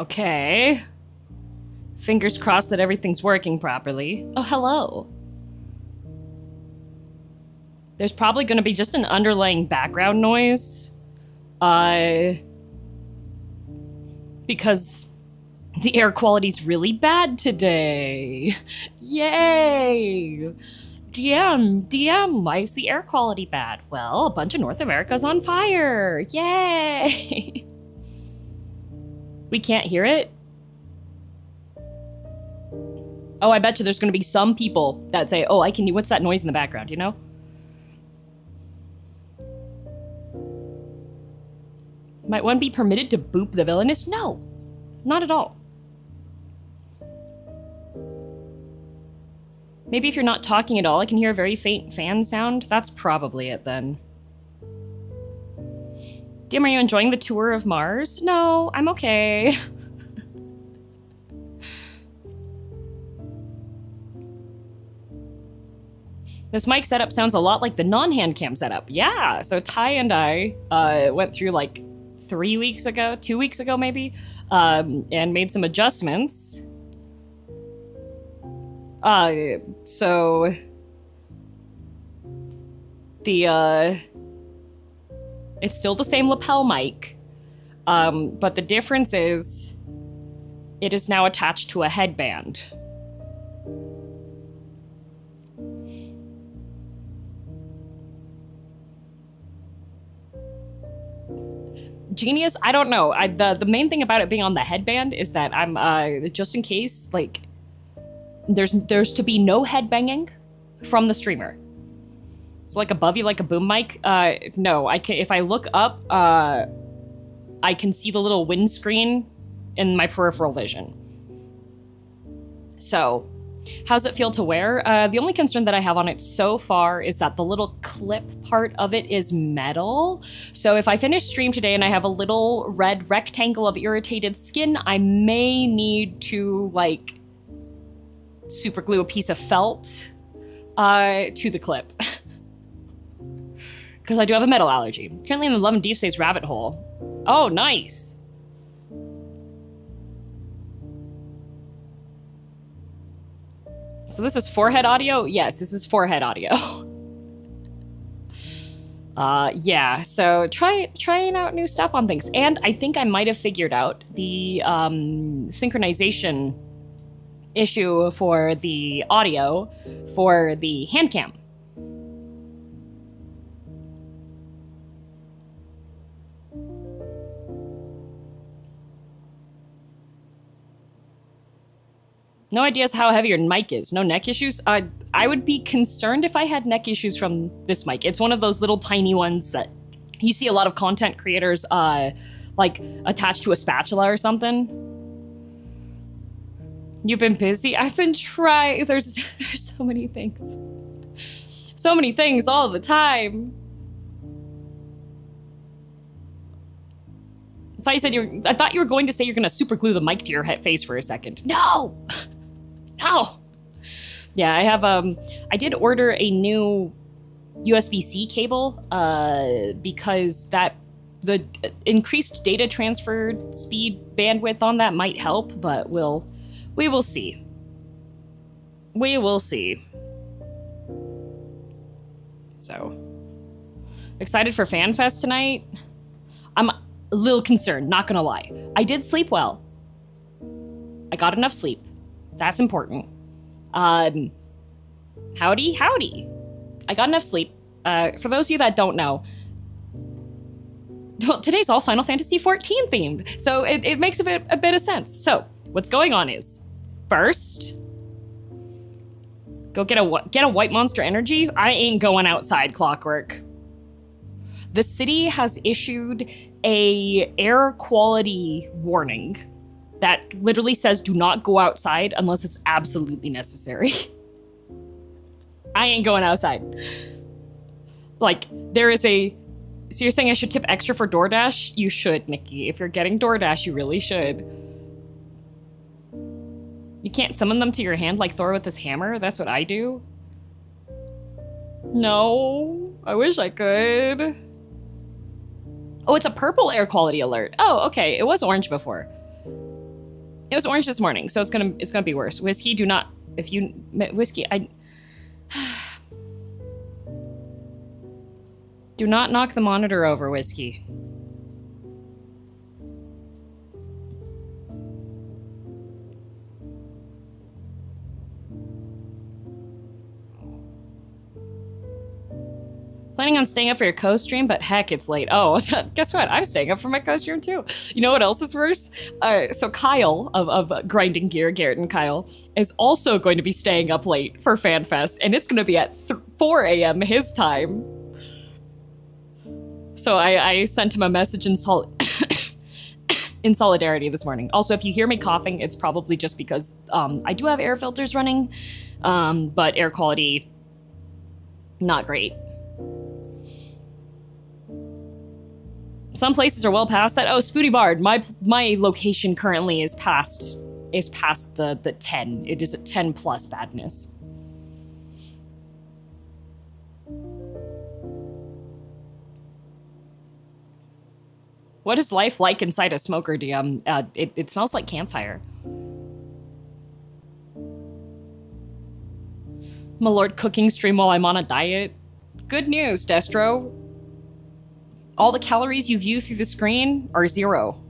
Okay. Fingers crossed that everything's working properly. Oh, hello. There's probably going to be just an underlying background noise. Because the air quality's really bad today. Yay! DM, why is the air quality bad? Well, a bunch of North America's on fire. Yay! We can't hear it? Oh, I bet you there's gonna be some people that say, oh, what's that noise in the background, you know? Might one be permitted to boop the villainous? No, not at all. Maybe if you're not talking at all, I can hear a very faint fan sound. That's probably it then. Dim, are you enjoying the tour of Mars? No, I'm okay. This mic setup sounds a lot like the non-Handcam setup. Yeah, so Ty and I went through like 2 weeks ago maybe, and made some adjustments. So it's still the same lapel mic, but the difference is it is now attached to a headband. Genius? I don't know. The main thing about it being on the headband is that I'm just in case, like, there's to be no headbanging from the streamer. So like above you, like a boom mic. No, I can. If I look up, I can see the little windscreen in my peripheral vision. So, how's it feel to wear? The only concern that I have on it so far is that the little clip part of it is metal. So if I finish stream today and I have a little red rectangle of irritated skin, I may need to like super glue a piece of felt to the clip. Because I do have a metal allergy. Currently in the Love and Deep Space rabbit hole. Oh, nice. So this is forehead audio? Yes, this is forehead audio. Yeah, so trying out new stuff on things. And I think I might have figured out the synchronization issue for the audio for the Handcam. No ideas how heavy your mic is. No neck issues? I would be concerned if I had neck issues from this mic. It's one of those little tiny ones that you see a lot of content creators like attached to a spatula or something. You've been busy? I've been trying. There's so many things. So many things all the time. I thought you were going to say you're gonna super glue the mic to your face for a second. No! No! Yeah, I did order a new USB-C cable, because the increased data transfer speed bandwidth on that might help, but we will see. We will see. So, excited for Fanfest tonight? I'm a little concerned, not gonna lie. I did sleep well. I got enough sleep. That's important. Howdy. I got enough sleep. For those of you that don't know, today's all Final Fantasy XIV themed, so it makes a bit of sense. So, what's going on is, first, go get a white monster energy. I ain't going outside, Clockwork. The city has issued a air quality warning that literally says do not go outside unless it's absolutely necessary. I ain't going outside. Like, there is so you're saying I should tip extra for DoorDash? You should, Nikki. If you're getting DoorDash, you really should. You can't summon them to your hand like Thor with his hammer? That's what I do. No, I wish I could. Oh, it's a purple air quality alert. Oh, okay, it was orange before. It was orange this morning, so it's gonna be worse. Whiskey, do not, if you, whiskey, do not knock the monitor over, Whiskey. Planning on staying up for your co-stream, but heck, it's late. Oh, guess what? I'm staying up for my co-stream too. You know what else is worse? So Kyle of Grinding Gear, Garrett and Kyle, is also going to be staying up late for Fanfest, and it's going to be at 4 a.m. his time. So I sent him a message in solidarity this morning. Also, if you hear me coughing, it's probably just because I do have air filters running, but air quality, not great. Some places are well past that. Oh, Spooty Bard. My location currently is past the 10. It is a 10 plus badness. What is life like inside a smoker, DM? It smells like campfire. My lord cooking stream while I'm on a diet. Good news, Destro. All the calories you view through the screen are 0.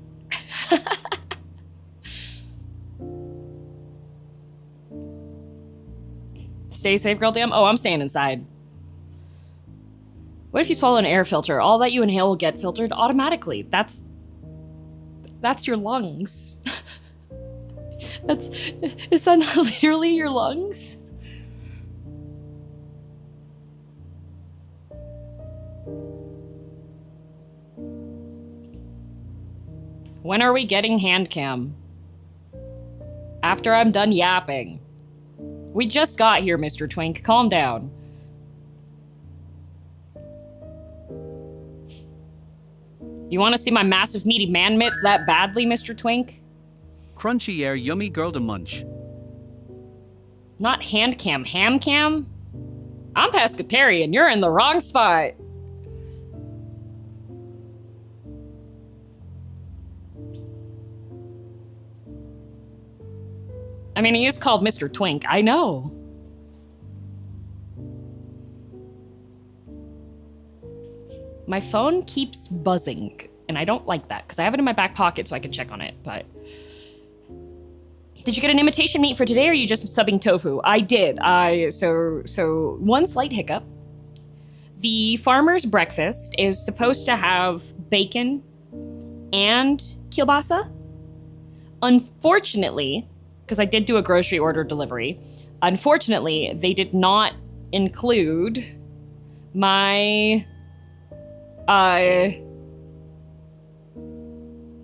Stay safe, girl damn. Oh, I'm staying inside. What if you swallow an air filter? All that you inhale will get filtered automatically. That's your lungs. Is that not literally your lungs? When are we getting Handcam? After I'm done yapping. We just got here, Mr. Twink. Calm down. You want to see my massive meaty man mitts that badly, Mr. Twink? Crunchy air yummy girldom munch. Not Handcam, Hamcam? I'm pescatarian. You're in the wrong spot. I mean, he is called Mr. Twink. I know. My phone keeps buzzing, and I don't like that, because I have it in my back pocket so I can check on it, but... Did you get an imitation meat for today, or are you just subbing tofu? I did. So one slight hiccup. The farmer's breakfast is supposed to have bacon and kielbasa. Unfortunately, because I did do a grocery order delivery, unfortunately, they did not include my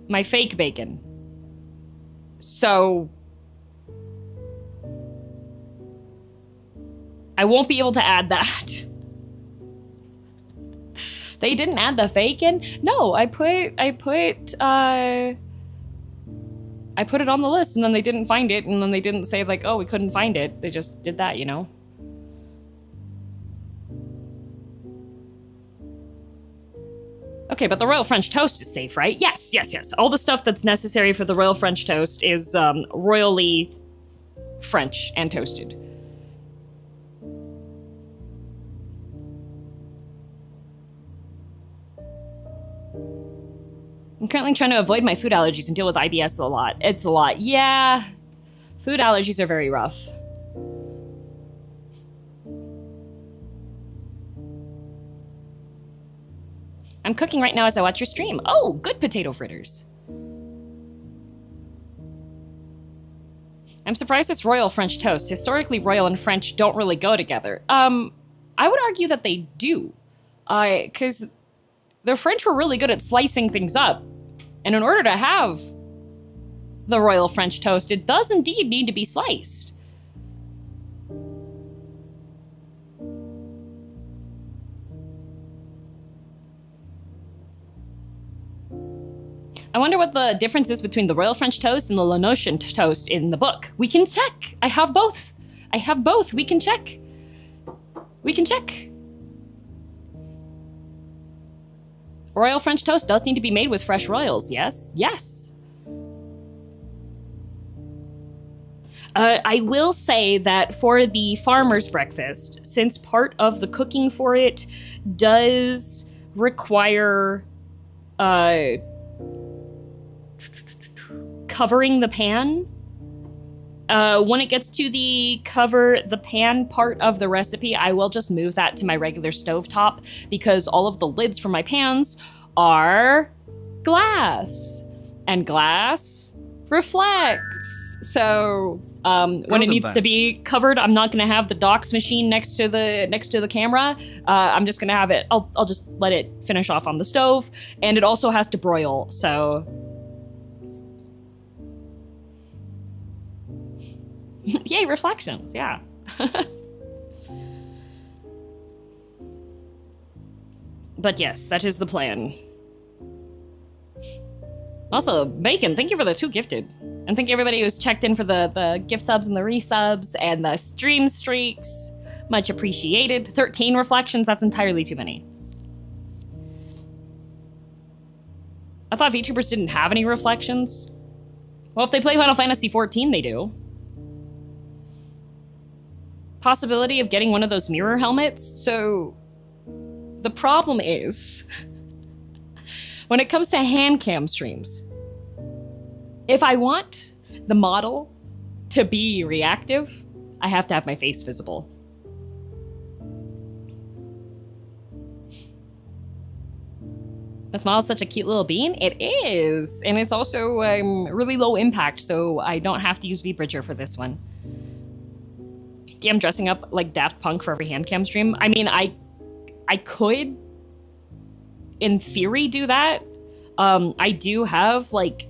my fake bacon. So I won't be able to add that. They didn't add the fake in? No, I put it on the list, and then they didn't find it, and then they didn't say, like, oh, we couldn't find it. They just did that, you know? Okay, but the Royal French Toast is safe, right? Yes, yes, yes. All the stuff that's necessary for the Royal French Toast is royally French and toasted. I'm currently trying to avoid my food allergies and deal with IBS a lot. It's a lot. Yeah, food allergies are very rough. I'm cooking right now as I watch your stream. Oh, good potato fritters. I'm surprised it's Royal French Toast. Historically, Royal and French don't really go together. I would argue that they do. Because the French were really good at slicing things up. And in order to have the Royal French Toast, it does indeed need to be sliced. I wonder what the difference is between the Royal French Toast and the Lanosian Toast in the book. We can check. I have both. I have both. We can check. We can check. Royal French Toast does need to be made with fresh royals, yes? Yes. I will say that for the farmer's breakfast, since part of the cooking for it does require covering the pan, when it gets to the cover the pan part of the recipe, I will just move that to my regular stovetop because all of the lids for my pans are glass, and glass reflects. So when it needs to be covered, I'm not gonna have the docks machine next to the camera. I'm just gonna have it. I'll just let it finish off on the stove, and it also has to broil. So yay, reflections! Yeah. But yes, that is the plan. Also, Bacon, thank you for the 2 gifted. And thank you everybody who's checked in for the gift subs and the resubs and the stream streaks. Much appreciated. 13 reflections, that's entirely too many. I thought VTubers didn't have any reflections. Well, if they play Final Fantasy 14, they do. Possibility of getting one of those mirror helmets. So the problem is, when it comes to Handcam streams, if I want the model to be reactive, I have to have my face visible. This model's such a cute little bean. It is, and it's also really low impact, so I don't have to use VBridger for this one. I'm dressing up like Daft Punk for every Handcam stream. I mean, I could, in theory, do that. I do have like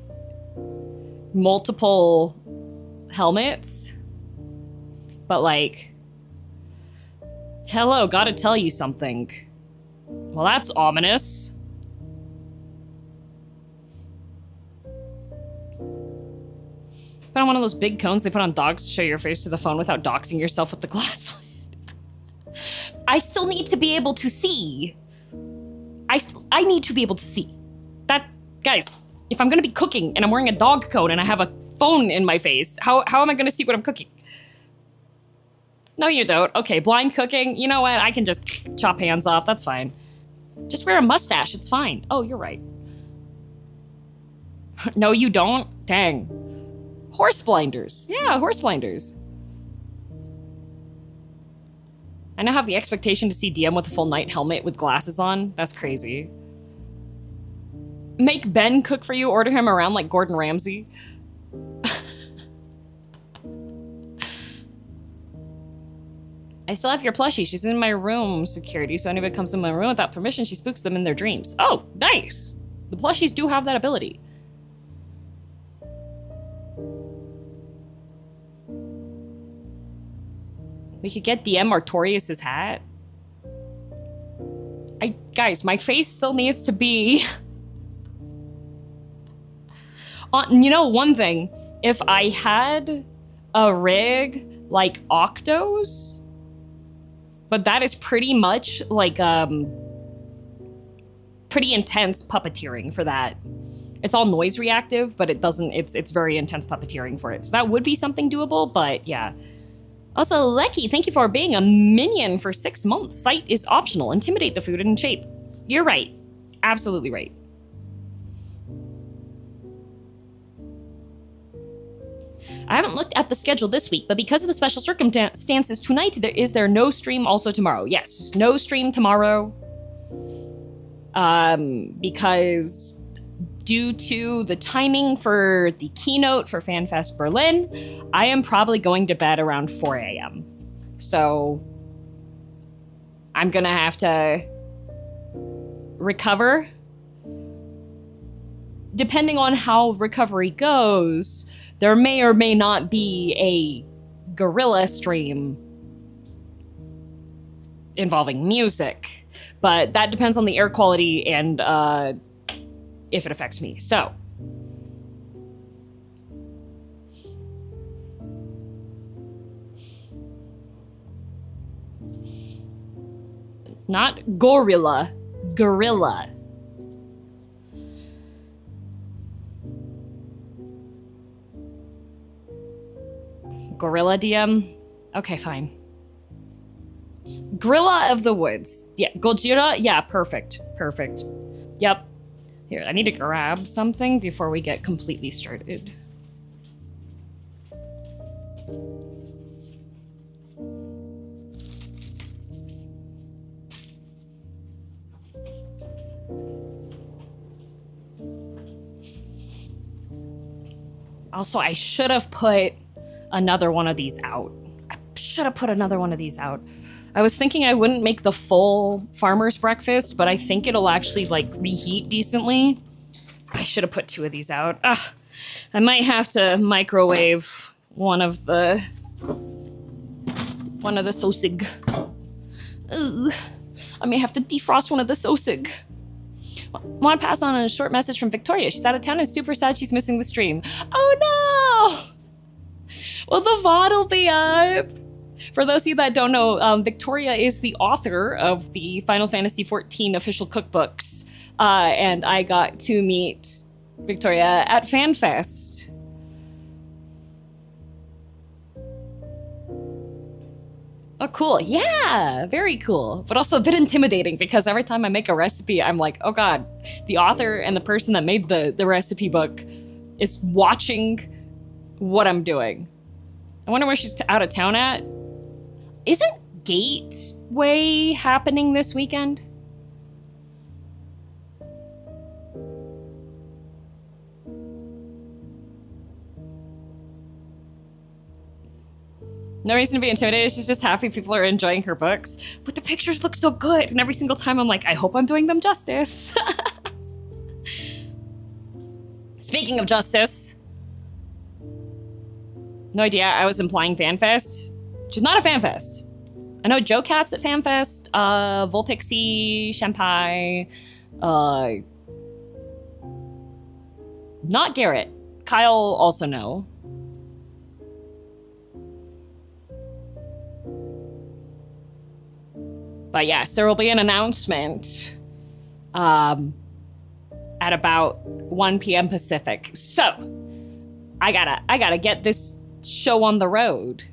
multiple helmets, but like, hello, gotta tell you something. Well, that's ominous. Put on one of those big cones they put on dogs to show your face to the phone without doxing yourself with the glass lid. I still need to be able to see. I need to be able to see. That, guys, if I'm gonna be cooking and I'm wearing a dog cone and I have a phone in my face, how am I gonna see what I'm cooking? No, you don't. Okay, blind cooking, you know what? I can just chop hands off, that's fine. Just wear a mustache, it's fine. Oh, you're right. No, you don't? Dang. Horse blinders. Yeah, horse blinders. I now have the expectation to see DM with a full night helmet with glasses on. That's crazy. Make Ben cook for you, order him around like Gordon Ramsay. I still have your plushie. She's in my room security, so anybody comes in my room without permission, she spooks them in their dreams. Oh, nice. The plushies do have that ability. We could get DM Artorias' hat. Guys, my face still needs to be... You know, one thing, if I had a rig like Octo's, but that is pretty much like, pretty intense puppeteering for that. It's all noise reactive, but it doesn't, it's very intense puppeteering for it. So that would be something doable, but yeah. Also, Lecky, thank you for being a minion for 6 months. Sight is optional. Intimidate the food and shape. You're right. Absolutely right. I haven't looked at the schedule this week, but because of the special circumstances tonight, is there no stream also tomorrow? Yes, no stream tomorrow. Because due to the timing for the keynote for Fanfest Berlin, I am probably going to bed around 4 a.m. So I'm gonna have to recover. Depending on how recovery goes, there may or may not be a guerrilla stream involving music, but that depends on the air quality and if it affects me. So not gorilla, gorilla. Gorilla DM? Okay, fine. Gorilla of the Woods. Yeah, Gojira? Yeah, perfect. Perfect. Yep. Here, I need to grab something before we get completely started. Also, I should have put another one of these out. I should have put another one of these out. I was thinking I wouldn't make the full farmer's breakfast, but I think it'll actually, like, reheat decently. I should have put 2 of these out. Ugh. I might have to microwave one of the sausage. Ugh. I may have to defrost one of the sausage. Want to pass on a short message from Victoria. She's out of town and super sad she's missing the stream. Oh no! Well, the VOD will be up. For those of you that don't know, Victoria is the author of the Final Fantasy XIV official cookbooks, and I got to meet Victoria at Fanfest. Oh, cool. Yeah, very cool. But also a bit intimidating because every time I make a recipe, I'm like, oh God, the author and the person that made the recipe book is watching what I'm doing. I wonder where she's out of town at. Isn't Gateway happening this weekend? No reason to be intimidated. She's just happy people are enjoying her books. But the pictures look so good. And every single time I'm like, I hope I'm doing them justice. Speaking of justice. No idea. I was implying Fanfest. Which is not a Fanfest. I know Joe Cat's at Fanfest. Volpixie, Shampai. Not Garrett. Kyle also no. But yes, there will be an announcement at about 1 p.m. Pacific. So I gotta get this show on the road.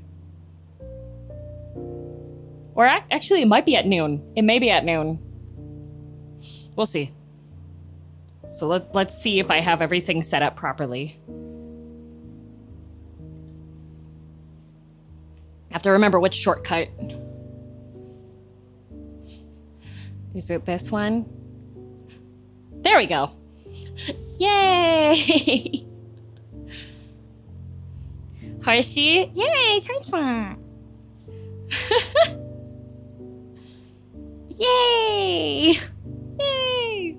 Or actually, it might be at noon. It may be at noon. We'll see. So let's see if I have everything set up properly. I have to remember which shortcut. Is it this one? There we go. Yay! Hershey? Yay, transfer! Yay! Yay!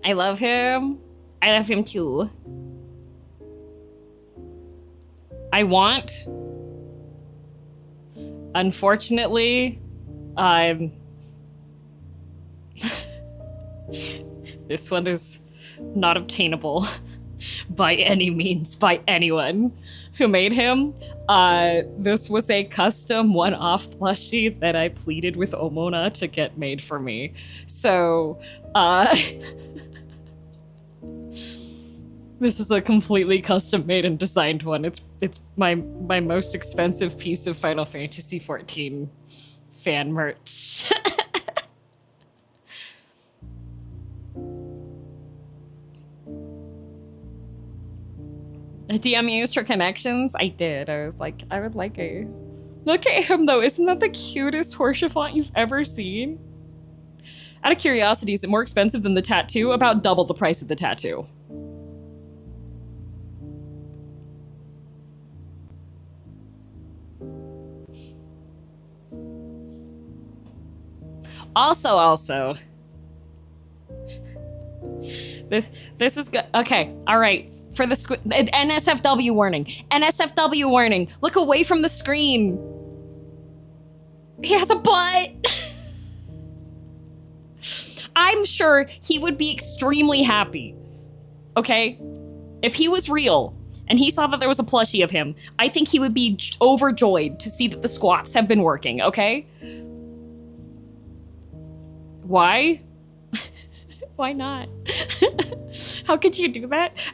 I love him. I love him too. I want... Unfortunately, this one is not obtainable by any means by anyone who made him. This was a custom one-off plushie that I pleaded with Omona to get made for me. So, this is a completely custom-made and designed one. It's my most expensive piece of Final Fantasy XIV fan merch. DM used her connections. I did. I was like, I would like a... Look at him though. Isn't that the cutest horse font you've ever seen? Out of curiosity, is it more expensive than the tattoo? About double the price of the tattoo. Also, this is good. Okay, all right. For the NSFW warning. NSFW warning. Look away from the screen. He has a butt. I'm sure he would be extremely happy. Okay? If he was real and he saw that there was a plushie of him, I think he would be overjoyed to see that the squats have been working, okay? Why? Why not? How could you do that?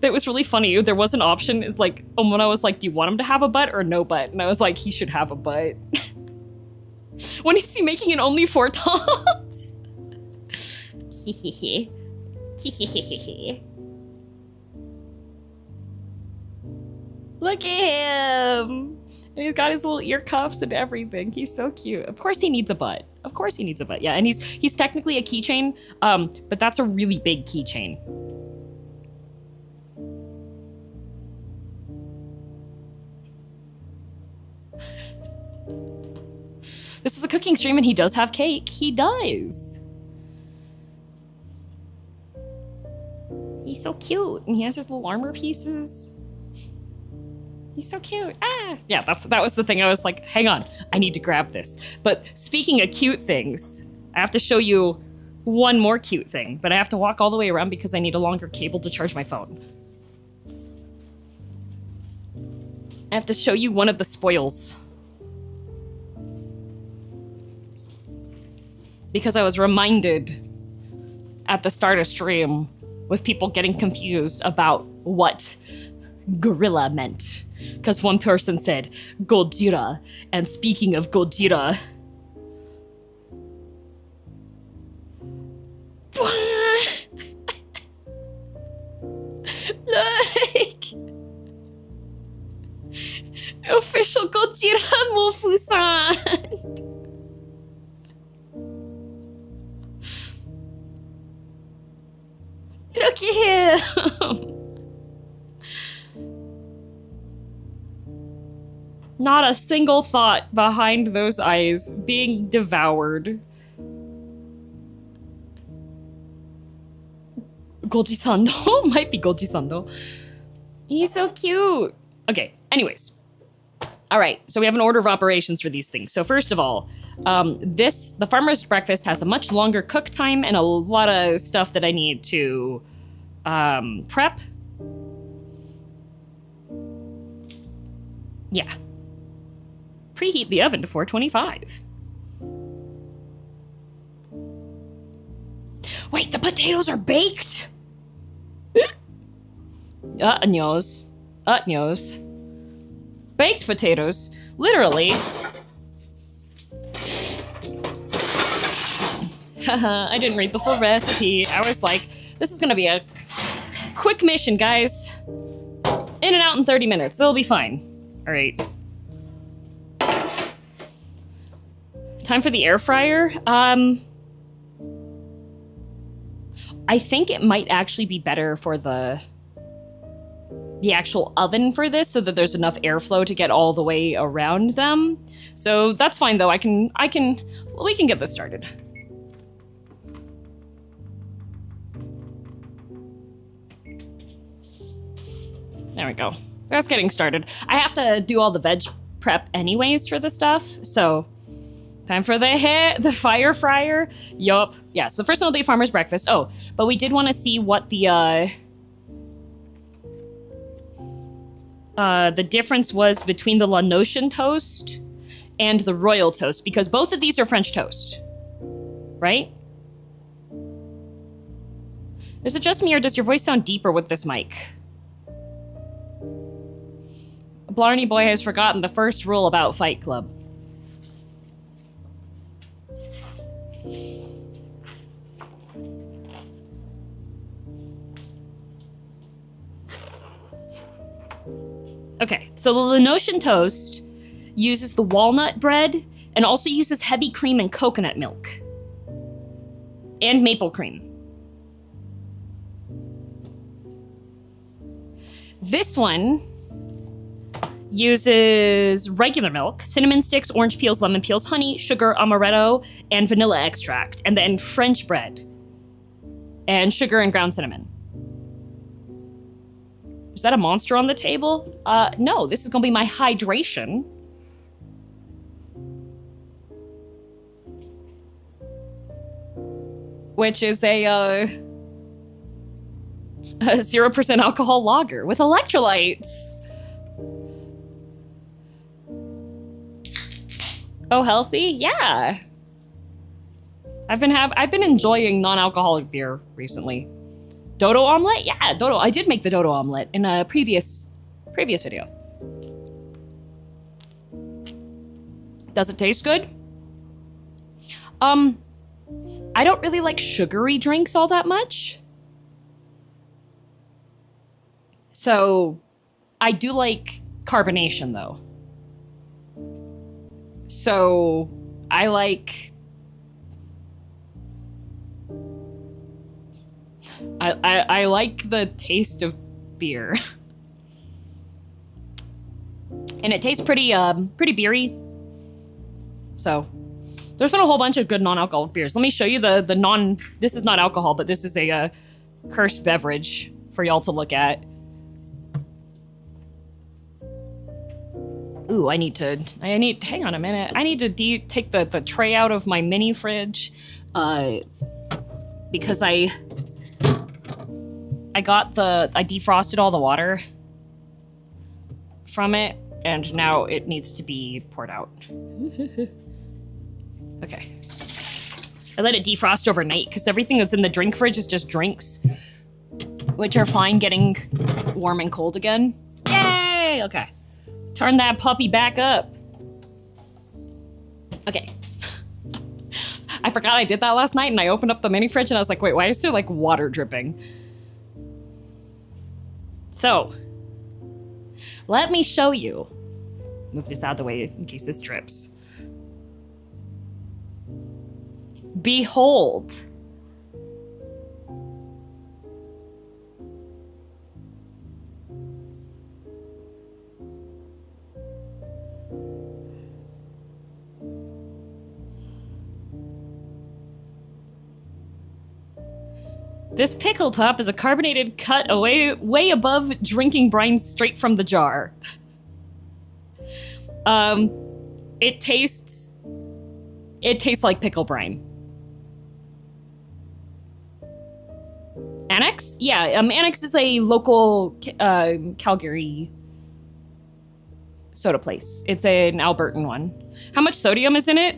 That was really funny. There was an option, it's like, when I was like, do you want him to have a butt or no butt? And I was like, he should have a butt. When is he making it only 4 tops? Look at him. And he's got his little ear cuffs and everything. He's so cute. Of course he needs a butt. Of course he needs a butt. Yeah, and he's technically a keychain, but that's a really big keychain. This is a cooking stream and he does have cake. He does. He's so cute. And he has his little armor pieces. He's so cute. Ah! Yeah, that was the thing. I was like, hang on, I need to grab this. But speaking of cute things, I have to show you one more cute thing, but I have to walk all the way around because I need a longer cable to charge my phone. I have to show you one of the spoils. Because I was reminded at the start of stream with people getting confused about what gorilla meant. Because one person said Gojira, and speaking of Gojira, look, official Gojira Mofu-san. Look at him. Not a single thought behind those eyes being devoured. Goji-sando? Might be Goji-sando. He's so cute. Okay, anyways. All right, so we have an order of operations for these things. So first of all, the farmer's breakfast has a much longer cook time and a lot of stuff that I need to prep. Yeah. Preheat the oven to 425. Wait, the potatoes are baked? News. News. Baked potatoes. Literally. Haha, I didn't read the full recipe. I was like, this is gonna be a quick mission, guys. In and out in 30 minutes. It'll be fine. All right. Time for the air fryer. I think it might actually be better for the actual oven for this, so that there's enough airflow to get all the way around them. So that's fine though. We can get this started. There we go. That's getting started. I have to do all the veg prep anyways for the stuff, so time for the fire fryer. Yup. Yeah, so the first one will be farmer's breakfast. Oh, but we did want to see what the difference was between the La Notion toast and the royal toast, because both of these are French toast, right? Is it just me, or does your voice sound deeper with this mic? Blarney boy has forgotten the first rule about Fight Club. Okay, so the La Notion toast uses the walnut bread and also uses heavy cream and coconut milk. And maple cream. This one uses regular milk, cinnamon sticks, orange peels, lemon peels, honey, sugar, amaretto, and vanilla extract, and then French bread and sugar and ground cinnamon. Is that a monster on the table? No, this is gonna be my hydration. Which is a 0% alcohol lager with electrolytes. Oh, healthy? Yeah. I've been enjoying non-alcoholic beer recently. Dodo omelet? Yeah, dodo. I did make the dodo omelet in a previous video. Does it taste good? I don't really like sugary drinks all that much. So, I do like carbonation though. So, I like... I like the taste of beer. And it tastes pretty beery. So, there's been a whole bunch of good non-alcoholic beers. Let me show you the non... This is not alcohol, but this is a cursed beverage for y'all to look at. Ooh, hang on a minute. I need to take the tray out of my mini fridge. Because I defrosted all the water from it, and now it needs to be poured out. Okay. I let it defrost overnight, because everything that's in the drink fridge is just drinks, which are fine getting warm and cold again. Yay! Okay. Turn that puppy back up. Okay. I forgot I did that last night, and I opened up the mini fridge, and I was like, wait, why is there, like, water dripping? So, let me show you. Move this out of the way in case this drips. Behold. This pickle pop is a carbonated cut way above drinking brine straight from the jar. It tastes like pickle brine. Annex? Yeah, Annex is a local Calgary soda place. It's an Albertan one. How much sodium is in it?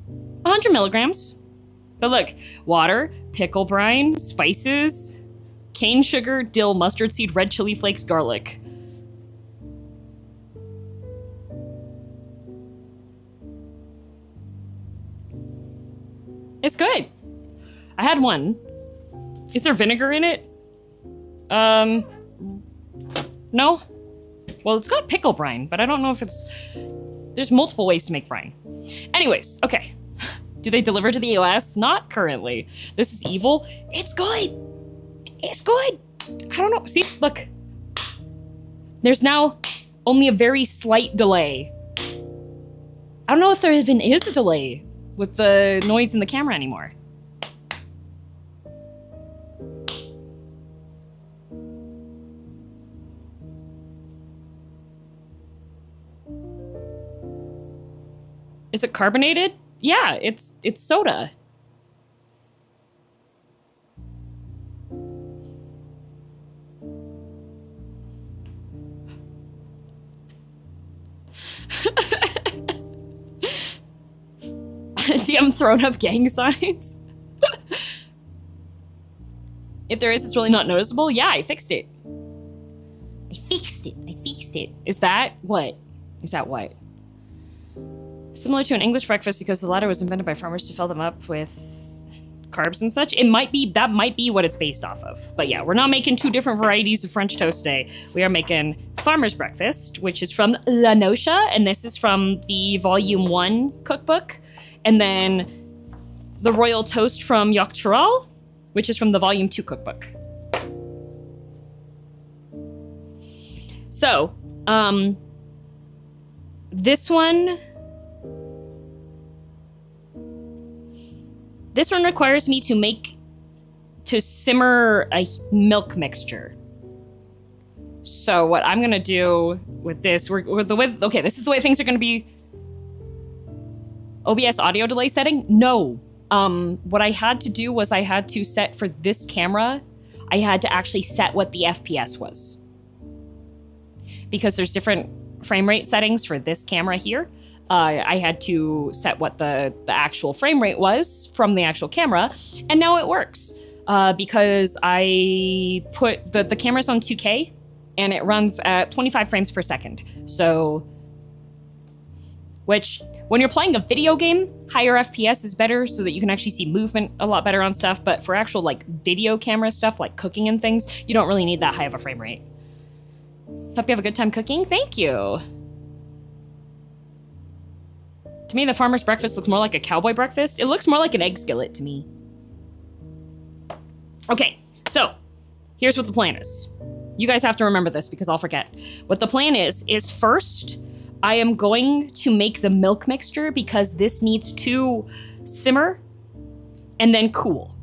100 milligrams. But look, water, pickle brine, spices, cane sugar, dill, mustard seed, red chili flakes, garlic. It's good. I had one. Is there vinegar in it? No? Well, it's got pickle brine, but I don't know if it's... There's multiple ways to make brine. Anyways, okay. Do they deliver to the US? Not currently. This is evil. It's good. It's good. I don't know. See, look. There's now only a very slight delay. I don't know if there even is a delay with the noise in the camera anymore. Is it carbonated? Yeah, it's soda. See, I'm throwing up gang signs. If there is, it's really not noticeable. Yeah, I fixed it. I fixed it. Is that what? Similar to an English breakfast because the latter was invented by farmers to fill them up with carbs and such. That might be what it's based off of. But yeah, we're not making two different varieties of French toast today. We are making farmer's breakfast, which is from La Nocia, and this is from the Volume 1 cookbook. And then the Royal Toast from Yoc Chiral, which is from the Volume 2 cookbook. So, this one requires me to simmer a milk mixture. So what I'm gonna do with this, okay, this is the way things are gonna be. OBS audio delay setting? No. What I had to do was I had to set for this camera, I had to actually set what the FPS was. Because there's different frame rate settings for this camera here. I had to set what the actual frame rate was from the actual camera, and now it works. because I put the camera's on 2K and it runs at 25 frames per second. So, which when you're playing a video game, higher FPS is better so that you can actually see movement a lot better on stuff. But for actual like video camera stuff, like cooking and things, you don't really need that high of a frame rate. Hope you have a good time cooking. Thank you. To me, the farmer's breakfast looks more like a cowboy breakfast. It looks more like an egg skillet to me. Okay, so here's what the plan is. You guys have to remember this because I'll forget. What the plan is first, I am going to make the milk mixture because this needs to simmer and then cool.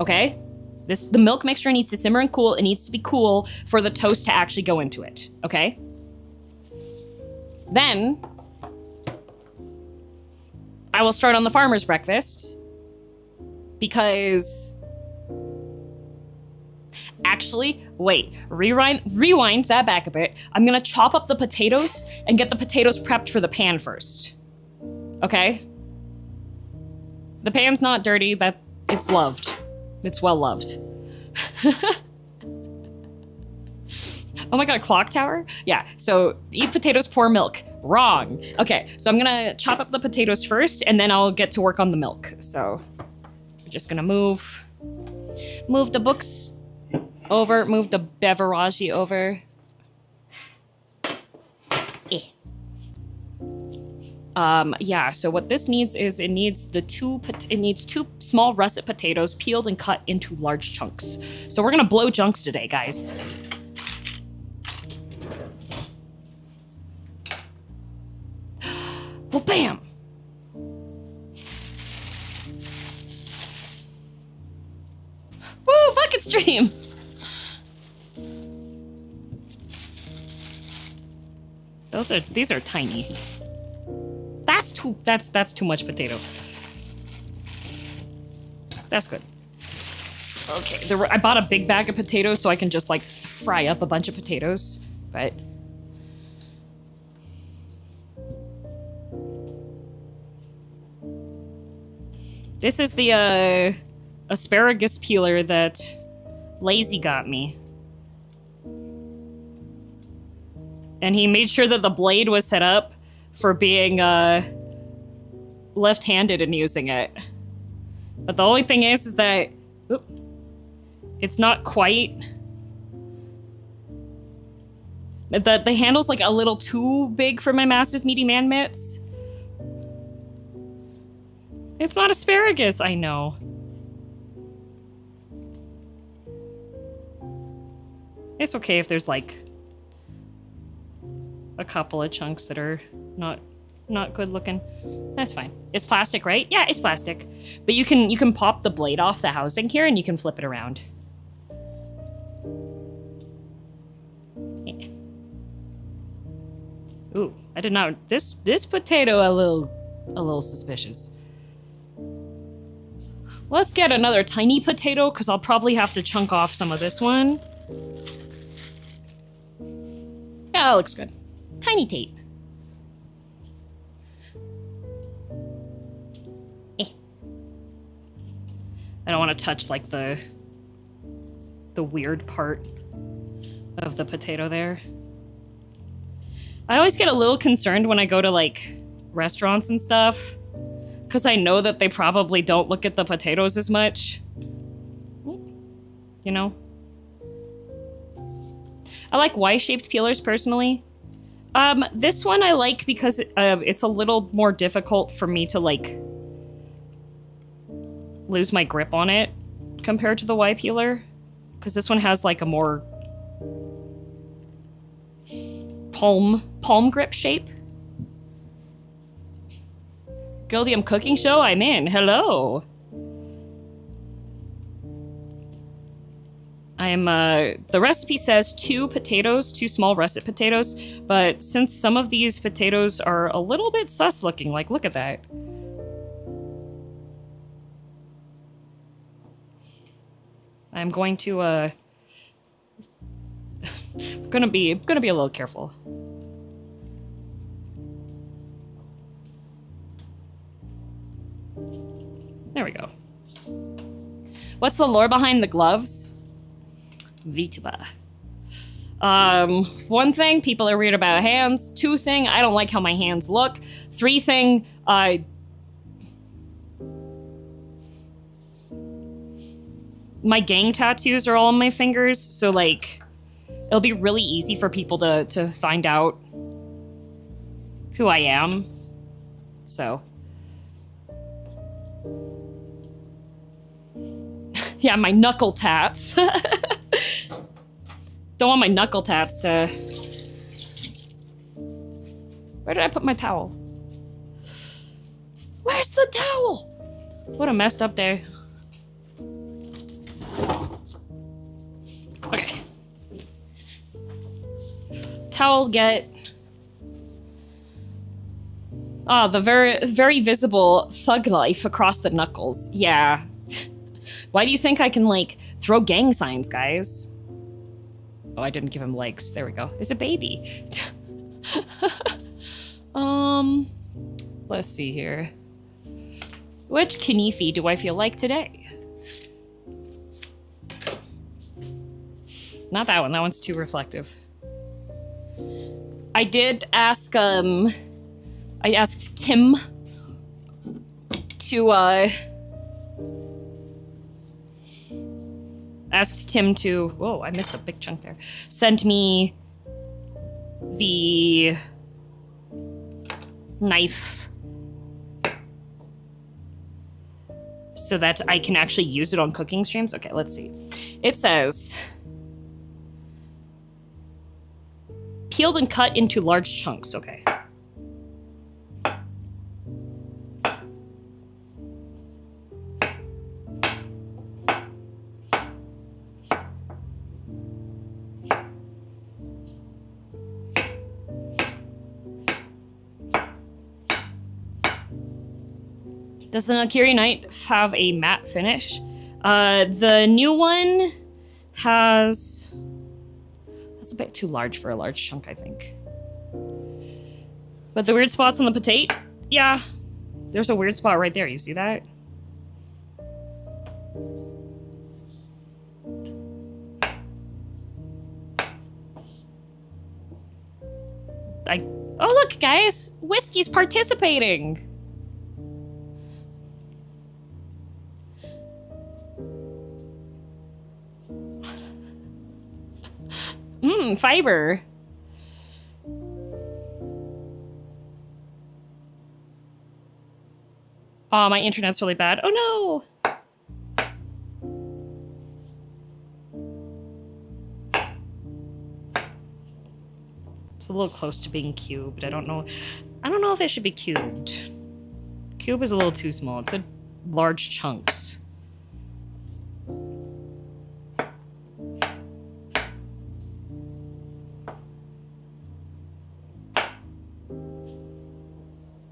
Okay? The milk mixture needs to simmer and cool. It needs to be cool for the toast to actually go into it, okay? Then, I will start on the farmer's breakfast because... Actually, wait, rewind that back a bit. I'm gonna chop up the potatoes and get the potatoes prepped for the pan first. Okay? The pan's not dirty, it's loved. It's well loved. Oh my god, clock tower? Yeah, so eat potatoes, pour milk. Wrong. Okay, so I'm gonna chop up the potatoes first and then I'll get to work on the milk. So, we're just gonna move the books over, move the beverage over. Yeah, so what this needs is it needs two small russet potatoes peeled and cut into large chunks. So we're gonna blow chunks today, guys. Well, bam! Woo, bucket stream! These are tiny. That's too much potato. That's good. Okay, I bought a big bag of potatoes so I can just like fry up a bunch of potatoes, but this is the asparagus peeler that Lazy got me. And he made sure that the blade was set up for being left-handed and using it. But the only thing is that it's not quite... The handle's like a little too big for my massive meaty man mitts. It's not asparagus, I know. It's okay if there's like a couple of chunks that are not good looking. That's fine. It's plastic, right? Yeah, it's plastic. But you can pop the blade off the housing here and you can flip it around. Yeah. Ooh, I did not. This potato a little suspicious. Let's get another tiny potato because I'll probably have to chunk off some of this one. Yeah, that looks good. Tiny Tate. I don't want to touch like the weird part of the potato there. I always get a little concerned when I go to like restaurants and stuff because I know that they probably don't look at the potatoes as much. You know? I like Y-shaped peelers personally. This one I like because it's a little more difficult for me to like lose my grip on it compared to the Y peeler. Because this one has like a more palm grip shape. girldm cooking show, I'm in. Hello. The recipe says 2 potatoes, 2 small russet potatoes, but since some of these potatoes are a little bit sus looking, like look at that. I'm going to, gonna be a little careful. What's the lore behind the gloves? VTuber. One thing, people are weird about hands. 2 thing, I don't like how my hands look. 3 thing, my gang tattoos are all on my fingers, so like, it'll be really easy for people to find out who I am. So. Yeah, my knuckle tats. Don't want my knuckle tats to... Where did I put my towel? Where's the towel? What a messed up day. Okay. Towels get... Ah, the very visible thug life across the knuckles. Yeah. Why do you think I can, like, throw gang signs, guys? Oh, I didn't give him legs. There we go. It's a baby. Let's see here. Which Kanifi do I feel like today? Not that one. That one's too reflective. I did ask, I asked Tim to, whoa, I missed a big chunk there. Send me the knife so that I can actually use it on cooking streams. Okay, let's see. It says, peeled and cut into large chunks. Okay. Does the Nakiri Knight have a matte finish? The new one has... That's a bit too large for a large chunk, I think. But the weird spots on the potato? Yeah. There's a weird spot right there, you see that? Oh look, guys! Whiskey's participating! Fiber. Oh, my internet's really bad. Oh no! It's a little close to being cubed. I don't know if it should be cubed. Cube is a little too small. It's a large chunks.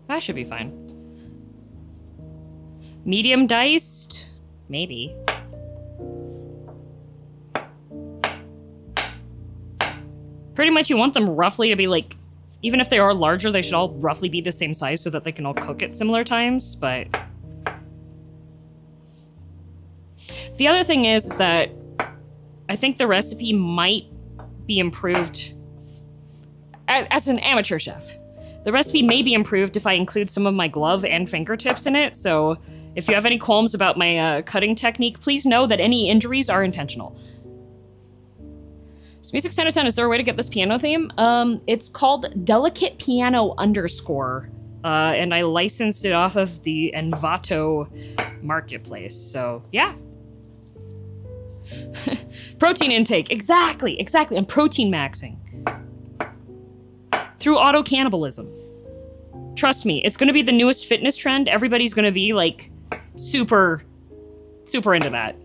That should be fine. Medium diced? Maybe. Pretty much you want them roughly to be like, even if they are larger, they should all roughly be the same size so that they can all cook at similar times, but... The other thing is that I think the recipe might be improved as an amateur chef. The recipe may be improved if I include some of my glove and fingertips in it, so if you have any qualms about my cutting technique, please know that any injuries are intentional. So Music Center Town, is there a way to get this piano theme? It's called Delicate Piano _, and I licensed it off of the Envato marketplace, so yeah. Protein intake, exactly, I'm protein maxing. Through auto-cannibalism. Trust me, it's gonna be the newest fitness trend. Everybody's gonna be, like, super into that.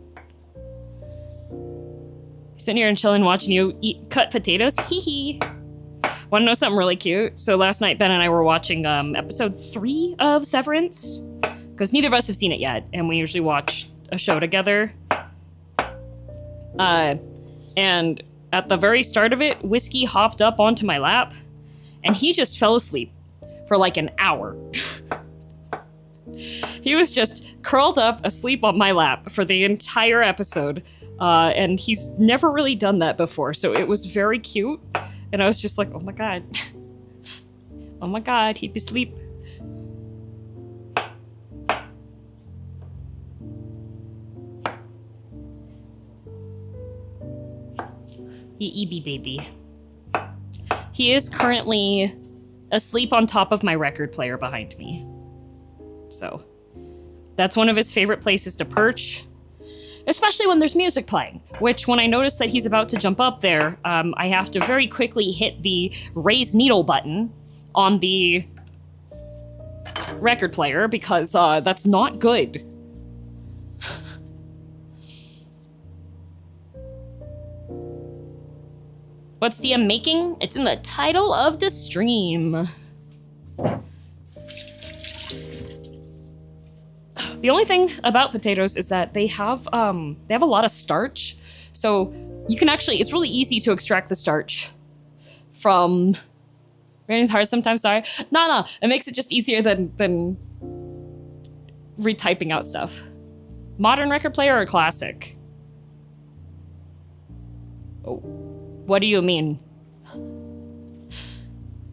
Sitting here and chilling watching you cut potatoes, hee hee. Wanna know something really cute? So last night, Ben and I were watching episode 3 of Severance, because neither of us have seen it yet, and we usually watch a show together. And at the very start of it, Whiskey hopped up onto my lap, and he just fell asleep for like an hour. He was just curled up asleep on my lap for the entire episode. And he's never really done that before, so it was very cute. And I was just like, oh my god. Oh my god, he'd be asleep. EB baby. He is currently asleep on top of my record player behind me. So, that's one of his favorite places to perch. Especially when there's music playing, which when I notice that he's about to jump up there, I have to very quickly hit the raise needle button on the record player because that's not good. What's DM making? It's in the title of the stream. The only thing about potatoes is that they have a lot of starch, so you can actually, it's really easy to extract the starch from. Writing's hard sometimes. Sorry, no, it makes it just easier than retyping out stuff. Modern record player or classic? Oh, what do you mean?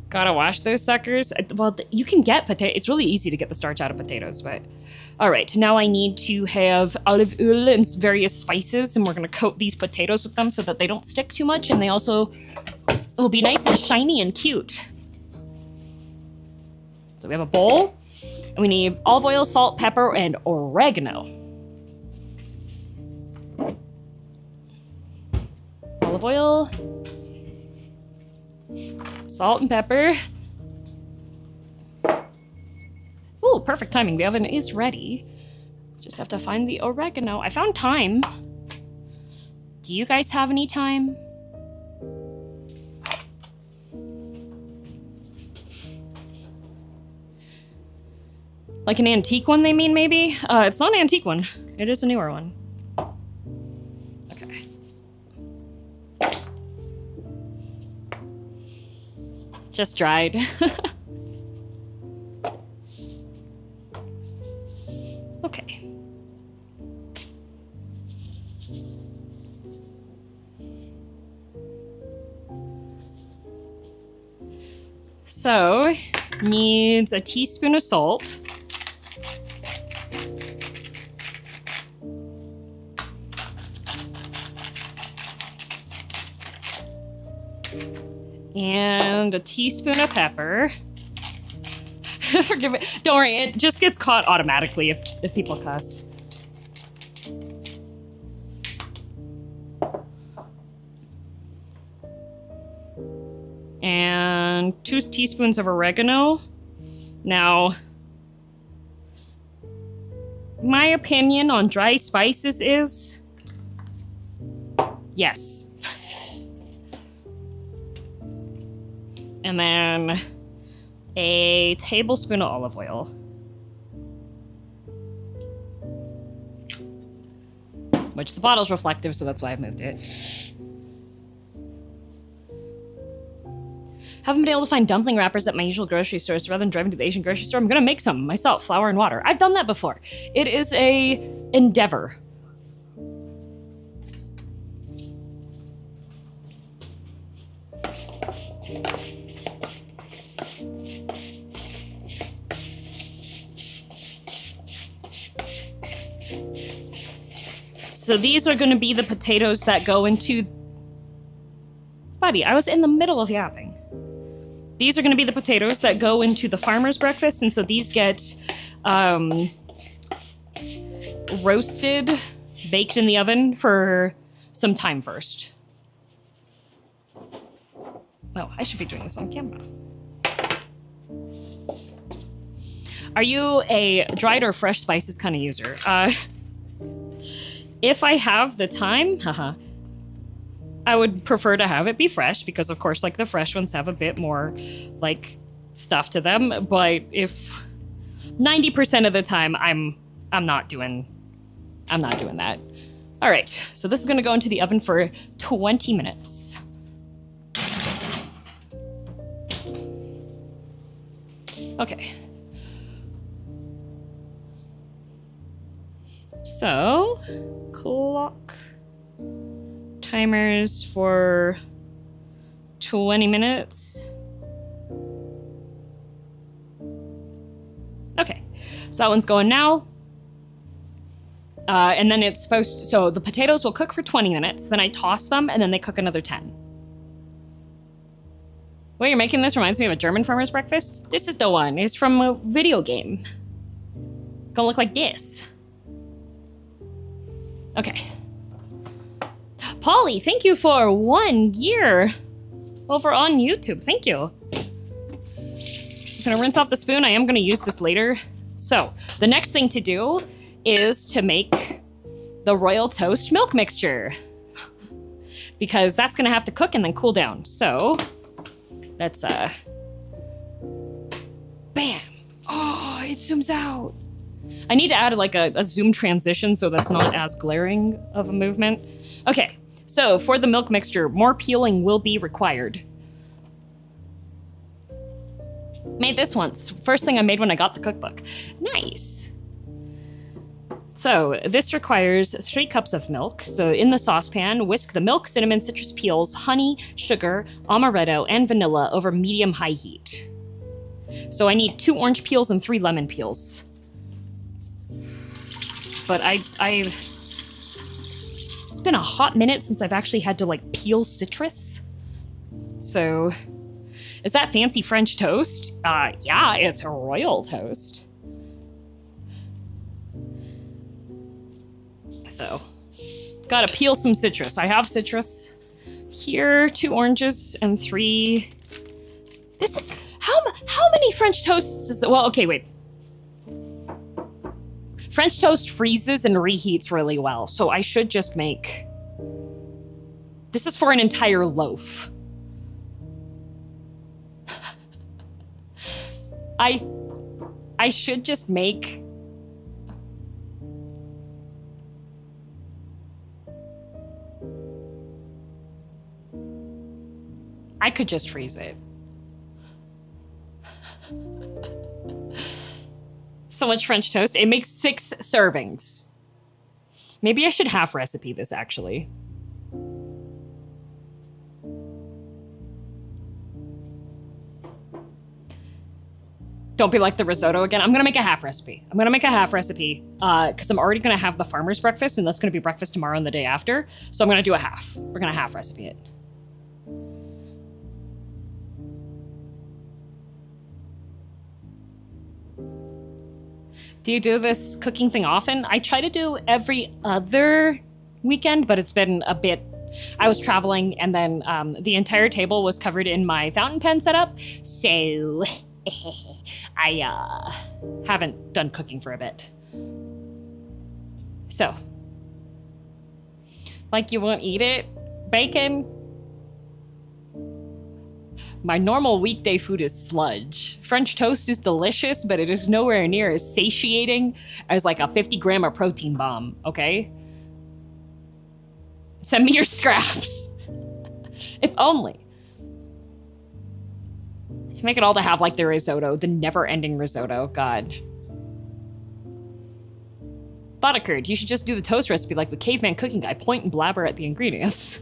Gotta wash those suckers. Well, you can get potato. It's really easy to get the starch out of potatoes, but all right. Now I need to have olive oil and various spices, and we're gonna coat these potatoes with them so that they don't stick too much, and they also will be nice and shiny and cute. So we have a bowl, and we need olive oil, salt, pepper, and oregano. Olive oil. Salt and pepper. Ooh, perfect timing. The oven is ready. Just have to find the oregano. I found thyme. Do you guys have any thyme? Like an antique one, they mean, maybe? It's not an antique one. It is a newer one. Okay. Just dried. Okay. So, needs a teaspoon of salt. And a teaspoon of pepper. Forgive me. Don't worry, it just gets caught automatically if people cuss. And 2 teaspoons of oregano. Now, my opinion on dry spices is yes. And then a tablespoon of olive oil. Which the bottle's reflective, so that's why I've moved it. Haven't been able to find dumpling wrappers at my usual grocery store, so rather than driving to the Asian grocery store, I'm gonna make some myself, flour and water. I've done that before. It is a endeavor. So these are going to be the potatoes that go into... Buddy, I was in the middle of yapping. These are going to be the potatoes that go into the farmer's breakfast, and so these get roasted, baked in the oven for some time first. Oh, I should be doing this on camera. Are you a dried or fresh spices kind of user? If I have the time, I would prefer to have it be fresh because, of course, like the fresh ones have a bit more, like, stuff to them. But if 90% of the time, I'm not doing that. All right, so this is gonna go into the oven for 20 minutes. Okay. So, clock timers for 20 minutes. Okay, so that one's going now. And then it's supposed to, so the potatoes will cook for 20 minutes, then I toss them, and then they cook another 10. What you're making this reminds me of a German farmer's breakfast. This is the one. It's from a video game. Gonna look like this. Okay. Polly, thank you for 1 year over on YouTube. Thank you. I'm gonna rinse off the spoon. I am gonna use this later. So, the next thing to do is to make the royal toast milk mixture. Because that's gonna have to cook and then cool down. So, let's, bam. Oh, it zooms out. I need to add like a zoom transition so that's not as glaring of a movement. Okay, so for the milk mixture, more peeling will be required. Made this once. First thing I made when I got the cookbook. Nice. So this requires 3 cups of milk. So in the saucepan, whisk the milk, cinnamon, citrus peels, honey, sugar, amaretto, and vanilla over medium-high heat. So I need 2 orange peels and 3 lemon peels. But it's been a hot minute since I've actually had to like peel citrus. So, is that fancy French toast? Yeah, it's a royal toast. So, gotta peel some citrus. I have citrus here, 2 oranges and 3. This is, how many French toasts is it? Well, okay, wait. French toast freezes and reheats really well, so I should just make... This is for an entire loaf. I should just make... I could just freeze it. So much French toast. It makes 6 servings. Maybe I should half recipe this, actually. Don't be like the risotto again. I'm gonna make a half recipe. I'm gonna make a half recipe because I'm already gonna have the farmer's breakfast, and that's gonna be breakfast tomorrow and the day after. So I'm gonna do a half. We're gonna half recipe it. Do you do this cooking thing often? I try to do every other weekend, but it's been a bit... I was traveling, and then the entire table was covered in my fountain pen setup, so I haven't done cooking for a bit. So, like you won't eat it? Bacon? My normal weekday food is sludge. French toast is delicious, but it is nowhere near as satiating as like a 50 gram of protein bomb, okay? Send me your scraps. If only. Make it all to have like the risotto, the never-ending risotto, God. Thought occurred, you should just do the toast recipe like the caveman cooking guy, point and blabber at the ingredients.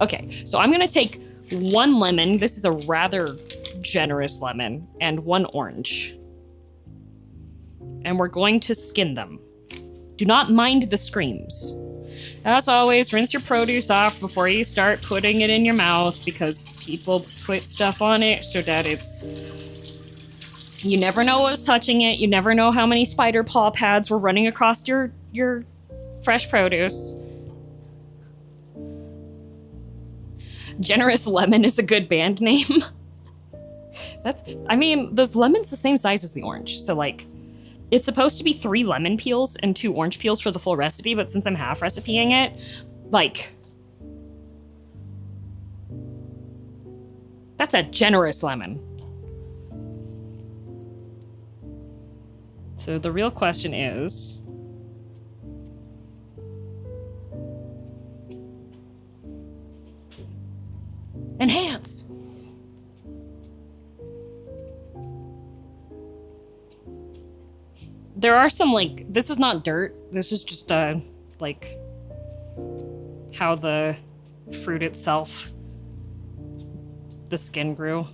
Okay, so I'm gonna take 1 lemon. This is a rather generous lemon, and 1 orange. And we're going to skin them. Do not mind the screams. As always, rinse your produce off before you start putting it in your mouth, because people put stuff on it so that it's... You never know what was touching it. You never know how many spider paw pads were running across your fresh produce. Generous Lemon is a good band name. I mean, this lemon's the same size as the orange, so like, it's supposed to be 3 lemon peels and 2 orange peels for the full recipe, but since I'm half recipeing it, like, that's a generous lemon. So the real question is, enhance. there are some, like, this is not dirt. This is just, like, how the fruit itself, the skin grew.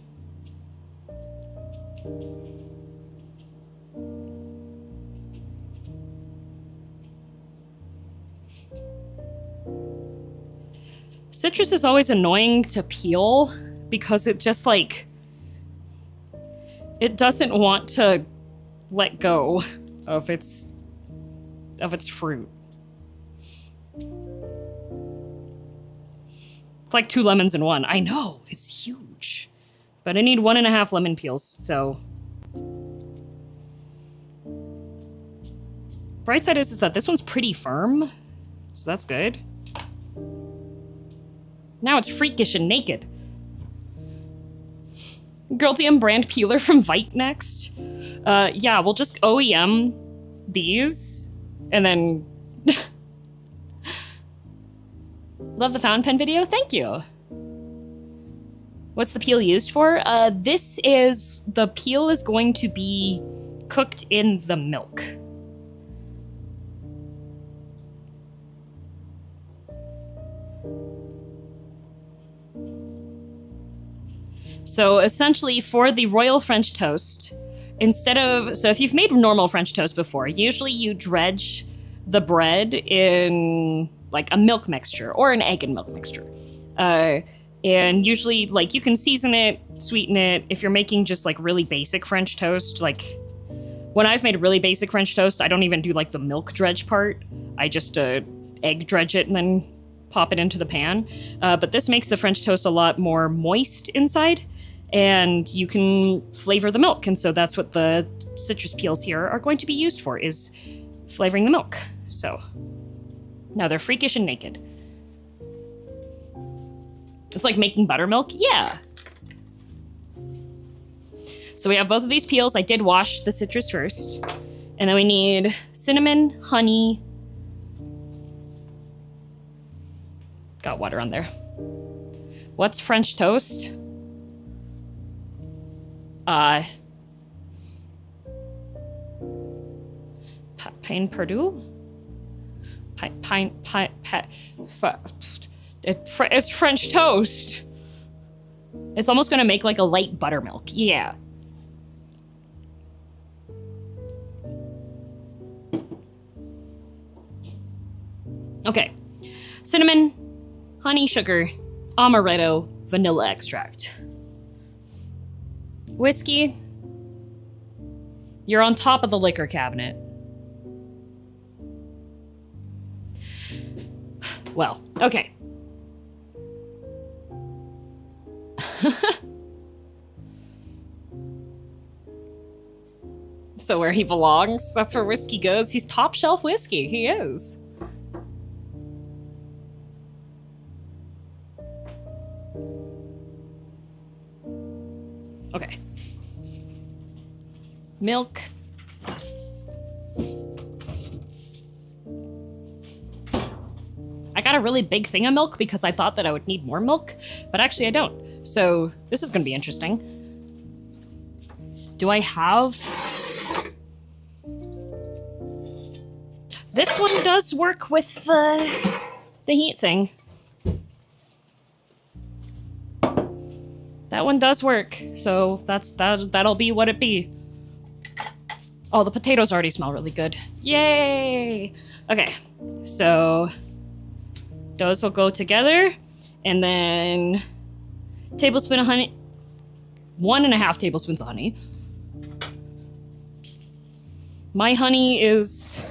Citrus is always annoying to peel because it just, like, it doesn't want to let go of its fruit. It's like 2 lemons in one. I know, it's huge. But I need 1.5 lemon peels, so. Bright side is that this one's pretty firm, so that's good. Now it's freakish and naked. Girldm brand peeler from Vite next. Yeah, we'll just OEM these, and then... Love the fountain pen video, thank you. What's the peel used for? The peel is going to be cooked in the milk. So essentially for the royal French toast, so if you've made normal French toast before, usually you dredge the bread in like a milk mixture or an egg and milk mixture. And usually like you can season it, sweeten it. If you're making just like really basic French toast, like when I've made a really basic French toast, I don't even do like the milk dredge part. I just egg dredge it and then pop it into the pan. But this makes the French toast a lot more moist inside, and you can flavor the milk. And so that's what the citrus peels here are going to be used for, is flavoring the milk. So now they're freakish and naked. It's like making buttermilk. Yeah. So we have both of these peels. I did wash the citrus first. And then we need cinnamon, honey. Got water on there. What's French toast? Pain Perdue? It's French toast. It's almost gonna make like a light buttermilk. Yeah. Okay. Cinnamon, honey, sugar, amaretto, vanilla extract. Whiskey. You're on top of the liquor cabinet. Well, okay. So where he belongs, that's where whiskey goes. He's top shelf whiskey, he is. Okay. Milk. I got a really big thing of milk because I thought that I would need more milk, but actually I don't. So this is gonna be interesting. Do I have... This one does work with the heat thing. That one does work, so that'll be what it be. Oh, the potatoes already smell really good. Yay! Okay, so those will go together, and then tablespoon of honey, 1.5 tablespoons of honey. My honey is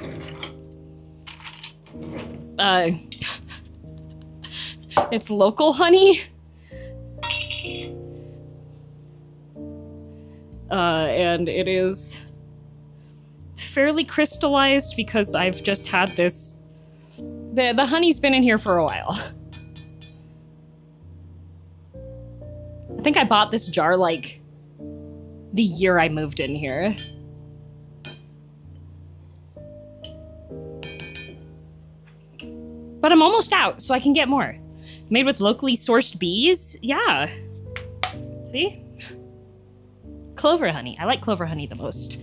it's local honey. And it is fairly crystallized because I've just had this... The honey's been in here for a while. I think I bought this jar, like, the year I moved in here. But I'm almost out, so I can get more. Made with locally sourced bees? Yeah. See? Clover honey. I like clover honey the most.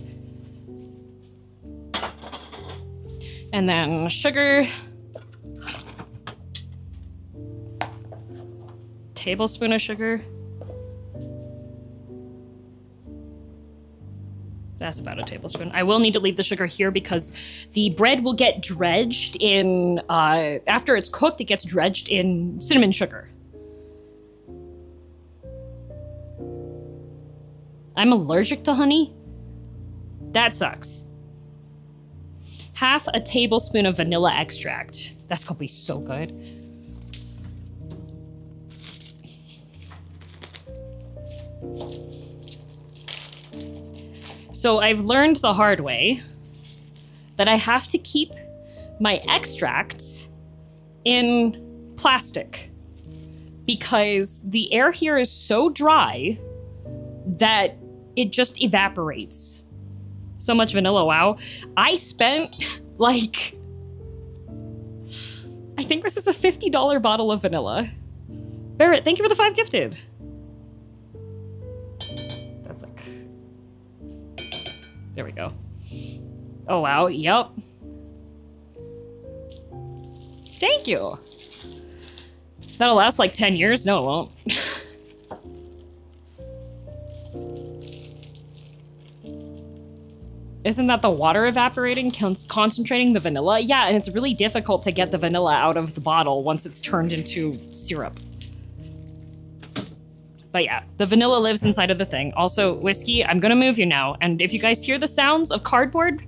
And then sugar. Tablespoon of sugar. That's about a tablespoon. I will need to leave the sugar here because the bread will get dredged in, after it's cooked, it gets dredged in cinnamon sugar. I'm allergic to honey? That sucks. Half a tablespoon of vanilla extract. That's gonna be so good. So I've learned the hard way that I have to keep my extracts in plastic because the air here is so dry that it just evaporates. So much vanilla, wow. I spent like, I think this is a $50 bottle of vanilla. Barrett, thank you for the 5 gifted. That's like, there we go. Oh, wow. Yup. Thank you. That'll last like 10 years? No, it won't. Isn't that the water evaporating, concentrating the vanilla? Yeah, and it's really difficult to get the vanilla out of the bottle once it's turned into syrup. But yeah, the vanilla lives inside of the thing. Also, Whiskey, I'm gonna move you now. And if you guys hear the sounds of cardboard,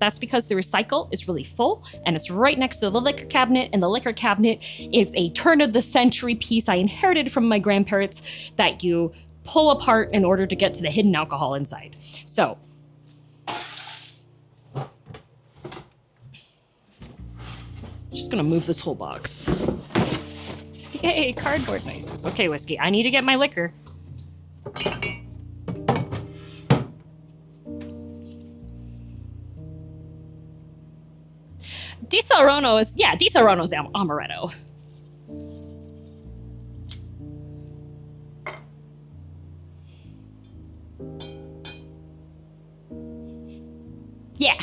that's because the recycle is really full and it's right next to the liquor cabinet, and the liquor cabinet is a turn-of-the-century piece I inherited from my grandparents that you pull apart in order to get to the hidden alcohol inside. So, just gonna move this whole box. Yay, cardboard noises. Okay, Whiskey, I need to get my liquor. Di Saronno's amaretto. Yeah.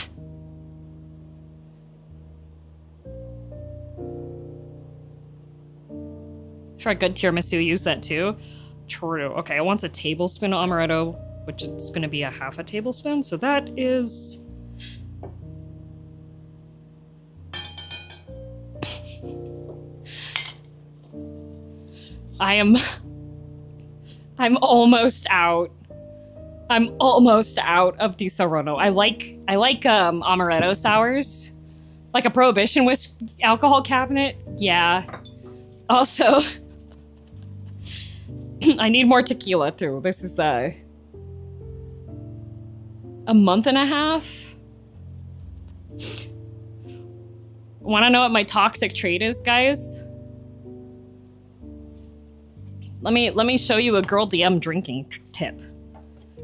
Try good tiramisu, use that too. True. Okay, I want a tablespoon of amaretto, which is gonna be a half a tablespoon, so that is... I'm almost out. I'm almost out of Di Saronno. I like amaretto sours. Like a Prohibition with alcohol cabinet. Yeah. Also, I need more tequila too. This is a month and a half. Wanna know what my toxic trait is, guys? Let me show you a girl DM drinking tip.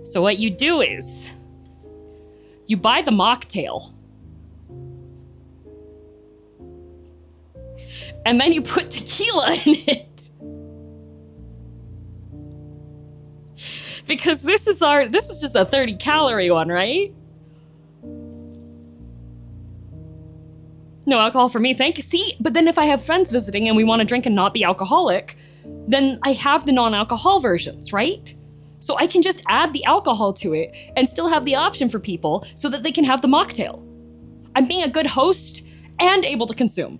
So what you do is, you buy the mocktail. And then you put tequila in it. Because this is just a 30-calorie one, right? No alcohol for me, thank you. See, but then if I have friends visiting and we want to drink and not be alcoholic, then I have the non-alcohol versions, right? So I can just add the alcohol to it and still have the option for people so that they can have the mocktail. I'm being a good host and able to consume.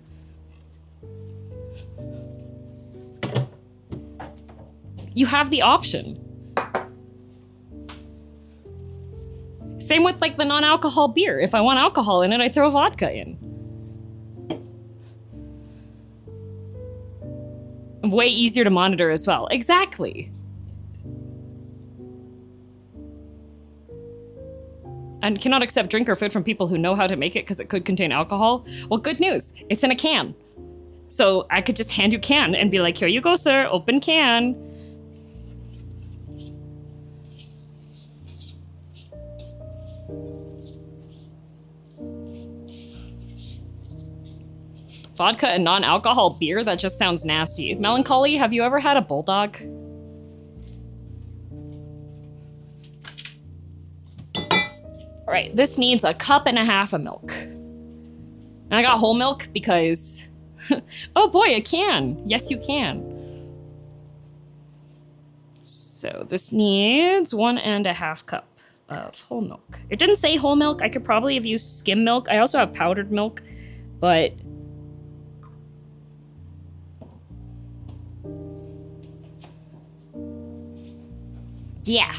You have the option. Same with like the non-alcohol beer. If I want alcohol in it, I throw vodka in. Way easier to monitor as well. Exactly. And cannot accept drink or food from people who know how to make it because it could contain alcohol. Well, good news. It's in a can. So I could just hand you a can and be like, here you go, sir. Open can. Vodka and non-alcohol beer? That just sounds nasty. Melancholy, have you ever had a bulldog? All right, this needs a cup and a half of milk. And I got whole milk because, oh boy, a can. Yes, you can. So this needs 1.5 cup of whole milk. It didn't say whole milk. I could probably have used skim milk. I also have powdered milk, but yeah.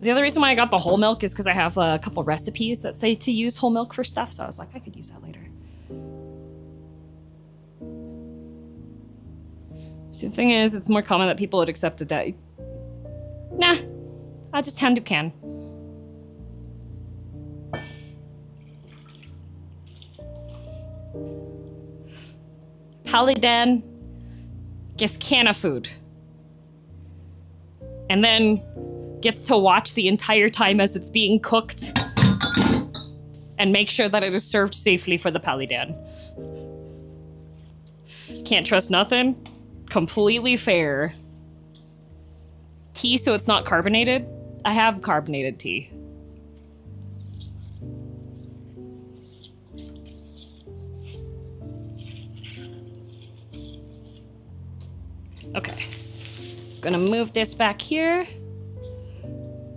The other reason why I got the whole milk is because I have a couple recipes that say to use whole milk for stuff, so I was like, I could use that later. See, the thing is, it's more common that people would accept it that... Nah, I'll just hand you can. Paladin gets can of food. And then gets to watch the entire time as it's being cooked and make sure that it is served safely for the Paladin. Can't trust nothing. Completely fair. Tea so it's not carbonated. I have carbonated tea. Okay. Gonna move this back here.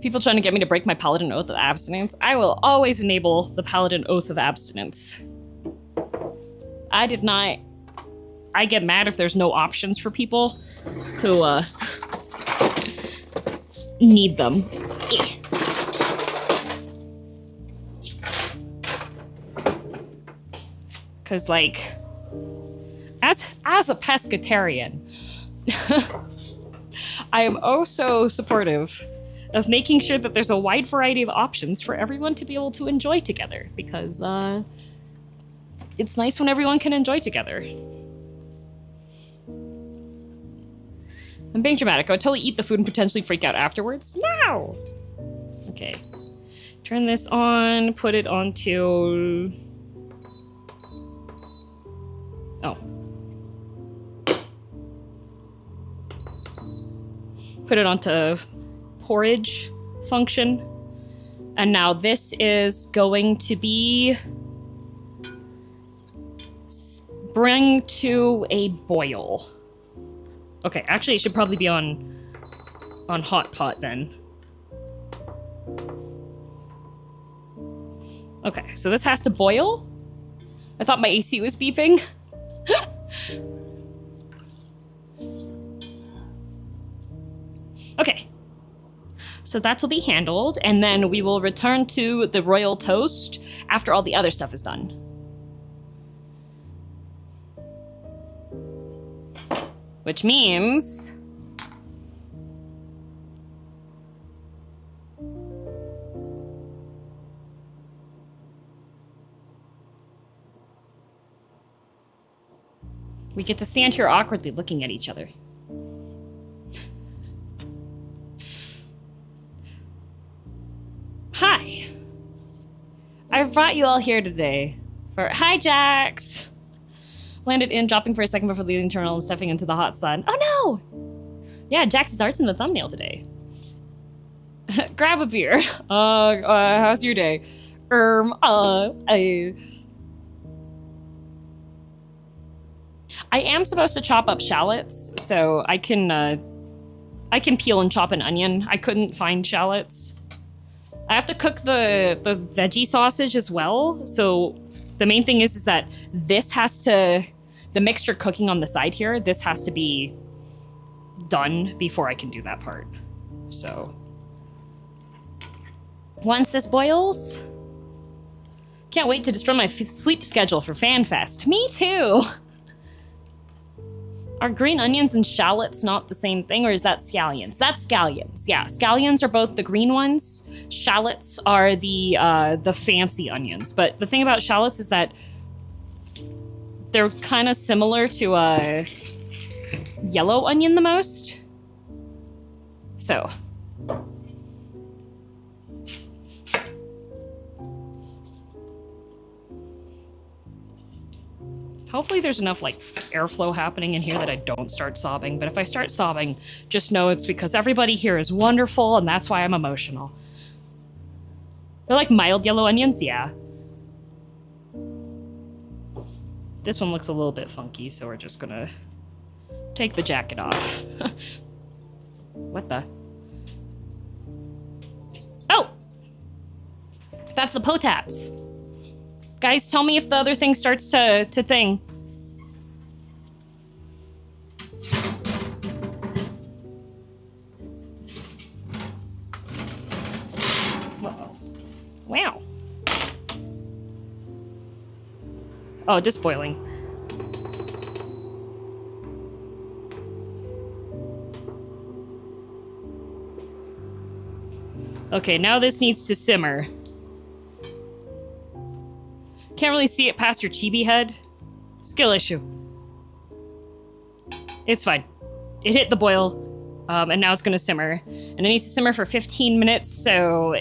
People trying to get me to break my Paladin Oath of Abstinence. I will always enable the Paladin Oath of Abstinence. I did not... I get mad if there's no options for people who, need them. Because, like, as a pescatarian, I am oh so supportive of making sure that there's a wide variety of options for everyone to be able to enjoy together, because it's nice when everyone can enjoy together. I'm being dramatic. I would totally eat the food and potentially freak out afterwards. No! Okay. Turn this on, put it onto... Oh. Put it onto porridge function. And now this is going to be... bring to a boil. Okay, actually it should probably be on hot pot then. Okay, so this has to boil? I thought my AC was beeping. Okay. So that will be handled, and then we will return to the royal toast after all the other stuff is done. Which means... we get to stand here awkwardly looking at each other. Hi. I've brought you all here today for... Hi, Jax! Landed in, dropping for a second before leaving the terminal and stepping into the hot sun. Oh no! Yeah, Jax's art's in the thumbnail today. Grab a beer. How's your day? I am supposed to chop up shallots, so I can peel and chop an onion. I couldn't find shallots. I have to cook the veggie sausage as well, so the main thing is that this has to, the mixture cooking on the side here, this has to be done before I can do that part. So, once this boils, can't wait to destroy my sleep schedule for Fanfest. Me too! Are green onions and shallots not the same thing, or is that scallions? That's scallions, yeah. Scallions are both the green ones. Shallots are the fancy onions. But the thing about shallots is that they're kind of similar to a yellow onion the most. So. Hopefully there's enough, like, airflow happening in here that I don't start sobbing. But if I start sobbing, just know it's because everybody here is wonderful, and that's why I'm emotional. They're like mild yellow onions, yeah. This one looks a little bit funky, so we're just gonna take the jacket off. What the? Oh! That's the potats. Guys, tell me if the other thing starts to thing. Uh-oh. Wow. Oh, just boiling. Okay, now this needs to simmer. Can't really see it past your chibi head. Skill issue. It's fine. It hit the boil, and now it's gonna simmer. And it needs to simmer for 15 minutes, so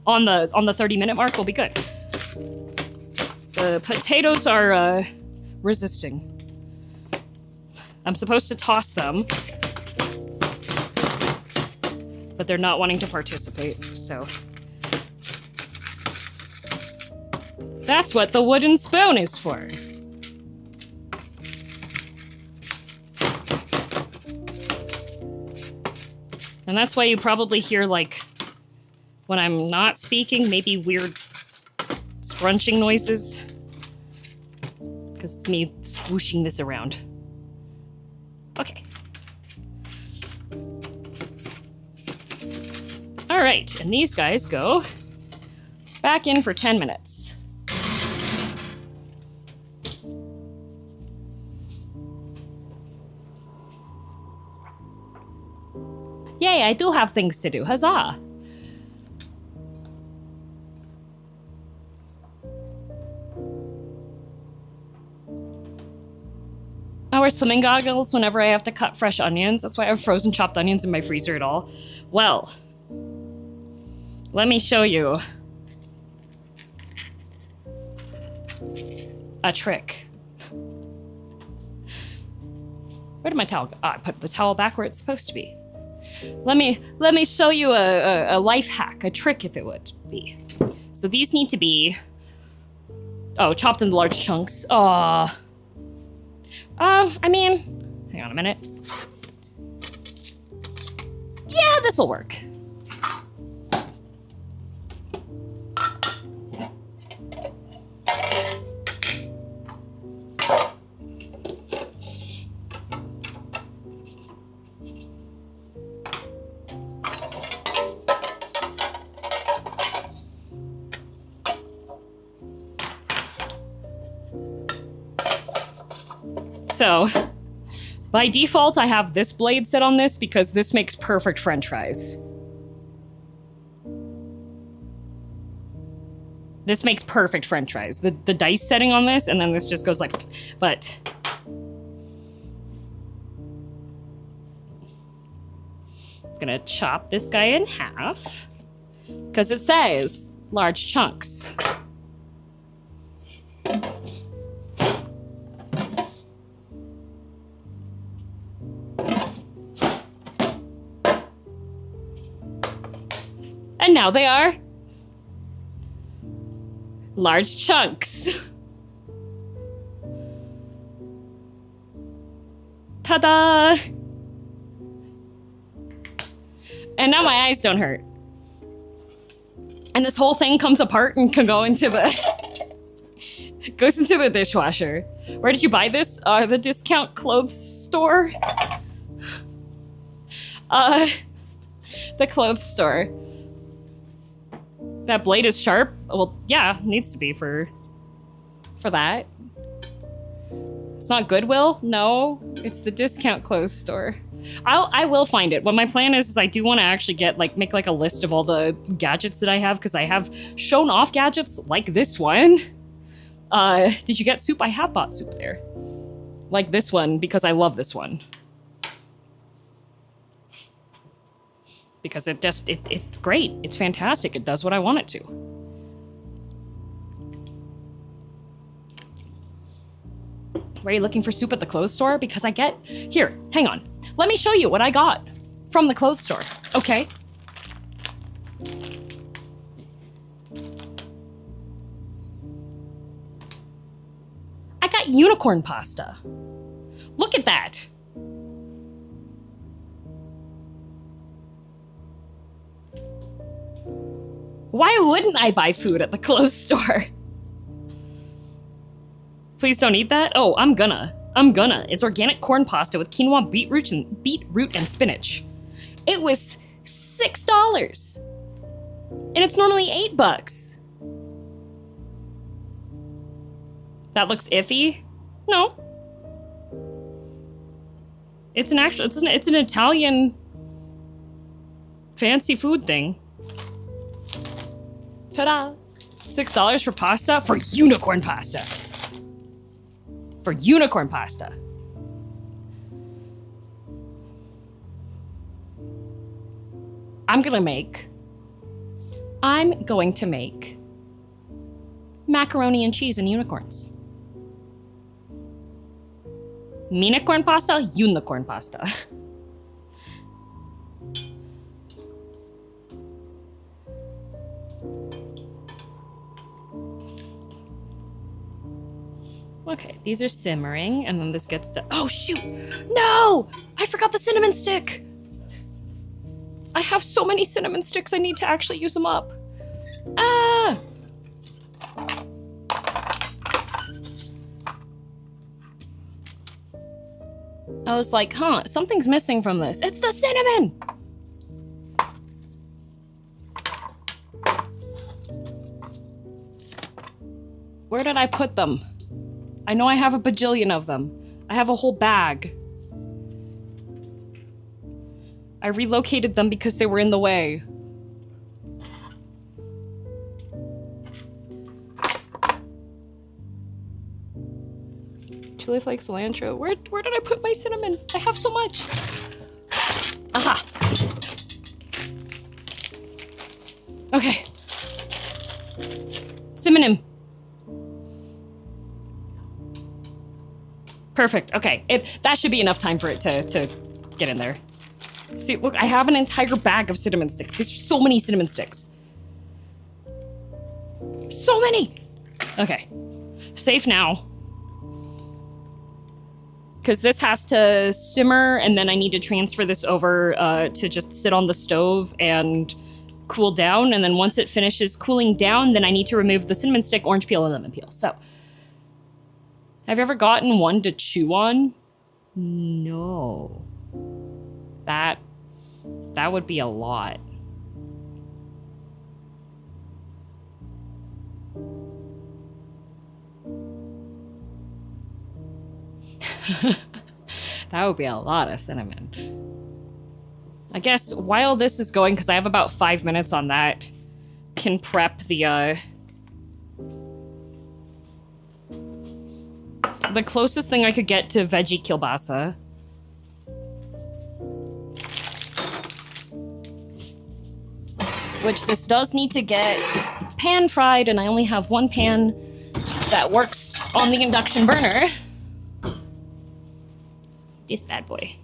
on the 30-minute mark, we'll be good. The potatoes are resisting. I'm supposed to toss them, but they're not wanting to participate, so. That's what the wooden spoon is for. And that's why you probably hear, like, when I'm not speaking, maybe weird scrunching noises. Because it's me swooshing this around. Okay. All right, and these guys go back in for 10 minutes. Yay, I do have things to do. Huzzah! I wear swimming goggles whenever I have to cut fresh onions. That's why I have frozen chopped onions in my freezer at all. Well, let me show you a trick. Where did my towel go? Oh, I put the towel back where it's supposed to be. Let me show you a life hack, a trick if it would be. So these need to be, chopped into large chunks. I mean, hang on a minute. Yeah, this'll work. So, by default, I have this blade set on this because this makes perfect French fries. This makes perfect French fries. The dice setting on this, and then this just goes like, but. I'm gonna chop this guy in half because it says large chunks. And now they are large chunks. Ta-da! And now my eyes don't hurt. And this whole thing comes apart and can go into the goes into the dishwasher. Where did you buy this? The discount clothes store. The clothes store. That blade is sharp. Well, yeah, needs to be for that. It's not Goodwill. No, it's the discount clothes store. I will find it. What my plan is I do want to actually get make a list of all the gadgets that I have because I have shown off gadgets like this one. Did you get soup? I have bought soup there. Like this one because I love this one. Because it's great. It's fantastic. It does what I want it to. Were you looking for soup at the clothes store? Because I get... Here, hang on. Let me show you what I got from the clothes store. Okay. that unicorn pasta? Look at that. Why wouldn't I buy food at the clothes store? Please don't eat that. Oh, I'm gonna. It's organic corn pasta with quinoa, beetroot, and spinach. It was $6. And it's normally $8. That looks iffy? No. It's an Italian fancy food thing. Ta-da! $6 for pasta? For unicorn pasta. For unicorn pasta. I'm going to make macaroni and cheese and unicorns. Minicorn pasta, unicorn pasta. Okay, these are simmering, and then this gets to— oh shoot! No! I forgot the cinnamon stick! I have so many cinnamon sticks, I need to actually use them up. Ah! I was like, huh, something's missing from this. It's the cinnamon! Where did I put them? I know I have a bajillion of them. I have a whole bag. I relocated them because they were in the way. Chili flakes, cilantro. Where did I put my cinnamon? I have so much. Aha. Okay. Cinnamon. Perfect. Okay. That should be enough time for it to get in there. See, look, I have an entire bag of cinnamon sticks. There's so many cinnamon sticks. So many! Okay. Safe now. Because this has to simmer, and then I need to transfer this over to just sit on the stove and cool down. And then once it finishes cooling down, then I need to remove the cinnamon stick, orange peel, and lemon peel. So, have you ever gotten one to chew on? No. That would be a lot. That would be a lot of cinnamon. I guess while this is going, because I have about 5 minutes on that, can prep the closest thing I could get to veggie kielbasa. Which this does need to get pan fried, and I only have one pan that works on the induction burner. This bad boy.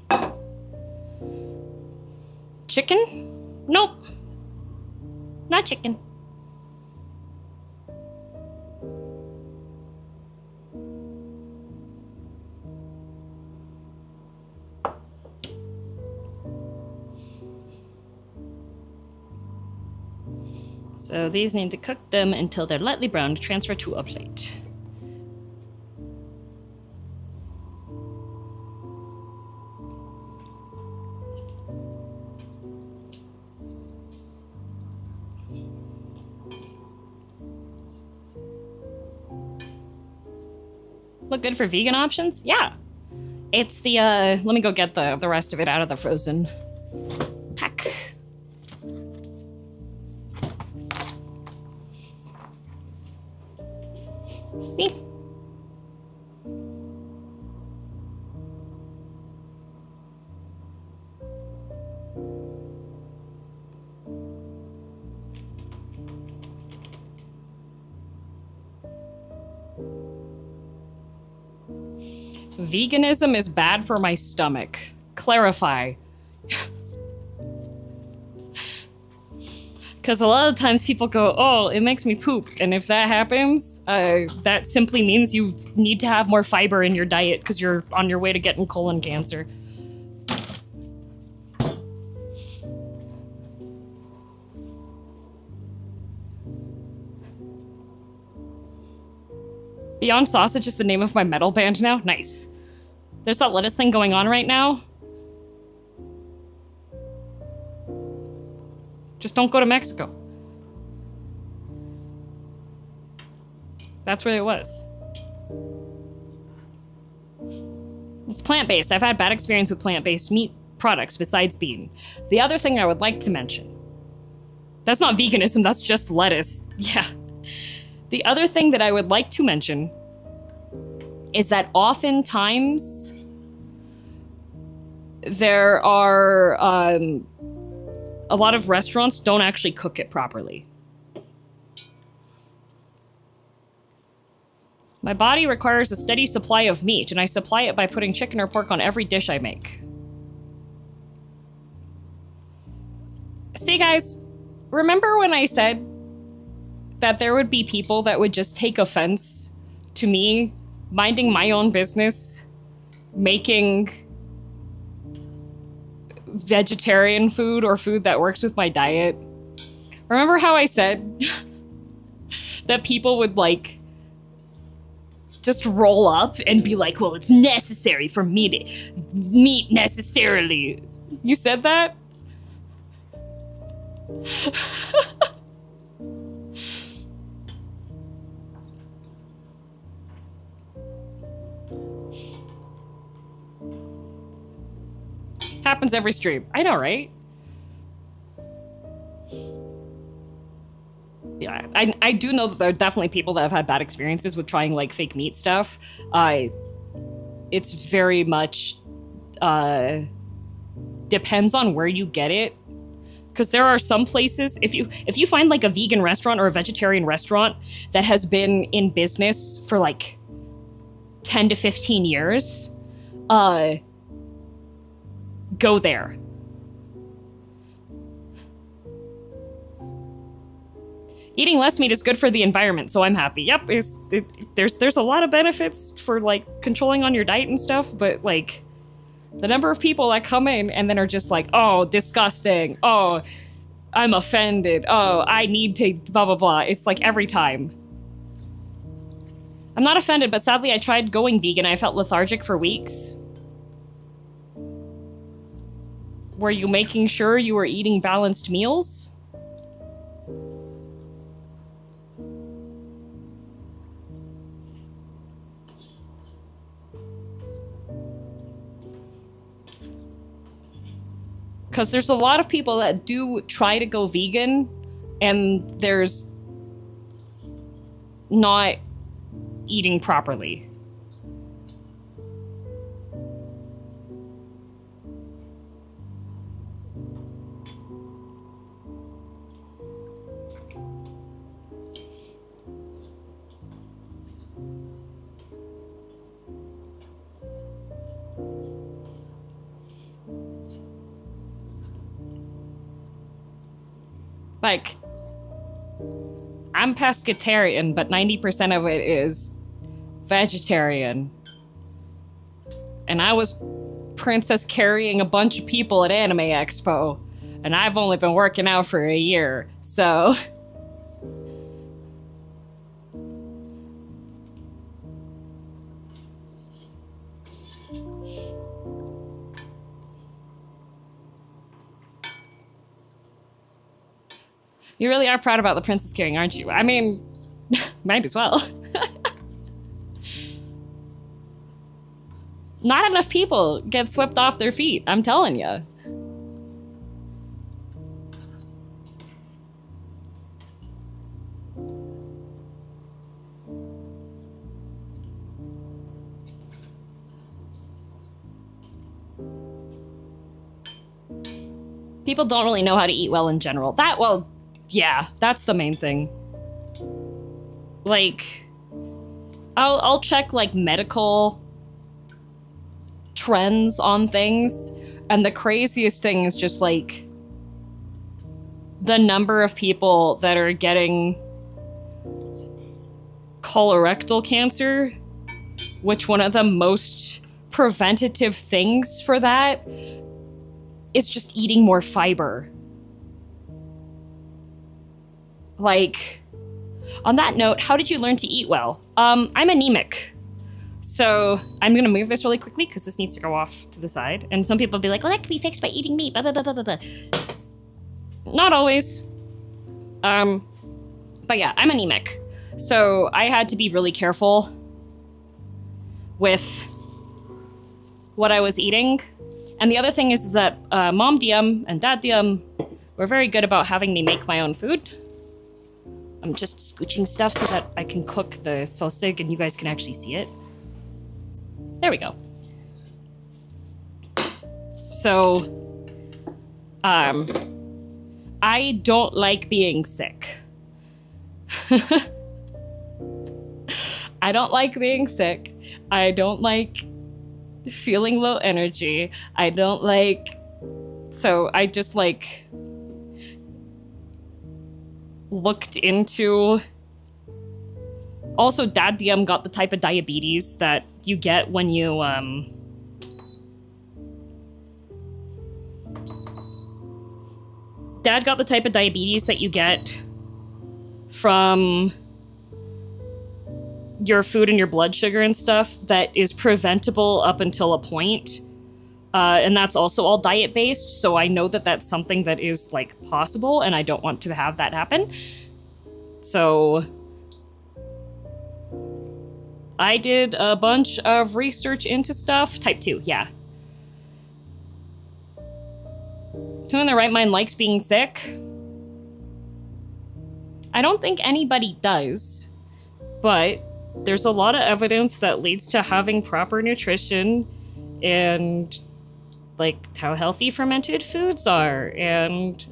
Chicken? Nope. Not chicken. So these need to cook them until they're lightly brown to transfer to a plate. Look good for vegan options? Yeah. It's the, let me go get the rest of it out of the frozen pack. See? Veganism is bad for my stomach. Clarify. Because a lot of times people go, oh, it makes me poop. And if that happens, that simply means you need to have more fiber in your diet because you're on your way to getting colon cancer. Beyond Sausage is the name of my metal band now? Nice. There's that lettuce thing going on right now. Just don't go to Mexico. That's where it was. It's plant-based. I've had bad experience with plant-based meat products besides bean. The other thing I would like to mention, that's not veganism, that's just lettuce. Yeah. The other thing that I would like to mention is that oftentimes there are a lot of restaurants don't actually cook it properly. My body requires a steady supply of meat, and I supply it by putting chicken or pork on every dish I make. See, guys, remember when I said that there would be people that would just take offense to me minding my own business, making vegetarian food or food that works with my diet? Remember how I said that people would, like, just roll up and be like, well, it's necessary for me to meat necessarily. You said that? Happens every stream. I know, right? Yeah, I do know that there are definitely people that have had bad experiences with trying, like, fake meat stuff. It's very much depends on where you get it. Because there are some places, if you find, like, a vegan restaurant or a vegetarian restaurant that has been in business for, like, 10 to 15 years, go there. Eating less meat is good for the environment, so I'm happy. Yep, there's a lot of benefits for, like, controlling on your diet and stuff, but, like, the number of people that come in and then are just like, oh, disgusting. Oh, I'm offended. Oh, I need to blah, blah, blah. It's like every time. I'm not offended, but sadly I tried going vegan. I felt lethargic for weeks. Were you making sure you were eating balanced meals? Because there's a lot of people that do try to go vegan, and there's not eating properly. Like, I'm pescatarian, but 90% of it is vegetarian. And I was princess carrying a bunch of people at Anime Expo, and I've only been working out for a year, so... You really are proud about the princess carrying, aren't you? I mean, might as well. Not enough people get swept off their feet, I'm telling you. People don't really know how to eat well in general. Well, yeah, that's the main thing. Like, I'll check, like, medical trends on things, and the craziest thing is just, like, the number of people that are getting colorectal cancer, which one of the most preventative things for that is just eating more fiber. Like, on that note, how did you learn to eat well? I'm anemic. So I'm gonna move this really quickly because this needs to go off to the side. And some people will be like, well, that could be fixed by eating meat, blah, blah, blah, blah, blah, blah. Not always. But yeah, I'm anemic. So I had to be really careful with what I was eating. And the other thing is that Mom DM and Dad DM were very good about having me make my own food. I'm just scooching stuff so that I can cook the sausage and you guys can actually see it. There we go. So, I don't like being sick. I don't like being sick. I don't like feeling low energy. I don't like... So I just like looked into... Also, Dad DM got the type of diabetes that you get when you, Dad got the type of diabetes that you get from your food and your blood sugar and stuff that is preventable up until a point. And that's also all diet-based, so I know that that's something that is, like, possible, and I don't want to have that happen. So I did a bunch of research into stuff. Type 2, yeah. Who in their right mind likes being sick? I don't think anybody does, but there's a lot of evidence that leads to having proper nutrition and, like, how healthy fermented foods are and,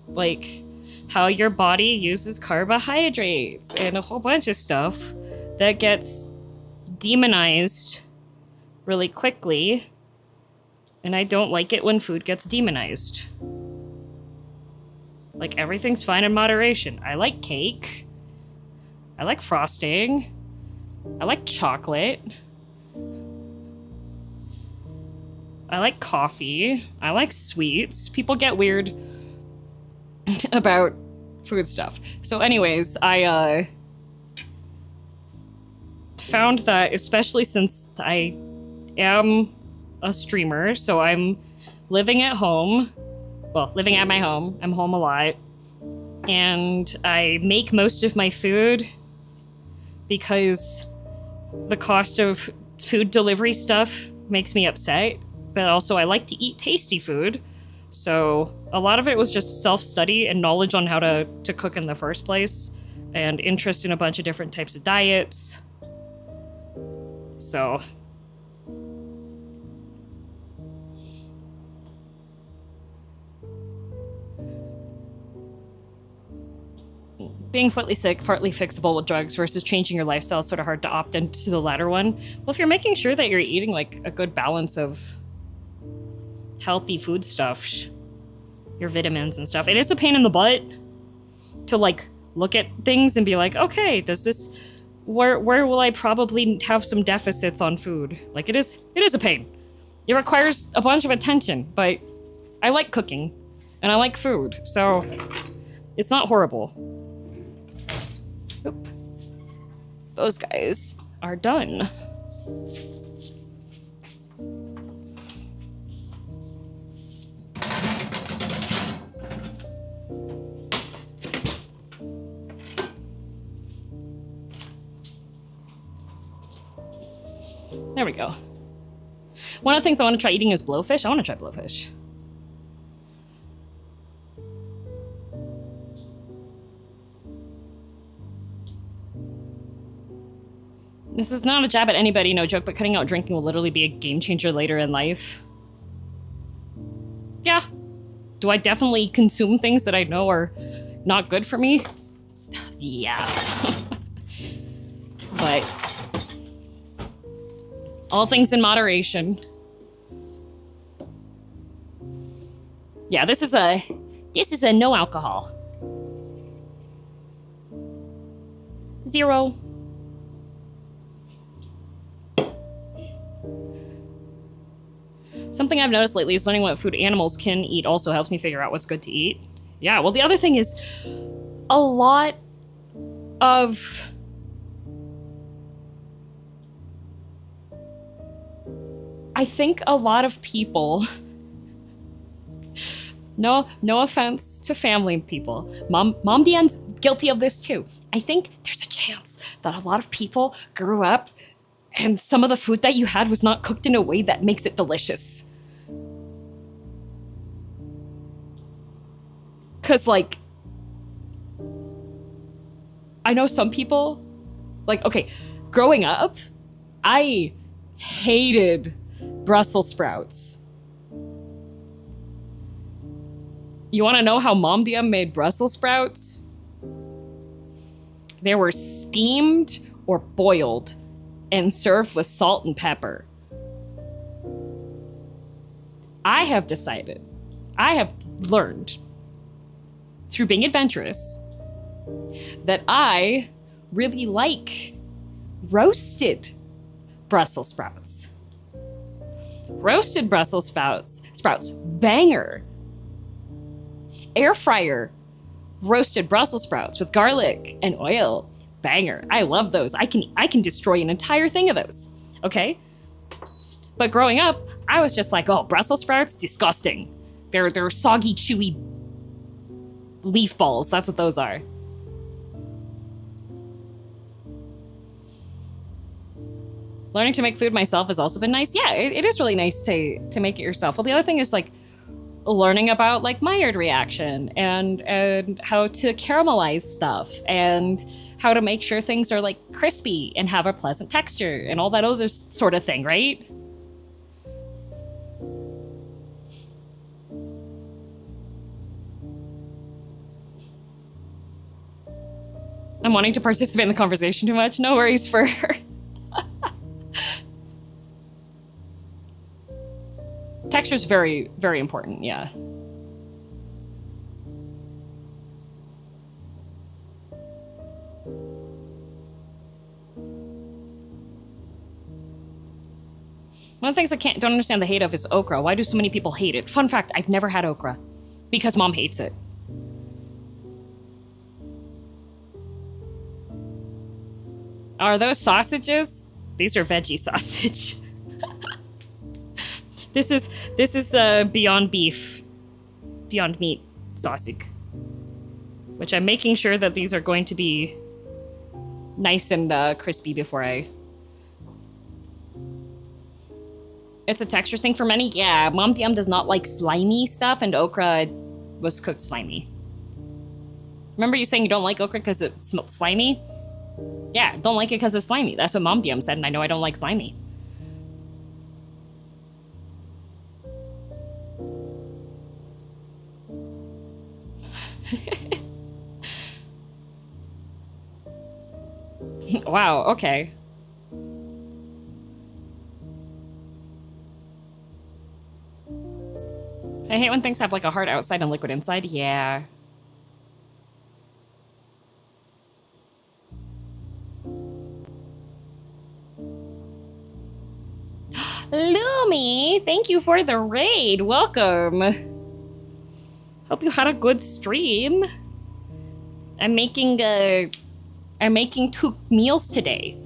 like, how your body uses carbohydrates and a whole bunch of stuff that gets demonized really quickly, and I don't like it when food gets demonized. Like, everything's fine in moderation. I like cake. I like frosting. I like chocolate. I like coffee. I like sweets. People get weird about food stuff. So anyways, I found that, especially since I am a streamer, so I'm living at home. Well, living at my home. I'm home a lot. And I make most of my food because the cost of food delivery stuff makes me upset. But also I like to eat tasty food. So a lot of it was just self-study and knowledge on how to cook in the first place, and interest in a bunch of different types of diets. So being slightly sick, partly fixable with drugs, versus changing your lifestyle is sort of hard to opt into the latter one. Well, if you're making sure that you're eating, like, a good balance of healthy food stuff, your vitamins and stuff, it is a pain in the butt to, like, look at things and be like, okay, does this... Where will I probably have some deficits on food? Like, it is a pain. It requires a bunch of attention, but I like cooking, and I like food, so it's not horrible. Oop. Those guys are done. There we go. One of the things I want to try eating is blowfish. I want to try blowfish. This is not a jab at anybody, no joke, but cutting out drinking will literally be a game changer later in life. Yeah. Do I definitely consume things that I know are not good for me? Yeah. But all things in moderation. Yeah, this is a This is a no alcohol. 0. Something I've noticed lately is learning what food animals can eat also helps me figure out what's good to eat. Yeah, well, the other thing is a lot of... I think a lot of people... No offense to family people. Mom DN's guilty of this too. I think there's a chance that a lot of people grew up and some of the food that you had was not cooked in a way that makes it delicious. 'Cause, like, I know some people, like, okay, growing up, I hated Brussels sprouts. You want to know how Mom DM made Brussels sprouts? They were steamed or boiled and served with salt and pepper. I have learned through being adventurous that I really like roasted Brussels sprouts. Roasted Brussels sprouts, banger. Air fryer roasted Brussels sprouts with garlic and oil, banger. I love those. I can destroy an entire thing of those. Okay? But growing up, I was just like, oh, Brussels sprouts, disgusting. They're soggy, chewy leaf balls. That's what those are. Learning to make food myself has also been nice. Yeah, it is really nice to make it yourself. Well, the other thing is, like, learning about, like, Maillard reaction and how to caramelize stuff and how to make sure things are, like, crispy and have a pleasant texture and all that other sort of thing, right? I'm wanting to participate in the conversation too much. No worries for her. Texture's very, very important, yeah. One of the things I don't understand the hate of is okra. Why do so many people hate it? Fun fact, I've never had okra. Because Mom hates it. Are those sausages? These are veggie sausage. This is Beyond Meat sausage, which I'm making sure that these are going to be nice and crispy before I... It's a texture thing for many? Yeah, Mom DM does not like slimy stuff, and okra was cooked slimy. Remember you saying you don't like okra because it smelled slimy? Yeah, don't like it because it's slimy. That's what Mom DM said, and I know I don't like slimy. Wow, okay. I hate when things have, like, a hard outside and liquid inside. Yeah. Lumi, thank you for the raid. Welcome. Hope you had a good stream. I'm making 2 meals today.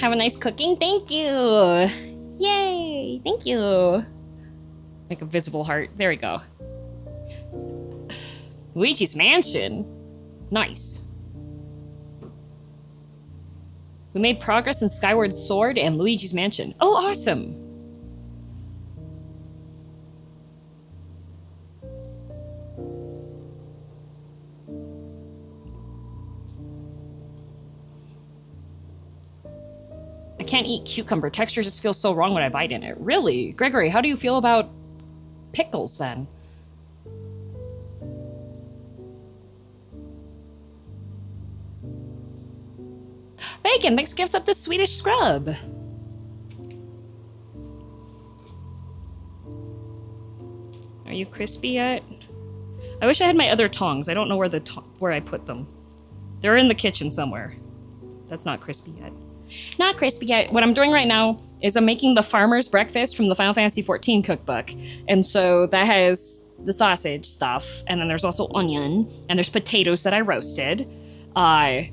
Have a nice cooking. Thank you. Yay. Thank you. Make a visible heart. There we go. Luigi's Mansion. Nice. We made progress in Skyward Sword and Luigi's Mansion. Oh, awesome. I can't eat cucumber. Texture just feels so wrong when I bite in it. Really? Gregory, how do you feel about pickles then? Bacon, thanks for gifts up to Swedish Scrub. Are you crispy yet? I wish I had my other tongs. I don't know where I put them. They're in the kitchen somewhere. That's not crispy yet. Not crispy yet. What I'm doing right now is I'm making the farmer's breakfast from the Final Fantasy XIV cookbook. And so that has the sausage stuff, and then there's also onion, and there's potatoes that I roasted. What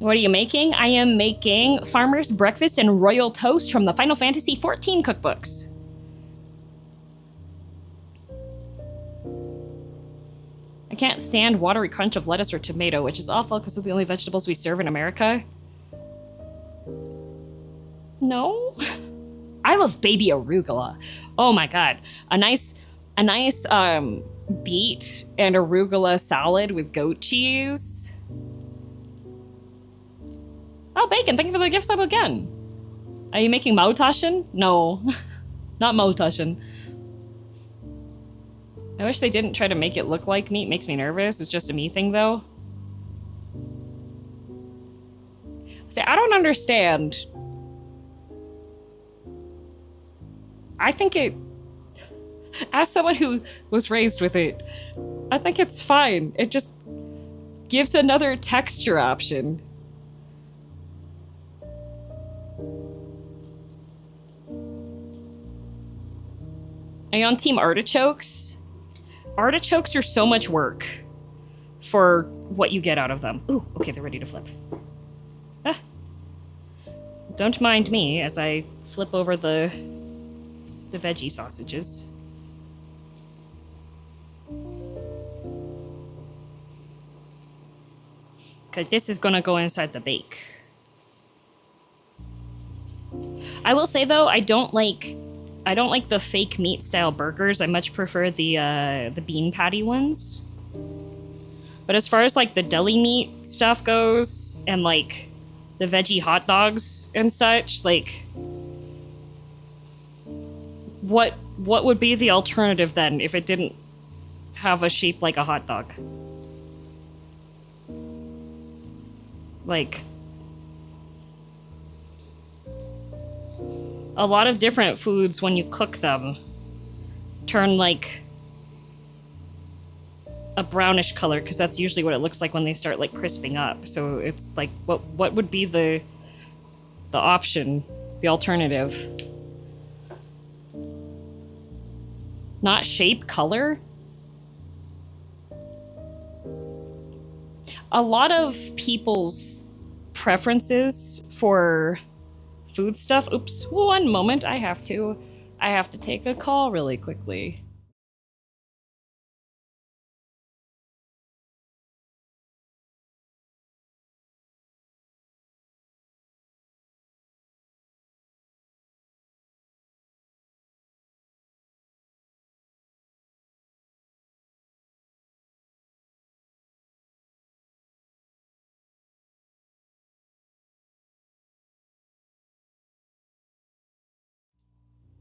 are you making? I am making farmer's breakfast and royal toast from the Final Fantasy XIV cookbooks. I can't stand watery crunch of lettuce or tomato, which is awful because they're the only vegetables we serve in America. No? I love baby arugula. Oh my god. A nice beet and arugula salad with goat cheese. Oh, bacon, thank you for the gift sub again. Are you making Maotashin? No, not Maotashin. I wish they didn't try to make it look like meat. Makes me nervous. It's just a me thing, though. See, I don't understand. I think it... As someone who was raised with it, I think it's fine. It just gives another texture option. Are you on Team Artichokes? Artichokes are so much work for what you get out of them. Ooh, okay, they're ready to flip. Ah. Don't mind me as I flip over the veggie sausages. Because this is gonna go inside the bake. I will say though, I don't like the fake meat style burgers. I much prefer the bean patty ones. But as far as like the deli meat stuff goes, and like the veggie hot dogs and such, like what would be the alternative then if it didn't have a shape like a hot dog? Like a lot of different foods, when you cook them, turn like a brownish color, because that's usually what it looks like when they start like crisping up. So it's like, what would be the option, the alternative? Not shape, color? A lot of people's preferences for food stuff. Oops, one moment. I have to take a call really quickly.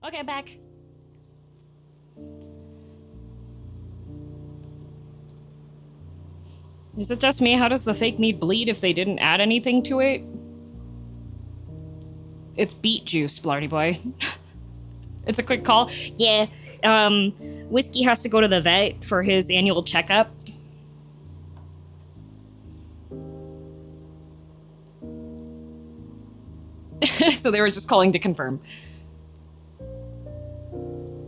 Okay, I'm back. Is it just me? How does the fake meat bleed if they didn't add anything to it? It's beet juice, Blarty boy. It's a quick call. Yeah, Whiskey has to go to the vet for his annual checkup. So they were just calling to confirm.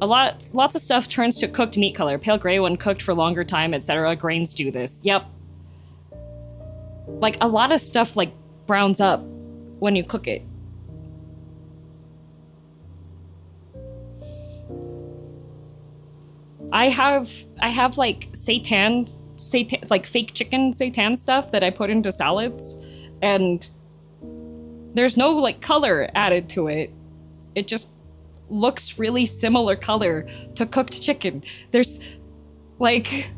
Lots of stuff turns to cooked meat color. Pale gray when cooked for longer time, etc. Grains do this. Yep. Like, a lot of stuff, like, browns up when you cook it. I have like seitan, like fake chicken seitan stuff that I put into salads, and there's no like color added to it. It just looks really similar color to cooked chicken. There's like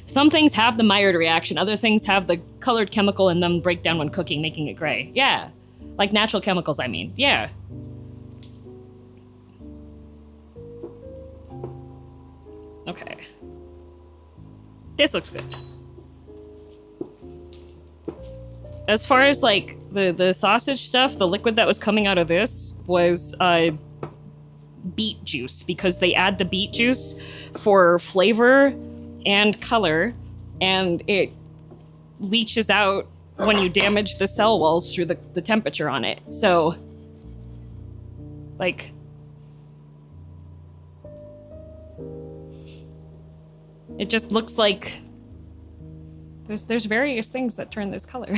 some things have the Maillard reaction, other things have the colored chemical in them break down when cooking, making it gray. Yeah. Like natural chemicals, I mean. Yeah. Okay. This looks good. as far as like the sausage stuff, the liquid that was coming out of this was beet juice, because they add the beet juice for flavor and color, and it leaches out when you damage the cell walls through the temperature on it. So, like, it just looks like there's various things that turn this color.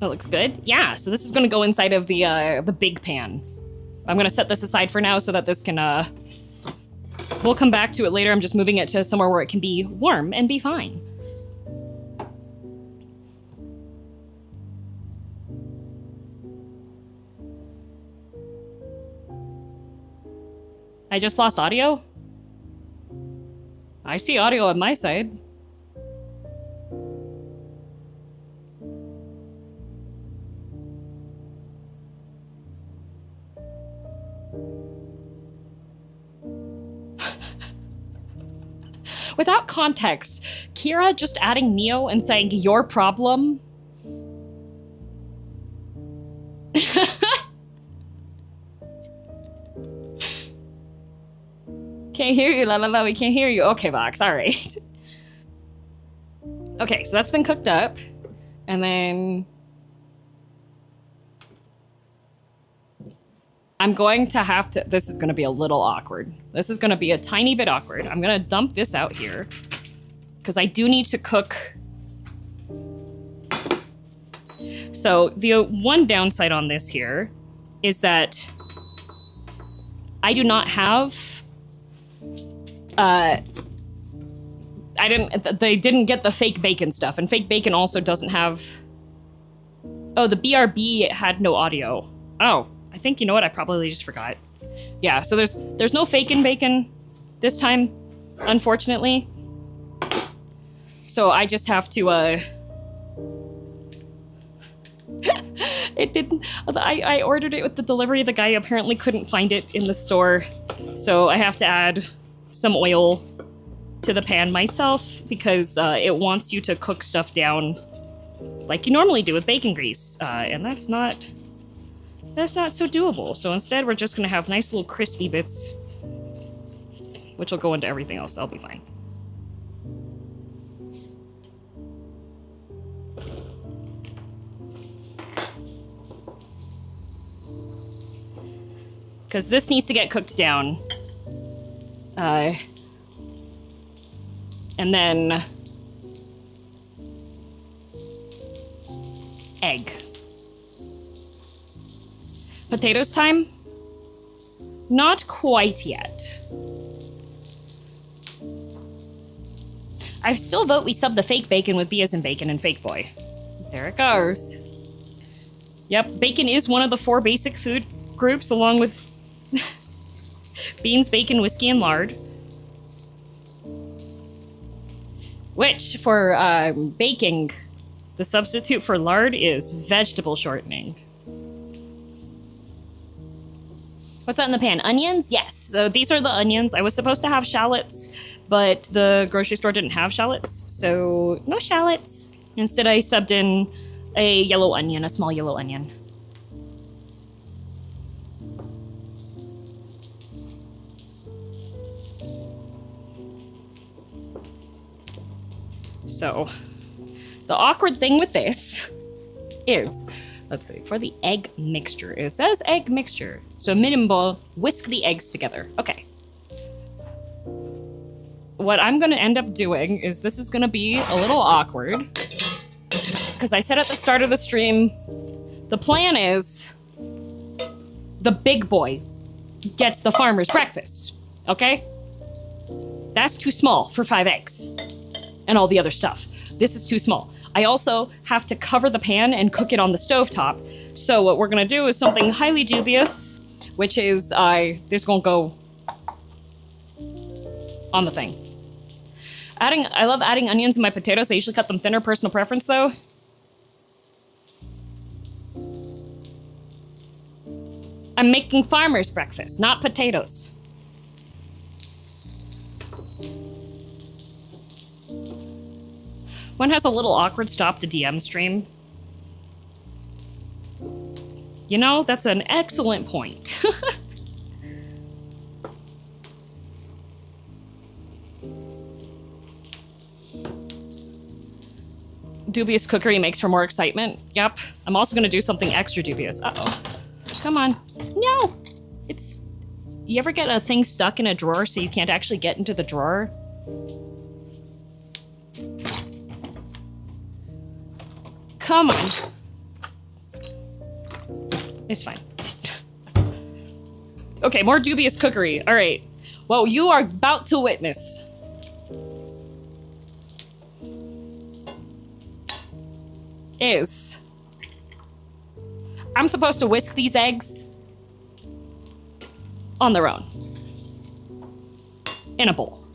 That looks good. Yeah, so this is gonna go inside of the big pan. I'm gonna set this aside for now so that this can, we'll come back to it later. I'm just moving it to somewhere where it can be warm and be fine. I just lost audio? I see audio on my side. Without context, Kira just adding Neo and saying, your problem? Can't hear you, la la la, we can't hear you. Okay, Vox, all right. Okay, so that's been cooked up. And then I'm going to have to, this is gonna be a little awkward. This is gonna be a tiny bit awkward. I'm gonna dump this out here because I do need to cook. So the one downside on this here is that I do not have, they didn't get the fake bacon stuff, and fake bacon also doesn't have, oh, the BRB had no audio. Oh. I think, you know what, I probably just forgot. Yeah, so there's no fakin' bacon this time, unfortunately. So I just have to, it didn't, I ordered it with the delivery. The guy apparently couldn't find it in the store. So I have to add some oil to the pan myself because it wants you to cook stuff down like you normally do with bacon grease. And that's not so doable. So instead, we're just gonna have nice little crispy bits, which will go into everything else. I'll be fine. Because this needs to get cooked down. And then egg. Potatoes time? Not quite yet. I still vote we sub the fake bacon with B as in bacon and fake boy. There it goes. Yep, bacon is one of the 4 basic food groups, along with beans, bacon, whiskey, and lard. Which, for baking, the substitute for lard is vegetable shortening. What's that in the pan? Onions? Yes. So these are the onions. I was supposed to have shallots, but the grocery store didn't have shallots, so no shallots. Instead, I subbed in a yellow onion, a small yellow onion. So, the awkward thing with this is, let's see, for the egg mixture, it says egg mixture. So minimum bowl, whisk the eggs together. Okay. What I'm gonna end up doing is this is gonna be a little awkward because I said at the start of the stream, the plan is the big boy gets the farmer's breakfast, okay? That's too small for 5 eggs and all the other stuff. This is too small. I also have to cover the pan and cook it on the stovetop. So what we're gonna do is something highly dubious, which is this gonna go on the thing. I love adding onions in my potatoes. I usually cut them thinner, personal preference though. I'm making farmer's breakfast, not potatoes. One has a little awkward stop to DM stream. You know, that's an excellent point. Dubious cookery makes for more excitement. Yep. I'm also gonna do something extra dubious. Uh-oh. Come on. No! It's... You ever get a thing stuck in a drawer so you can't actually get into the drawer? Come on. It's fine. Okay, more dubious cookery. All right. Well, you are about to witness. I'm supposed to whisk these eggs on their own in a bowl.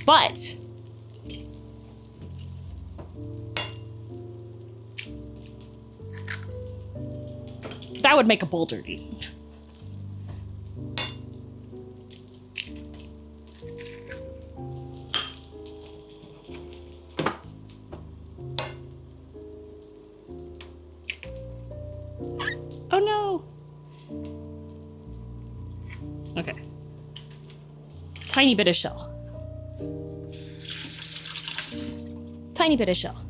But that would make a bowl dirty. Oh no. Okay. Tiny bit of shell. Tiny bit of shell.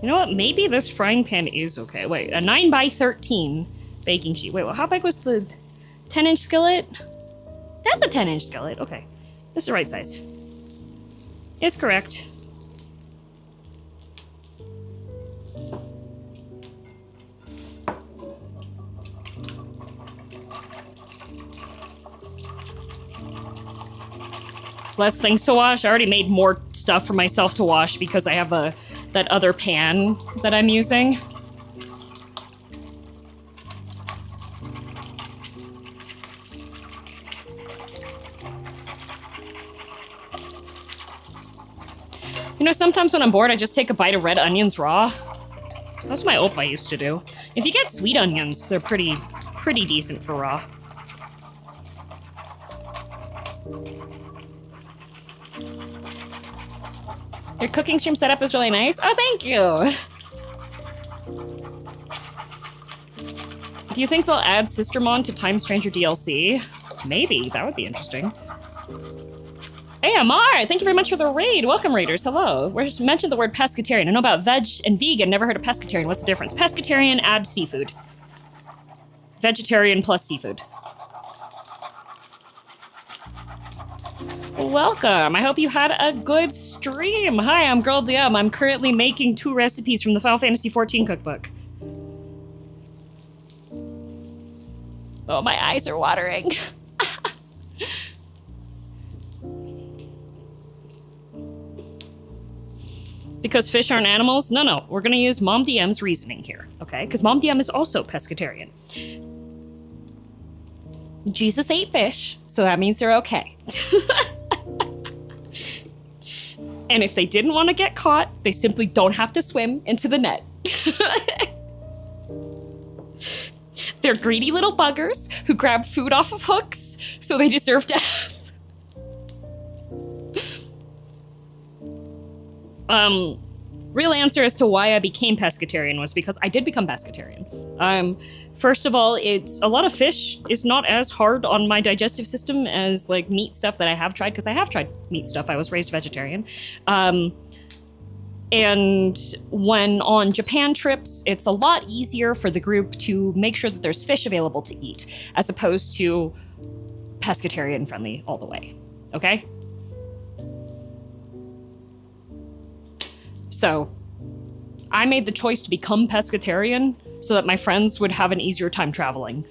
You know what? Maybe this frying pan is okay. Wait, a 9x13 baking sheet. Wait, well, how big was the 10-inch skillet? That's a 10-inch skillet. Okay. That's the right size. It's correct. Less things to wash. I already made more stuff for myself to wash because I have that other pan that I'm using. You know, sometimes when I'm bored, I just take a bite of red onions raw. That's my opa used to do. If you get sweet onions, they're pretty decent for raw. Your cooking stream setup is really nice. Oh, thank you. Do you think they'll add Sistermon to Time Stranger DLC? Maybe. That would be interesting. AMR, thank you very much for the raid. Welcome, raiders. Hello. We just mentioned the word pescatarian. I know about veg and vegan. Never heard of pescatarian. What's the difference? Pescatarian, add seafood. Vegetarian plus seafood. Welcome. I hope you had a good stream. Hi, I'm girldm. I'm currently making 2 recipes from the Final Fantasy XIV cookbook. Oh, my eyes are watering. Because fish aren't animals? No. We're gonna use Mom DM's reasoning here, okay? Because Mom DM is also pescatarian. Jesus ate fish, so that means they're okay. And if they didn't want to get caught, they simply don't have to swim into the net. They're greedy little buggers who grab food off of hooks, so they deserve death. Real answer as to why I became pescatarian was because I did become pescatarian. First of all, it's a lot of fish is not as hard on my digestive system as like meat stuff that I have tried, because I have tried meat stuff. I was raised vegetarian. And when on Japan trips, it's a lot easier for the group to make sure that there's fish available to eat, as opposed to pescatarian friendly all the way. Okay? So I made the choice to become pescatarian so that my friends would have an easier time traveling.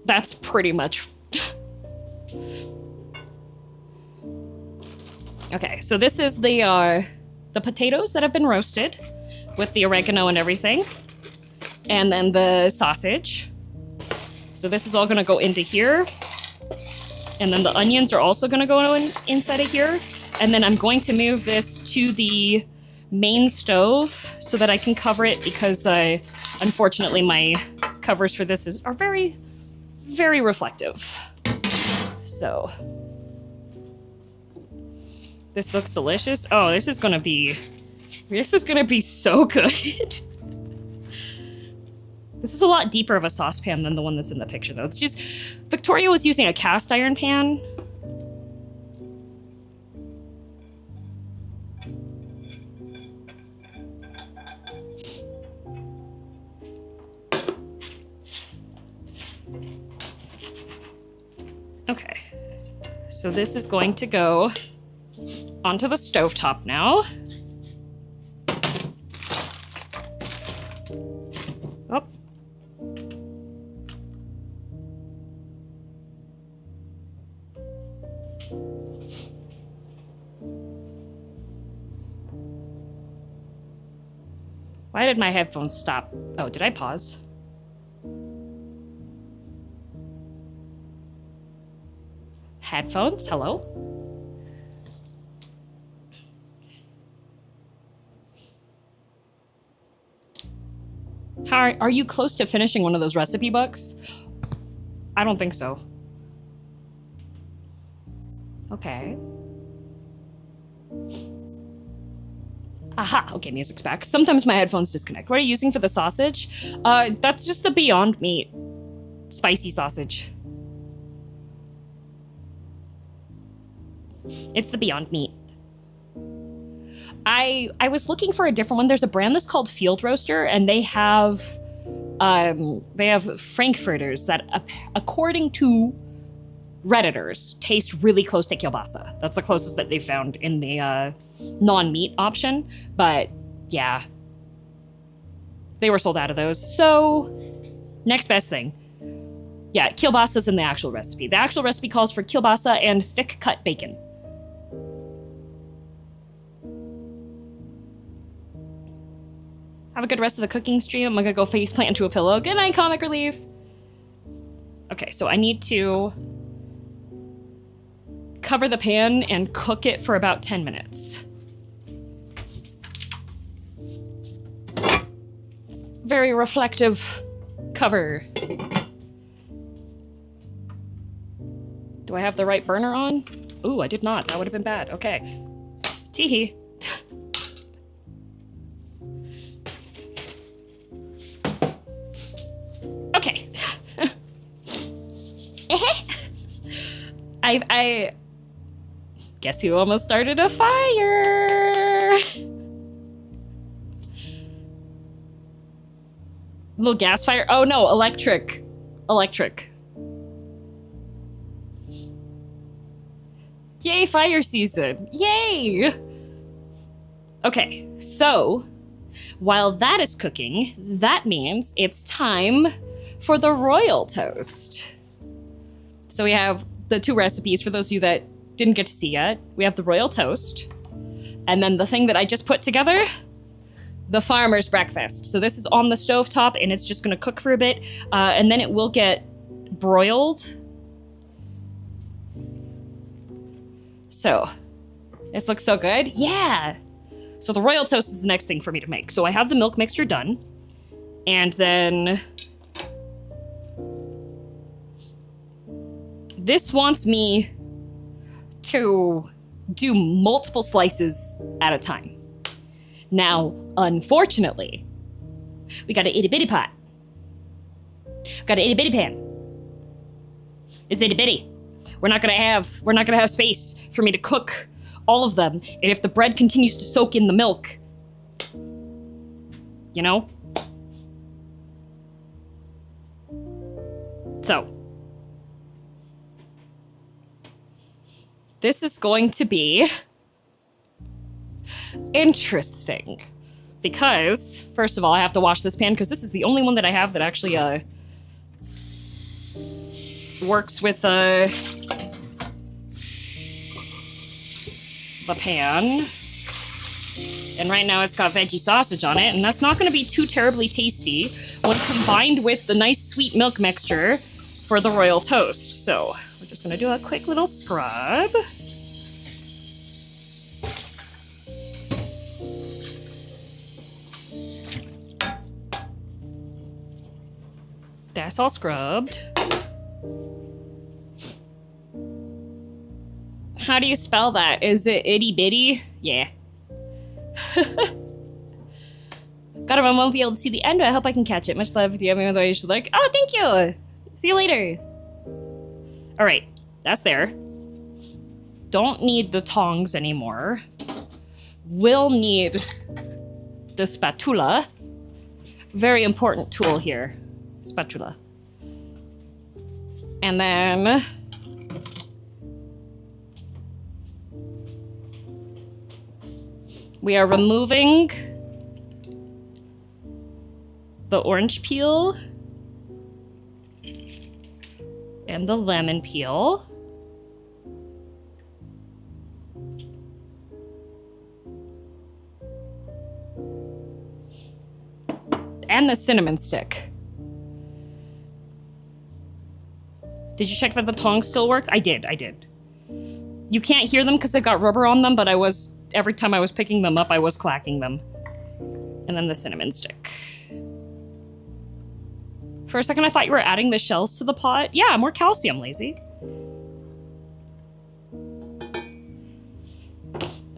That's pretty much... Okay, so this is the potatoes that have been roasted with the oregano and everything. And then the sausage. So this is all gonna go into here. And then the onions are also gonna go inside of here. And then I'm going to move this to the main stove so that I can cover it, because unfortunately my covers for this are very, very reflective. So this looks delicious. Oh, this is gonna be so good. This is a lot deeper of a saucepan than the one that's in the picture, though. It's just, Victoria was using a cast iron pan. Okay, so this is going to go onto the stovetop now. Oh. Why did my headphones stop? Oh, did I pause? Headphones? Hello? Are you close to finishing one of those recipe books? I don't think so. Okay. Aha! Okay, music's back. Sometimes my headphones disconnect. What are you using for the sausage? That's just the Beyond Meat spicy sausage. It's the Beyond Meat. I was looking for a different one. There's a brand that's called Field Roaster, and they have frankfurters that, according to Redditors, taste really close to kielbasa. That's the closest that they found in the non-meat option. But yeah, they were sold out of those. So next best thing. Yeah, kielbasa's in the actual recipe. The actual recipe calls for kielbasa and thick cut bacon. Have a good rest of the cooking stream. I'm gonna go faceplant into a pillow. Good night, comic relief. Okay, so I need to cover the pan and cook it for about 10 minutes. Very reflective cover. Do I have the right burner on? Ooh, I did not. That would have been bad. Okay. Teehee. Okay. I guess you almost started a fire. Little gas fire. Oh no, electric. Electric. Yay, fire season. Yay. Okay, so while that is cooking, that means it's time for the royal toast. So we have the two recipes for those of you that didn't get to see yet. We have the royal toast, and then the thing that I just put together, the farmer's breakfast. So this is on the stovetop, and it's just gonna cook for a bit, and then it will get broiled. So, this looks so good. Yeah! So the royal toast is the next thing for me to make. So I have the milk mixture done, and then this wants me to do multiple slices at a time. Now, unfortunately, we got an itty bitty pot. Got an itty bitty pan. It's itty bitty. We're not gonna have space for me to cook all of them. And if the bread continues to soak in the milk, you know? So, this is going to be interesting. Because, first of all, I have to wash this pan, because this is the only one that I have that actually works with the pan. And right now it's got veggie sausage on it, and that's not going to be too terribly tasty when combined with the nice sweet milk mixture for the royal toast. So we're just going to do a quick little scrub. That's all scrubbed. How do you spell that? Is it itty bitty? Yeah. God, I won't be able to see the end, but I hope I can catch it. Much love. Do you have any other way you should look? Oh, thank you. See you later. All right, that's there. Don't need the tongs anymore. Will need the spatula. Very important tool here. Spatula. And then we are removing the orange peel and the lemon peel. And the cinnamon stick. Did you check that the tongs still work? I did. You can't hear them because they've got rubber on them, but every time I was picking them up, I was clacking them. And then the cinnamon stick. For a second, I thought you were adding the shells to the pot. Yeah, more calcium, lazy.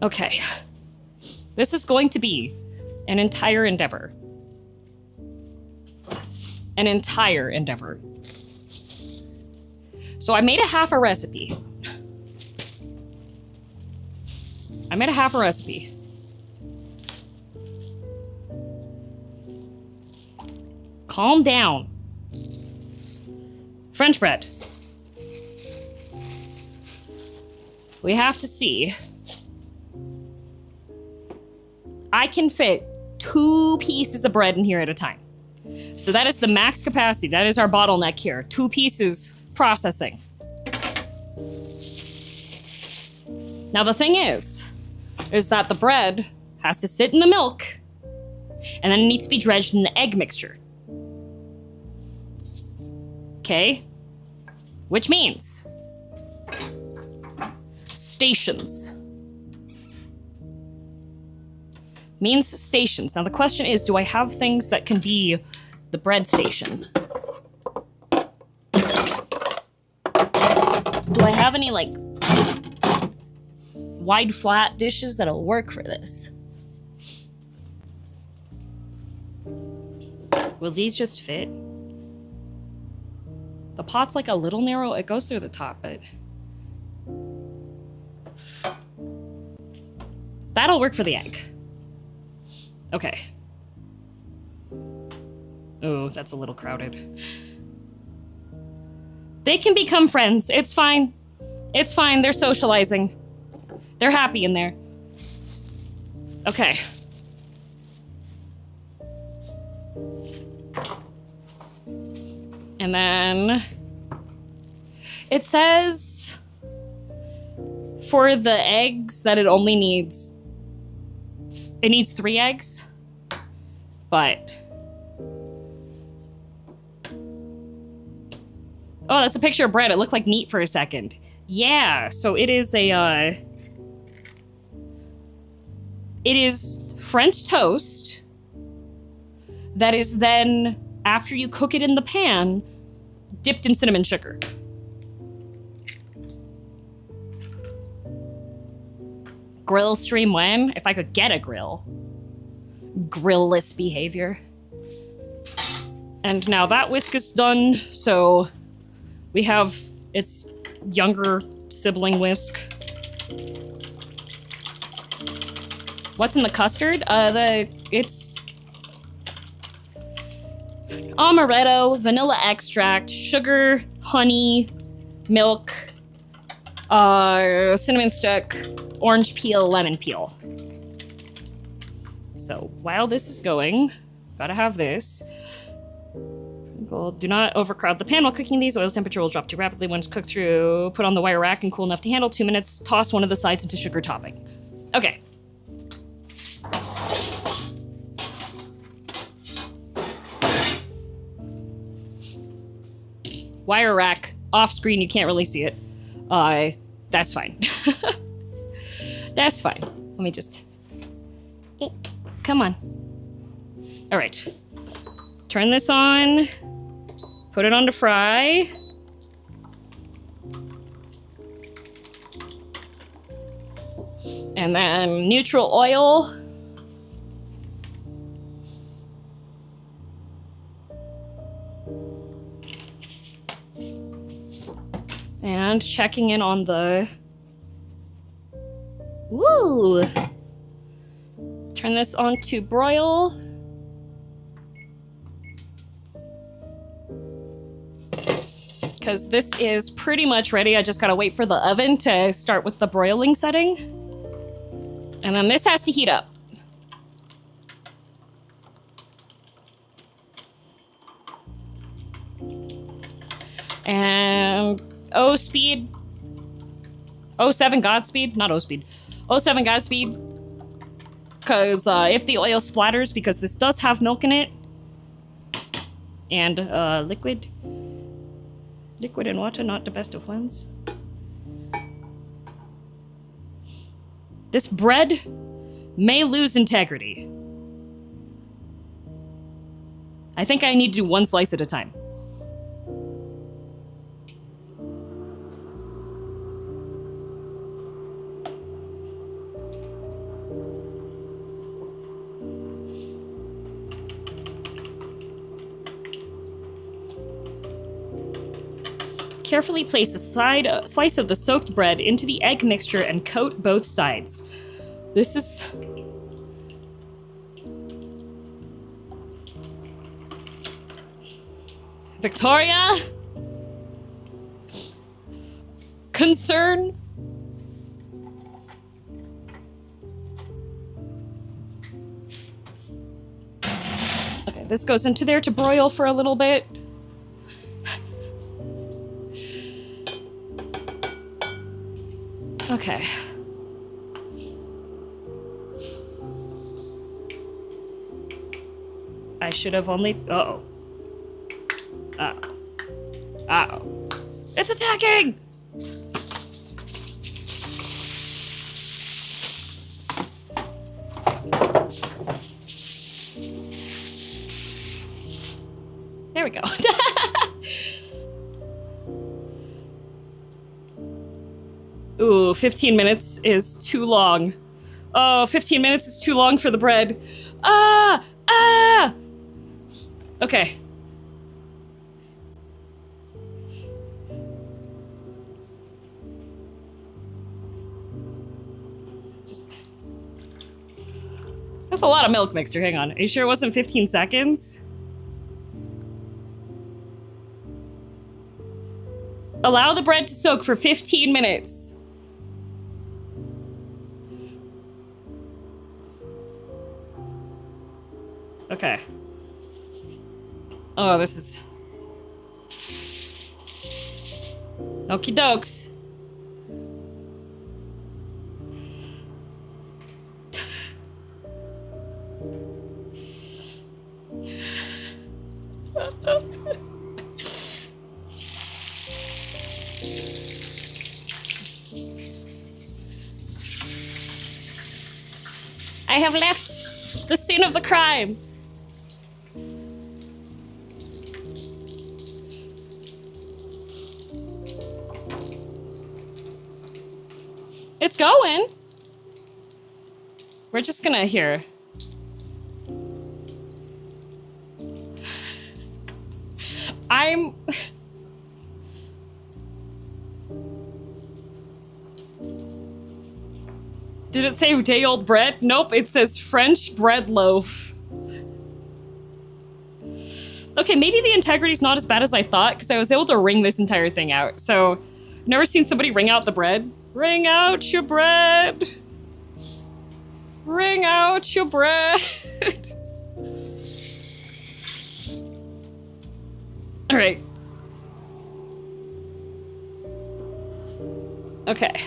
Okay. This is going to be an entire endeavor. An entire endeavor. So I made a half a recipe. Calm down. French bread. We have to see. I can fit 2 pieces of bread in here at a time. So that is the max capacity. That is our bottleneck here. 2 pieces processing. Now the thing is that the bread has to sit in the milk and then it needs to be dredged in the egg mixture. Okay? Which means stations. Means stations. Now the question is, do I have things that can be the bread station? Do I have any, like, wide flat dishes that'll work for this? Will these just fit? The pot's like a little narrow. It goes through the top, but that'll work for the egg. Okay. Oh, that's a little crowded. They can become friends. It's fine. It's fine. They're socializing. They're happy in there. Okay. And then it says for the eggs that it needs 3 eggs, but oh, that's a picture of bread. It looked like meat for a second. Yeah, so it is it is French toast that is then, after you cook it in the pan, dipped in cinnamon sugar. Grill stream when? If I could get a grill. Grill-less behavior. And now that whisk is done, so we have its younger sibling whisk. What's in the custard? It's amaretto, vanilla extract, sugar, honey, milk, cinnamon stick, orange peel, lemon peel. So while this is going, gotta have this. Gold. Do not overcrowd the pan while cooking these. Oil's temperature will drop too rapidly once cooked through. Put on the wire rack and cool enough to handle. 2 minutes. Toss one of the sides into sugar topping. Okay. Wire rack. Off screen, you can't really see it. That's fine. That's fine. Let me just... Come on. All right. Turn this on. Put it on to fry. And then neutral oil. And checking in on the... Woo! Turn this on to broil. Because this is pretty much ready. I just gotta wait for the oven to start with the broiling setting. And then this has to heat up. And O speed. 07 Godspeed, not O speed. 07 Godspeed. Because if the oil splatters, because this does have milk in it. And liquid. Liquid and water, not the best of friends. This bread may lose integrity. I think I need to do one slice at a time. Carefully place a slice of the soaked bread into the egg mixture and coat both sides. This is... Victoria? Concern? Okay, this goes into there to broil for a little bit. Okay. I should have only... Uh-oh. Uh-oh. Uh-oh. It's attacking! There we go. Ooh, 15 minutes is too long. Oh, 15 minutes is too long for the bread. Ah! Ah! Okay. That's a lot of milk mixture. Hang on. Are you sure it wasn't 15 seconds? Allow the bread to soak for 15 minutes. Okay. Oh, this is... Okie dokes. I have left the scene of the crime. It's going. We're just gonna here. I'm... Did it say day-old bread? Nope, it says French bread loaf. Okay, maybe the integrity's not as bad as I thought, because I was able to wring this entire thing out. So, never seen somebody wring out the bread. Wring out your bread. Wring out your bread. All right. Okay.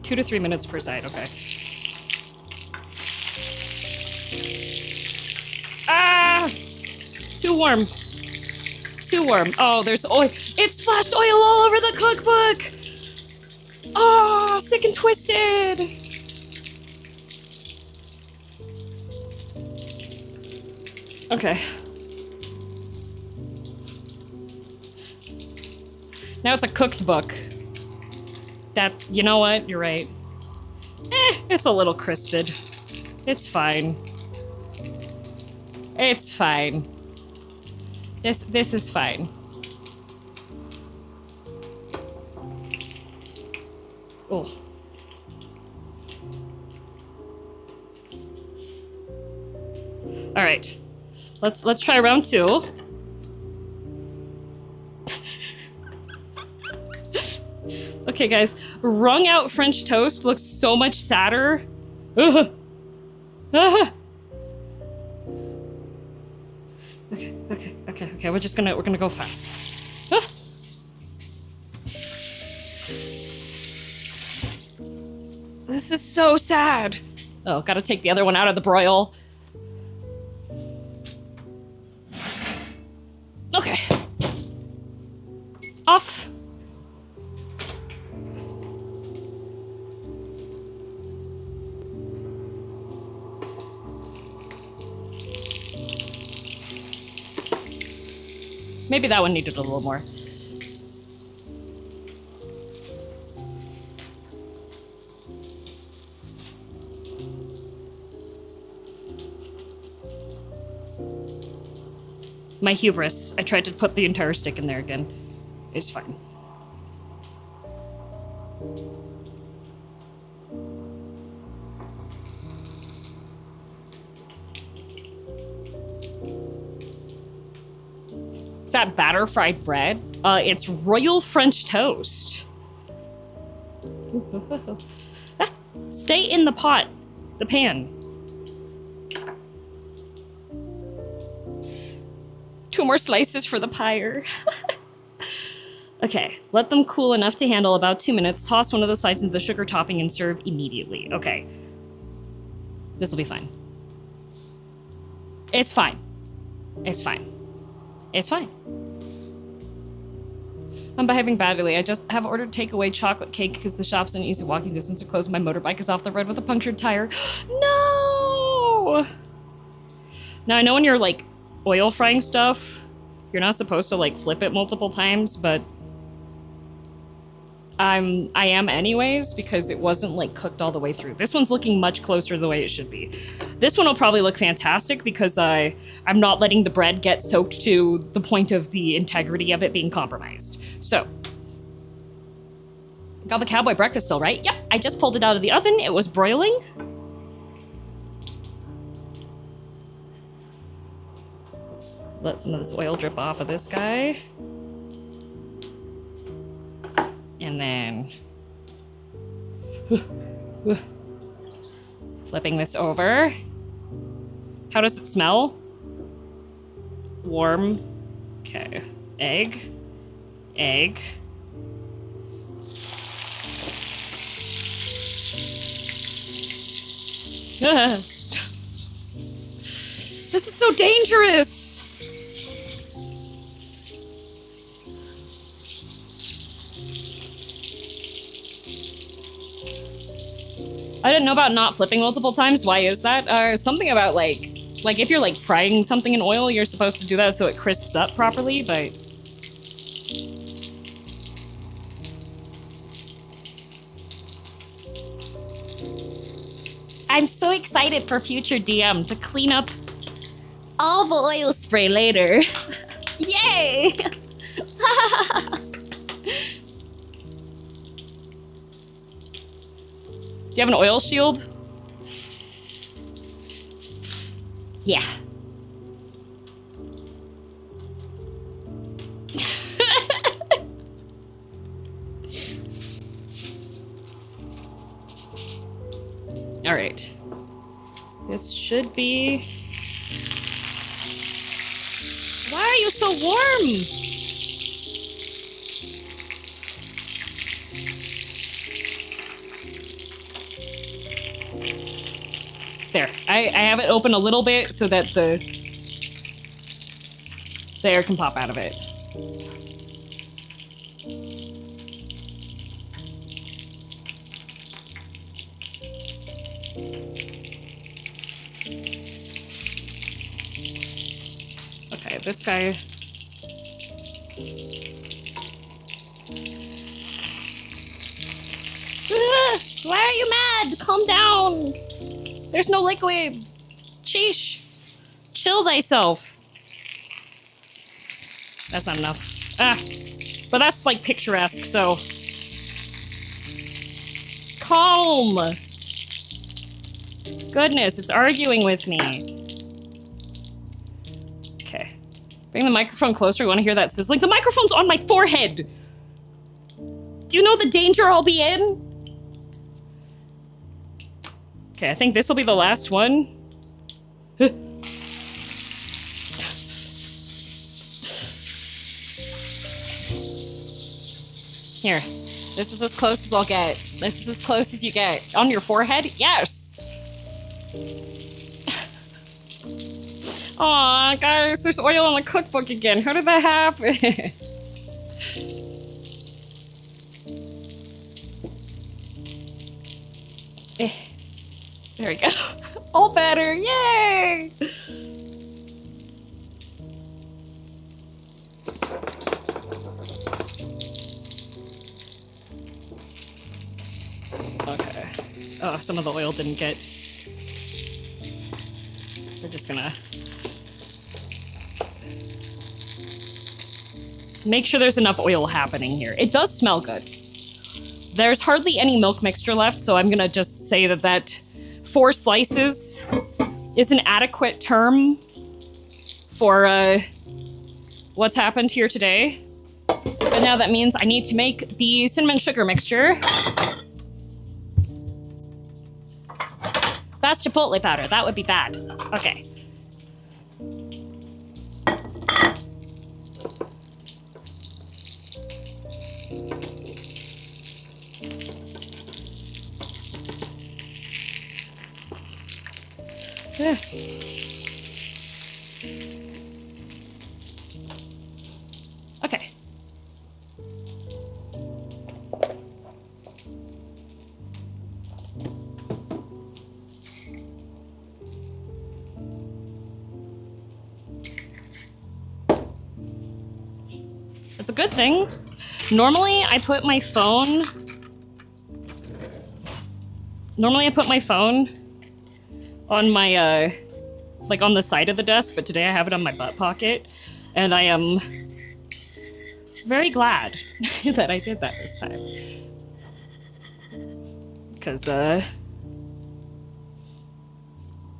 2 to 3 minutes per side, okay. Ah! Too warm. Too warm. Oh, there's oil. It splashed oil all over the cookbook! Oh, sick and twisted! Okay. Now it's a cooked book. That, you know what? You're right. It's a little crisped. It's fine. It's fine. This is fine. Oh. All right. Let's try round 2. Okay, guys. Wrung out French toast looks so much sadder. Okay, we're gonna go fast. This is so sad. Oh, gotta take the other one out of the broil. Okay. Off. Maybe that one needed a little more. My hubris. I tried to put the entire stick in there again. It's fine. Is that batter fried bread? It's royal French toast. Stay in the pot, the pan. 2 more slices for the pyre. Okay, let them cool enough to handle about 2 minutes. Toss one of the slices into the sugar topping and serve immediately. Okay. This will be fine. It's fine. It's fine. It's fine. I'm behaving badly. I just have ordered takeaway chocolate cake because the shop's in easy walking distance are closed. My motorbike is off the road with a punctured tire. No! Now, I know when you're, like, oil frying stuff, you're not supposed to, like, flip it multiple times, but I am anyways because it wasn't, like, cooked all the way through. This one's looking much closer to the way it should be. This one will probably look fantastic because I'm not letting the bread get soaked to the point of the integrity of it being compromised. So, got the cowboy breakfast still, right? Yep, I just pulled it out of the oven. It was broiling. Let some of this oil drip off of this guy. And then flipping this over. How does it smell? Warm. Okay. Egg. Egg. This is so dangerous. I didn't know about not flipping multiple times. Why is that? Something about like if you're like frying something in oil, you're supposed to do that so it crisps up properly, but I'm so excited for future DM to clean up all the oil spray later. Yay! Do you have an oil shield? Yeah. All right. This should be... Why are you so warm? There, I have it open a little bit so that the air can pop out of it. Okay, this guy... Why are you mad? Calm down. There's no liquid. Sheesh. Chill thyself. That's not enough. But that's like picturesque, so. Calm. Goodness, it's arguing with me. Okay. Bring the microphone closer. You want to hear that sizzling? The microphone's on my forehead. Do you know the danger I'll be in? Okay, I think this will be the last one. Here. This is as close as I'll get. This is as close as you get. On your forehead? Yes! Aw, guys, there's oil on the cookbook again. How did that happen? There we go. All better, yay! Okay. Oh, some of the oil didn't get. We're just gonna make sure there's enough oil happening here. It does smell good. There's hardly any milk mixture left, so I'm gonna just say that 4 slices is an adequate term for what's happened here today. But now that means I need to make the cinnamon sugar mixture. That's chipotle powder. That would be bad. Okay. Okay. It's a good thing. Normally, I put my phone on my, like on the side of the desk, but today I have it on my butt pocket, and I am very glad that I did that this time. Because,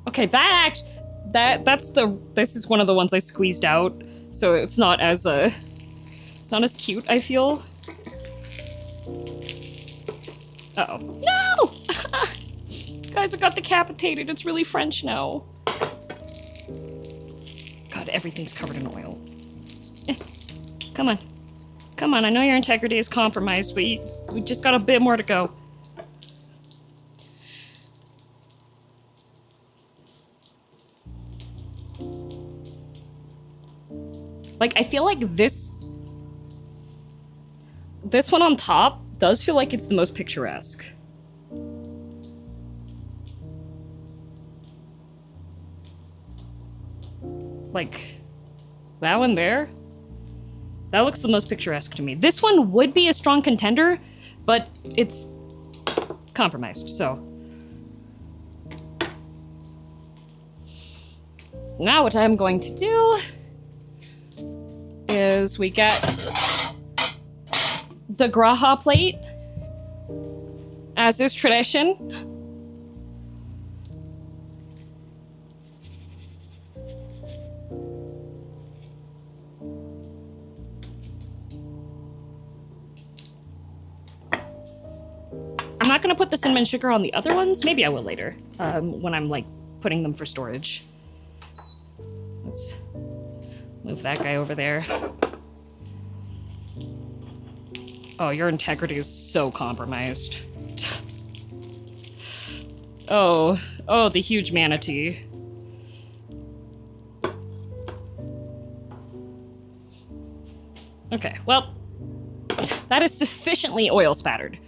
okay, this is one of the ones I squeezed out, so it's not as cute, I feel. Uh-oh. No! Guys, I got decapitated. It's really French now. God, everything's covered in oil. Come on. Come on, I know your integrity is compromised, but we just got a bit more to go. Like, I feel like this one on top does feel like it's the most picturesque. Like, that one there? That looks the most picturesque to me. This one would be a strong contender, but it's compromised, so. Now what I'm going to do is we get the graha plate, as is tradition. I'm not gonna put the cinnamon sugar on the other ones. Maybe I will later, when I'm like putting them for storage. Let's move that guy over there. Oh, your integrity is so compromised. Oh, the huge manatee. Okay, well, that is sufficiently oil spattered.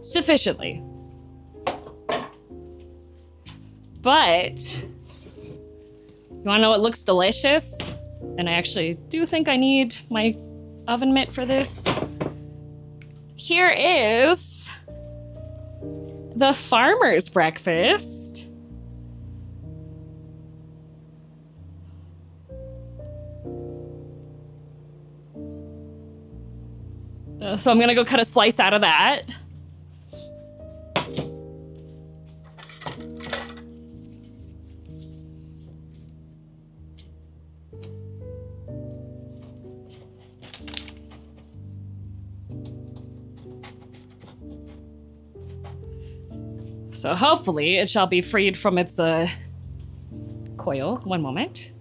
Sufficiently. But, you wanna know what looks delicious? And I actually do think I need my oven mitt for this. Here is the farmer's breakfast. So I'm gonna go cut a slice out of that. So hopefully it shall be freed from its coil. One moment.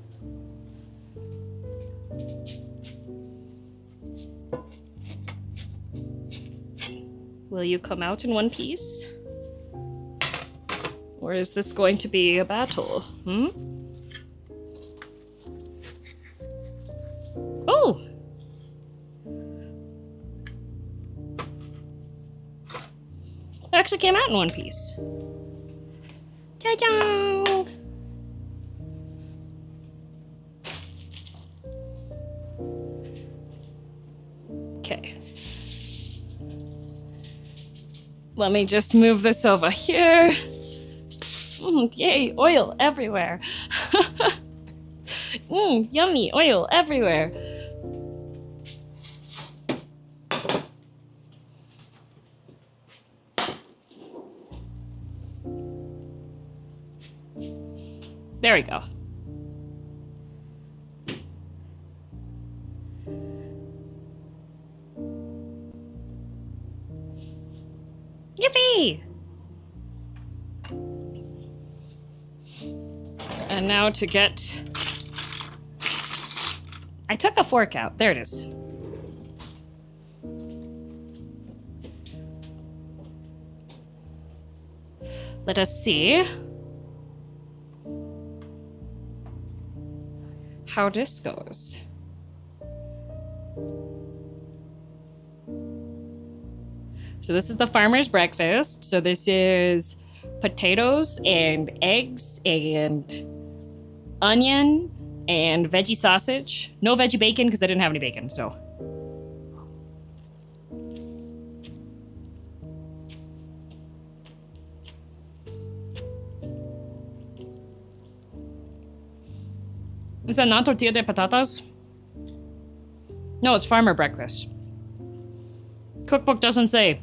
Will you come out in one piece? Or is this going to be a battle? Oh! It actually came out in one piece. Ta-da! Okay. Let me just move this over here. Yay, oil everywhere. Yummy, oil everywhere. There we go. Yippee! And now to get... I took a fork out. There it is. Let us see how this goes. So this is the farmer's breakfast. So this is potatoes and eggs and onion and veggie sausage. No veggie bacon because I didn't have any bacon, so. Is that not tortilla de patatas? No, it's farmer breakfast. Cookbook doesn't say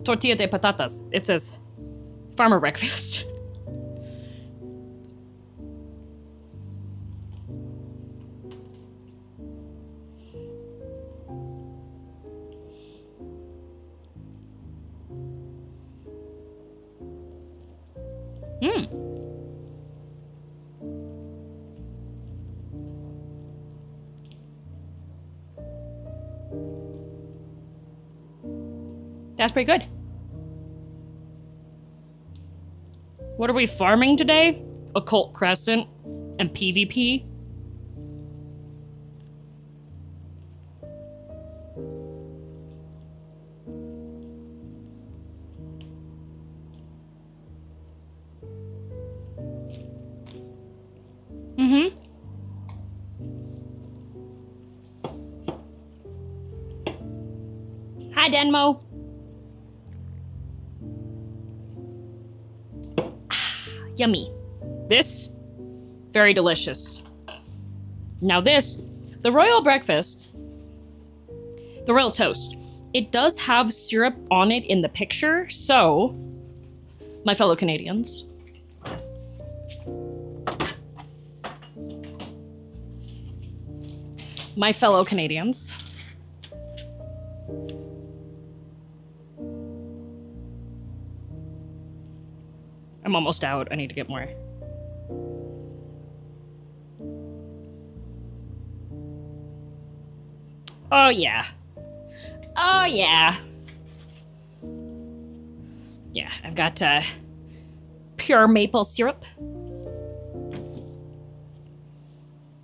tortilla de patatas. It says farmer breakfast. That's pretty good. What are we farming today? Occult Crescent and PvP. Hi, Denmo. Yummy. This, very delicious. Now this, the royal breakfast, the royal toast, it does have syrup on it in the picture, so, my fellow Canadians, I'm almost out. I need to get more. Oh, yeah. Oh, yeah. Yeah, I've got pure maple syrup.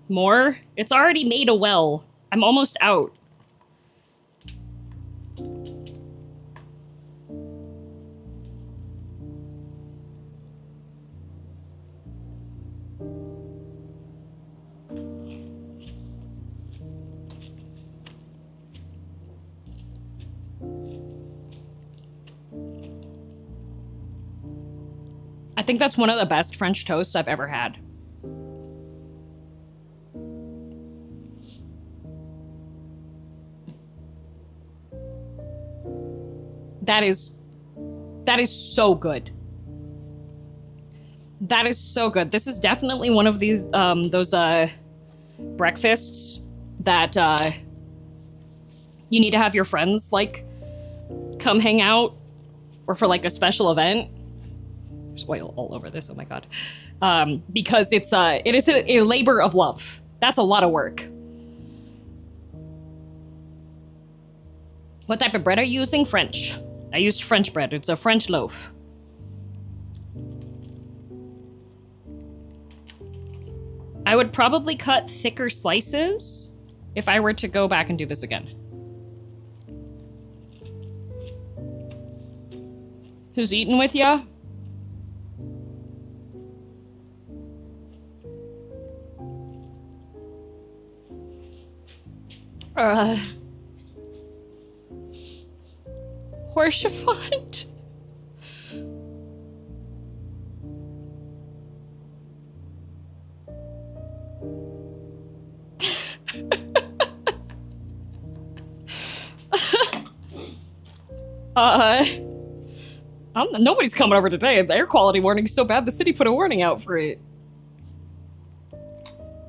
More? It's already made a well. I'm almost out. I think that's one of the best French toasts I've ever had. That is so good. That is so good. This is definitely one of these, those breakfasts that, you need to have your friends, like, come hang out, or for, like, a special event. There's oil all over this, oh my god. Because it is a labor of love. That's a lot of work. What type of bread are you using? French. I used French bread. It's a French loaf. I would probably cut thicker slices if I were to go back and do this again. Who's eating with ya? Horsefont? Nobody's coming over today. The air quality warning's so bad the city put a warning out for it.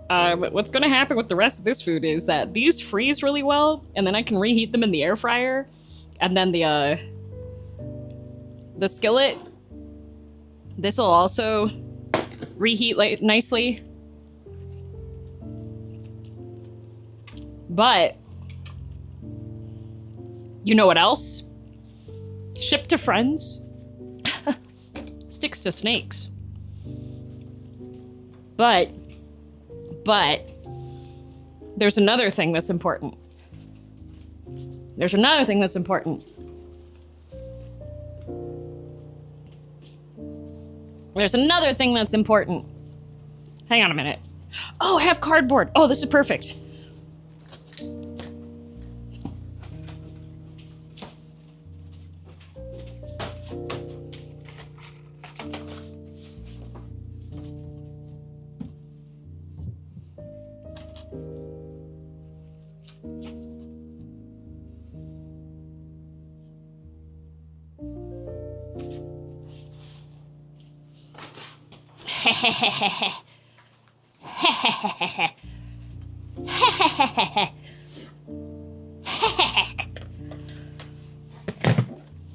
But what's gonna happen with the rest of this food is that these freeze really well, and then I can reheat them in the air fryer, and then the skillet, this will also reheat nicely. But, you know what else? Ship to friends. Sticks to snakes. But, there's another thing that's important. There's another thing that's important. There's another thing that's important. Hang on a minute. Oh, I have cardboard. Oh, this is perfect.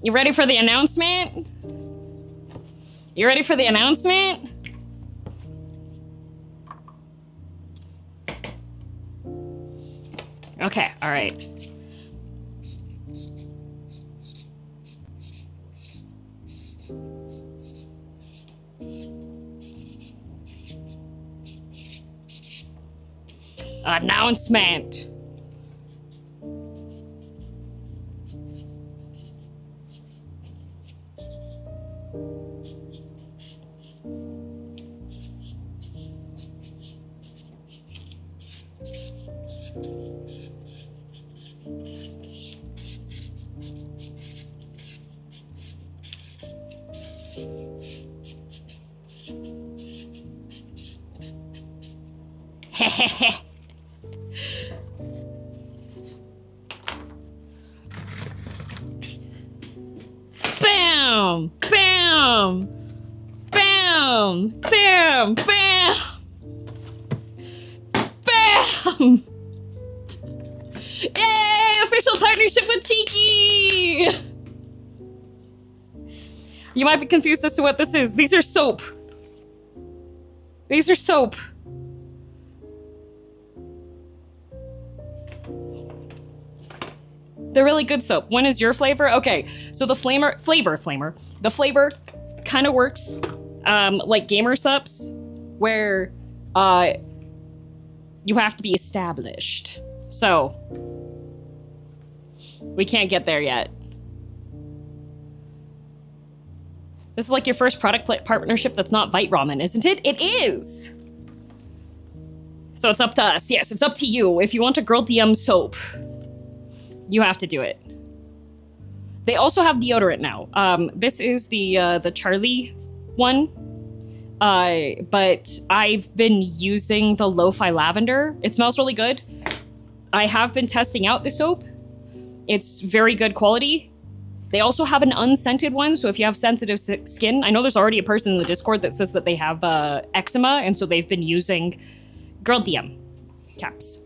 You ready for the announcement? You ready for the announcement? Okay, all right. Announcement. Bam! Bam! Bam! Bam! Bam! Bam! Yay! Official partnership with Tiki! You might be confused as to what this is. These are soap. These are soap. They're really good soap. When is your flavor? Okay, so the flavor kind of works like gamer sups, where you have to be established. So we can't get there yet. This is like your first product partnership that's not Vite Ramen, isn't it? It is! So it's up to us. Yes, it's up to you. If you want a girldm soap, you have to do it. They also have deodorant now. This is the Charlie one. But I've been using the Lo-Fi Lavender. It smells really good. I have been testing out the soap. It's very good quality. They also have an unscented one, so if you have sensitive skin, I know there's already a person in the Discord that says that they have eczema, and so they've been using girldm caps.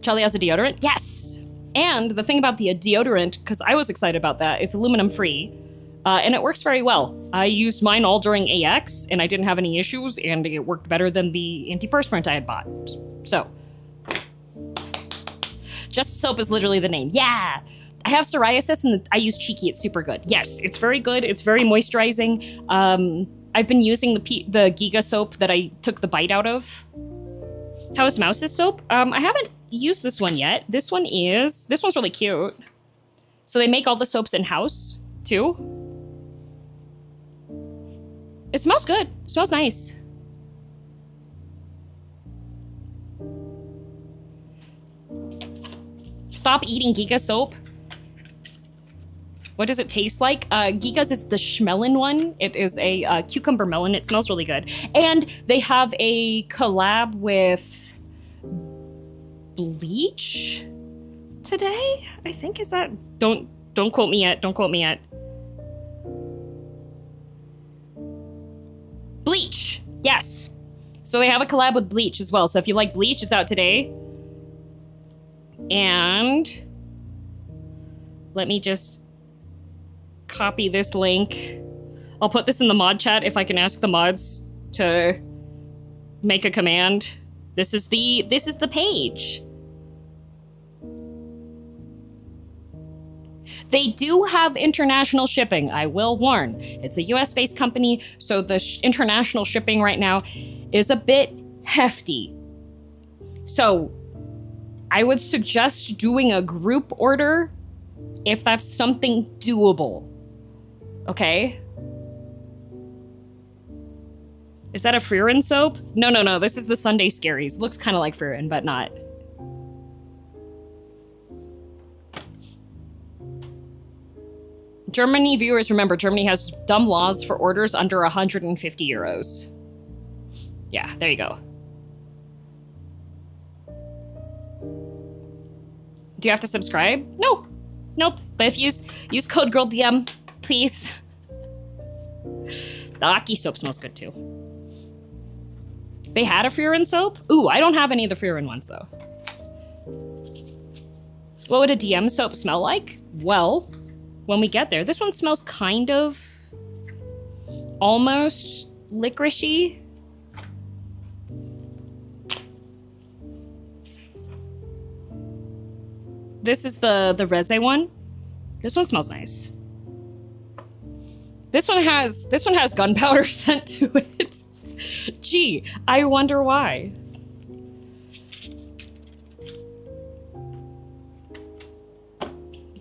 Charlie has a deodorant? Yes! And the thing about the deodorant, because I was excited about that, it's aluminum free, and it works very well. I used mine all during AX, and I didn't have any issues, and it worked better than the antiperspirant I had bought. So, Just Soap is literally the name. Yeah! I have psoriasis, and I use Cheeky. It's super good. Yes, it's very good. It's very moisturizing. I've been using the Giga soap that I took the bite out of. How is Mouse's soap? I haven't used this one yet. This one's really cute. So they make all the soaps in-house, too. It smells good. It smells nice. Stop eating Giga soap. What does it taste like? Giga's is the Schmelon one. It is a cucumber melon. It smells really good. And they have a collab with Bleach today, I think. Is that? Don't quote me yet. Don't quote me yet. Bleach. Yes. So they have a collab with Bleach as well. So if you like Bleach, it's out today. And let me just copy this link. I'll put this in the mod chat if I can ask the mods to make a command. This is the page. They do have international shipping, I will warn. It's a US-based company, so the international shipping right now is a bit hefty. So I would suggest doing a group order if that's something doable. Okay? Is that a Freerin soap? No. This is the Sunday Scaries. Looks kind of like Freerin, but not. Germany viewers, remember, Germany has dumb laws for orders under 150 euros. Yeah, there you go. Do you have to subscribe? No. Nope. But if you use code girldm, please. The Aki soap smells good too. They had a Freerin soap? Ooh, I don't have any of the Freerin ones though. What would a DM soap smell like? Well, when we get there, this one smells kind of almost licoricey. This is the Reze one. This one smells nice. This one has gunpowder scent to it. Gee, I wonder why.